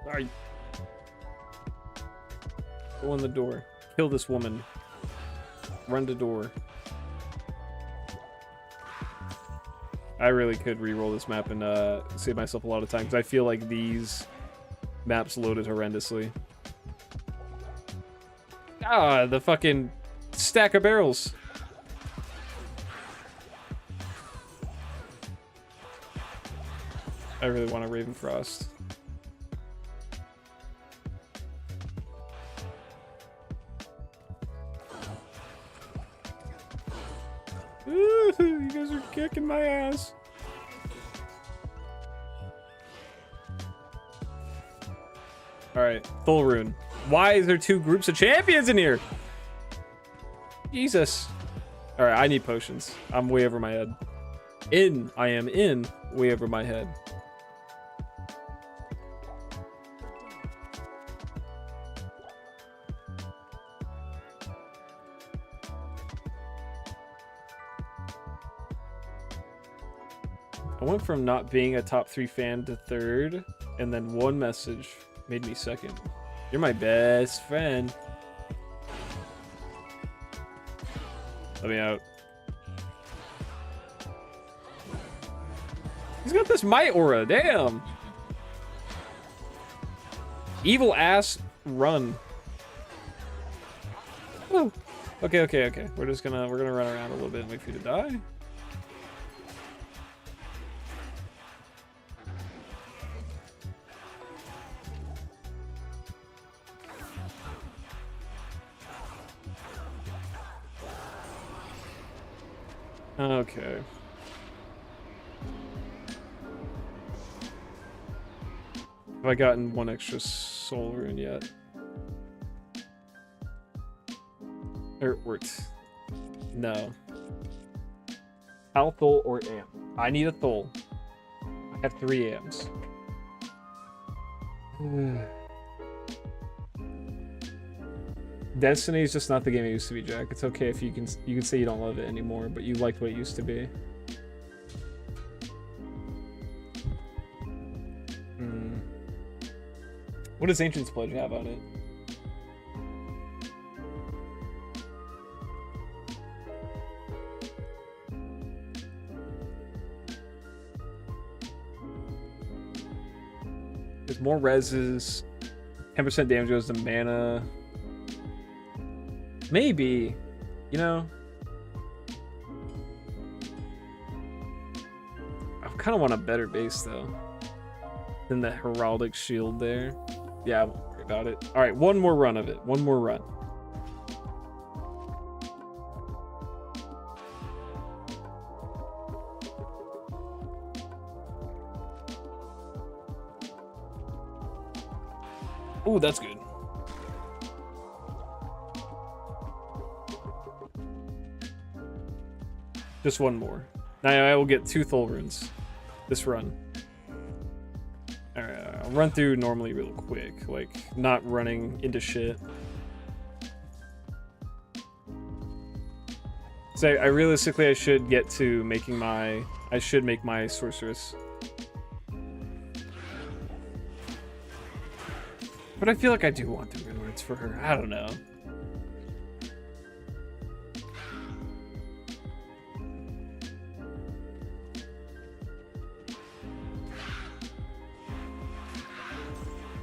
Alright. Go in the door. Kill this woman. Run the door. I really could re-roll this map and save myself a lot of time because I feel like these maps loaded horrendously. Ah, the fucking stack of barrels. I really want a Ravenfrost. Ooh, you guys are kicking my ass. Alright, Full Rune. Why is there 2 groups of champions in here? Jesus. Alright, I need potions. I'm way over my head. I am in way over my head. I went from not being a top 3 fan to 3rd, and then one message made me 2nd. You're my best friend. Let me out. He's got this might aura, damn. Evil ass run. Oh. Okay. We're gonna run around a little bit and wait for you to die. Okay. Have I gotten 1 extra soul rune yet? Or no. How Thol or Am? I need a Thol. I have 3 Ams. Destiny is just not the game it used to be, Jack. It's okay if you can say you don't love it anymore, but you liked what it used to be. What does Ancient's Pledge have on it? There's more reses. 10% damage goes to mana. Maybe, you know, I kind of want a better base though than the heraldic shield there. Yeah, I won't worry about it. All right, one more run of it. One more run. Ooh, that's good. Just one more. Now I will get 2 Thul runes this run. Alright, I'll run through normally real quick, like not running into shit. So I realistically I should get to making my make my sorceress. But I feel like I do want the rune words for her. I don't know.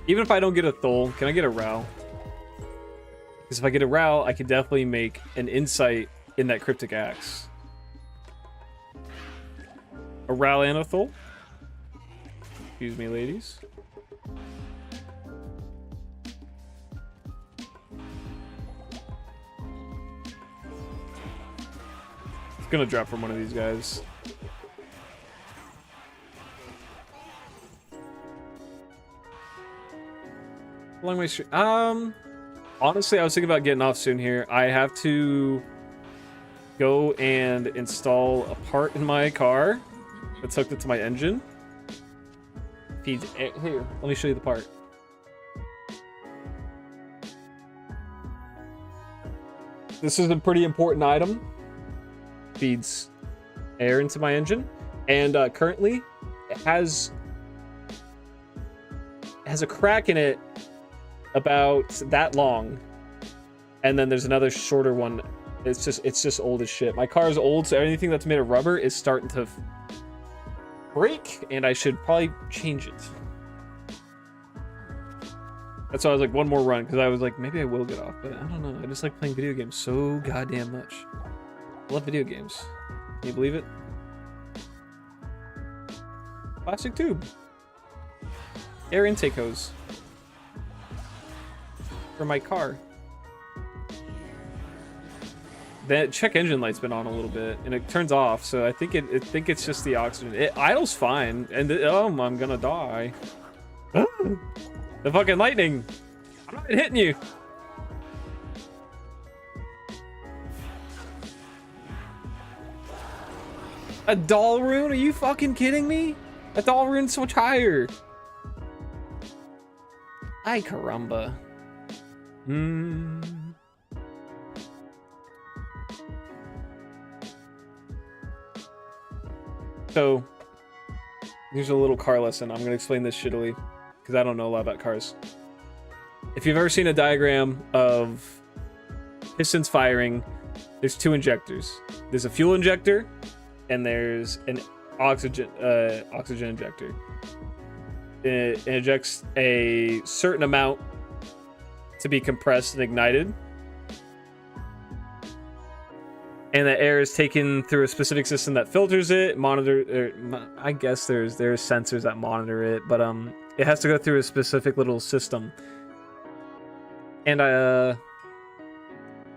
Even if I don't get a Thul, can I get a Rao? Because if I get a Rao, I could definitely make an insight in that cryptic axe. A Rao and a Thul? Excuse me, ladies. It's gonna drop from one of these guys. How long am I honestly, I was thinking about getting off soon here. I have to go and install a part in my car that's hooked up to my engine. Feeds here. Let me show you the part. This is a pretty important item. Feeds air into my engine, and currently it has a crack in it about that long, and then there's another shorter one. It's just old as shit. My car is old, so anything that's made of rubber is starting to break, and I should probably change it. That's why I was like, one more run, because I was like, maybe I will get off, but I don't know. I just like playing video games so goddamn much. I love video games. Can you believe it? Plastic tube. Air intake hose. For my car. That check engine light's been on a little bit, and it turns off, so I think it's just the oxygen. It idles fine, and oh, I'm gonna die. The fucking lightning! I'm not hitting you! A doll rune? Are you fucking kidding me? A doll rune's so much higher. Ay caramba. So, here's a little car lesson. I'm gonna explain this shittily, because I don't know a lot about cars. If you've ever seen a diagram of pistons firing, there's 2 injectors. There's a fuel injector, and there's an oxygen injector. It injects a certain amount to be compressed and ignited, and the air is taken through a specific system that filters it, I guess there's sensors that monitor it, but it has to go through a specific little system. And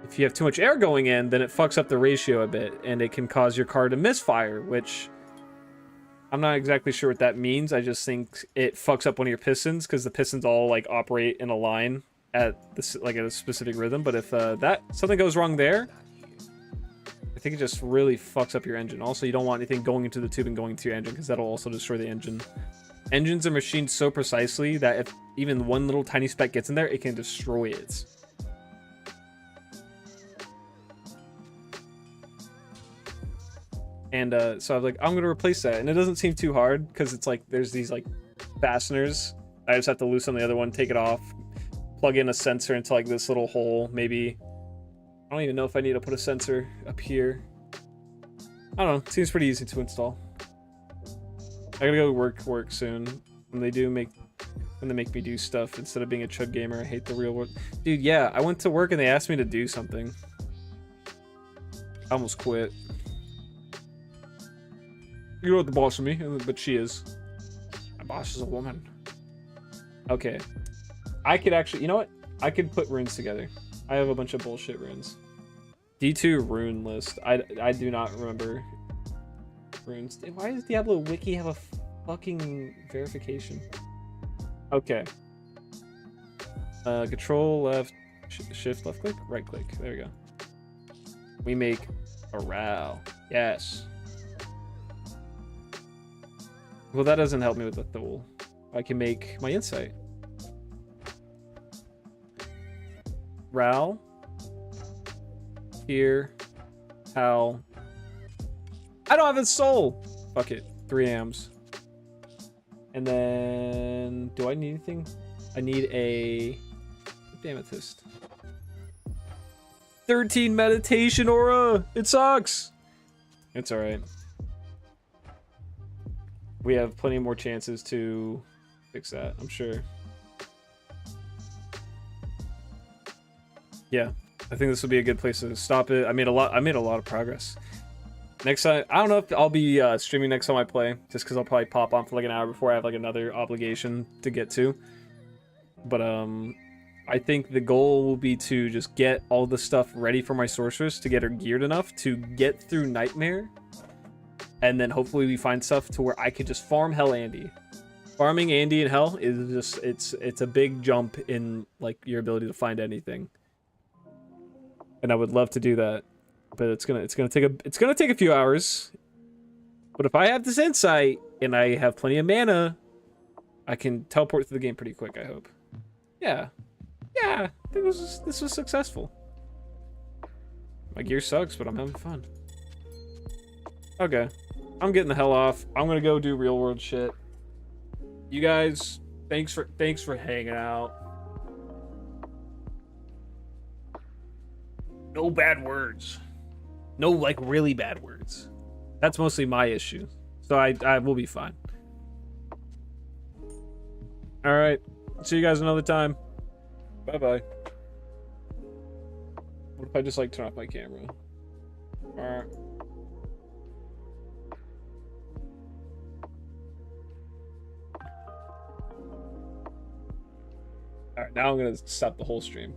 if you have too much air going in, then it fucks up the ratio a bit, and it can cause your car to misfire, which I'm not exactly sure what that means. I just think it fucks up one of your pistons, because the pistons all like operate in a line at this, like at a specific rhythm. But if something goes wrong there, I think it just really fucks up your engine. Also, you don't want anything going into the tube and going to your engine, because that'll also destroy the engine. Engines are machined so precisely that if even one little tiny speck gets in there, it can destroy it. And so I was like, I'm gonna replace that, and it doesn't seem too hard, because it's like there's these like fasteners. I just have to loosen the other one, take it off, plug in a sensor into like this little hole. Maybe I don't even know if I need to put a sensor up here. I don't know. It seems pretty easy to install. I gotta go work soon. When they do make when they make me do stuff instead of being a chud gamer. I hate the real world. Dude, yeah, I went to work and they asked me to do something. I almost quit. You're not the boss of me, but she is. My boss is a woman. Okay. I could actually, you know what? I could put runes together. I have a bunch of bullshit runes. D2 rune list. I do not remember runes. Why does Diablo Wiki have a fucking verification? Okay. Control left, shift left click, right click. There we go. We make a row. Yes. Well, that doesn't help me with the Thule. I can make my insight. Ral. Here. Hal. I don't have a soul. Fuck it. 3 amps. And then, do I need anything? I need a amethyst. 13 meditation aura. It sucks. It's all right. We have plenty more chances to fix that, I'm sure. Yeah, I think this would be a good place to stop it. I made a lot of progress. Next time, I don't know if I'll be streaming next time I play, just because I'll probably pop on for like an hour before I have like another obligation to get to. But I think the goal will be to just get all the stuff ready for my sorceress to get her geared enough to get through Nightmare. And then hopefully we find stuff to where I could just farm Hell Andy. Farming Andy in Hell is just, it's a big jump in like your ability to find anything. And I would love to do that. But it's gonna take a few hours. But if I have this insight and I have plenty of mana, I can teleport through the game pretty quick, I hope. Yeah. Yeah, I think this was successful. My gear sucks, but I'm having fun. Okay. I'm getting the hell off. I'm gonna go do real world shit. You guys, thanks for hanging out. No bad words. No like really bad words. That's mostly my issue. So I will be fine. All right. See you guys another time. Bye bye. What if I just like turn off my camera? All right. All right, now I'm gonna stop the whole stream.